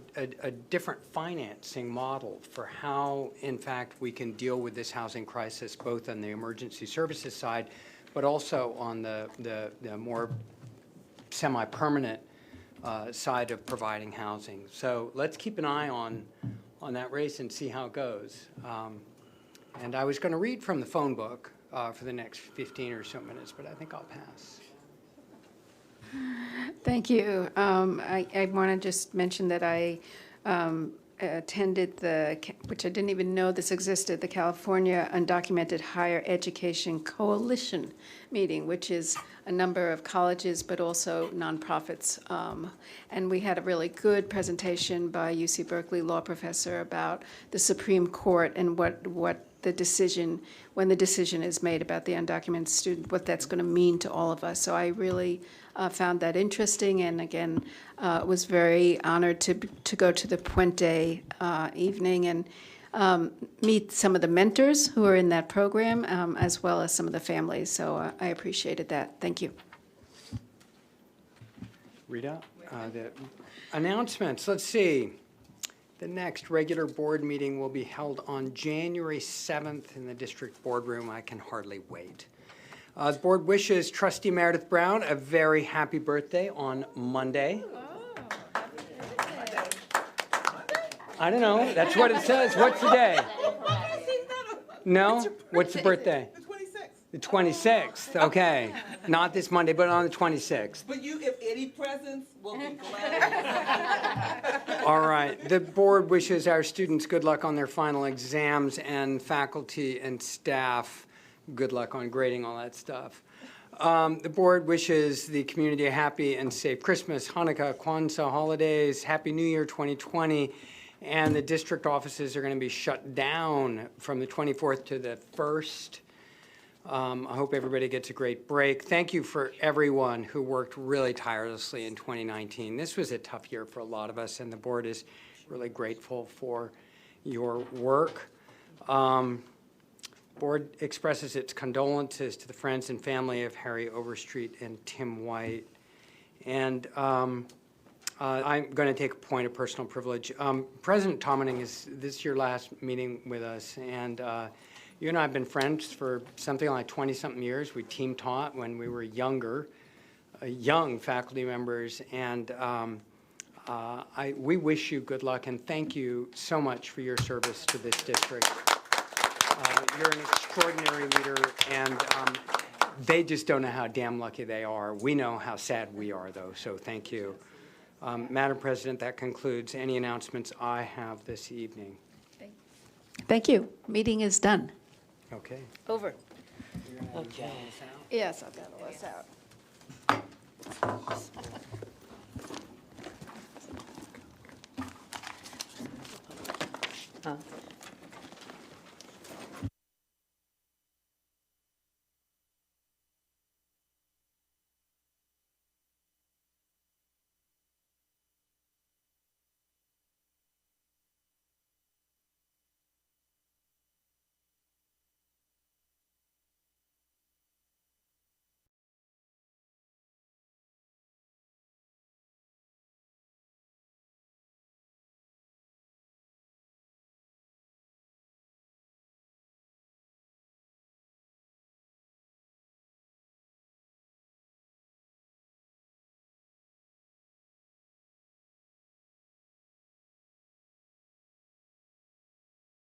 Speaker 4: different financing model for how, in fact, we can deal with this housing crisis, both on the emergency services side, but also on the more semi-permanent side of providing housing. So let's keep an eye on that race and see how it goes. And I was going to read from the phone book for the next 15 or so minutes, but I think I'll pass.
Speaker 2: Thank you. I want to just mention that I attended which I didn't even know this existed, the California Undocumented Higher Education Coalition meeting, which is a number of colleges but also nonprofits. And we had a really good presentation by UC Berkeley law professor about the Supreme Court and what the decision, when the decision is made about the undocumented student, what that's going to mean to all of us. So I really found that interesting, and again, was very honored to go to the Puente evening and meet some of the mentors who are in that program, as well as some of the families. So I appreciated that. Thank you.
Speaker 4: Rita, the announcements. Let's see. The next regular board meeting will be held on January 7th in the district boardroom. I can hardly wait. The board wishes Trustee Meredith Brown a very happy birthday on Monday. I don't know. That's what it says. What's the day? No? What's the birthday? The 26th. Okay. Not this Monday, but on the 26th.
Speaker 8: But you, if any presents, will be glad.
Speaker 4: All right. The board wishes our students good luck on their final exams, and faculty and staff good luck on grading all that stuff. The board wishes the community a happy and safe Christmas, Hanukkah, Kwanzaa holidays, Happy New Year 2020, and the district offices are going to be shut down from the 24th to the 1st. I hope everybody gets a great break. Thank you for everyone who worked really tirelessly in 2019. This was a tough year for a lot of us, and the board is really grateful for your work. Board expresses its condolences to the friends and family of Harry Overstreet and Tim White. And I'm going to take a point of personal privilege. President Tomaning, this is your last meeting with us, and you and I have been friends for something like 20-something years. We team taught when we were younger, young faculty members, and we wish you good luck, and thank you so much for your service to this district. You're an extraordinary leader, and they just don't know how damn lucky they are. We know how sad we are, though, so thank you. Madam President, that concludes any announcements I have this evening.
Speaker 2: Thank you. Meeting is done.
Speaker 4: Okay.
Speaker 2: Over.
Speaker 4: Okay.
Speaker 2: Yes, I've got all this out.
Speaker 19: Huh?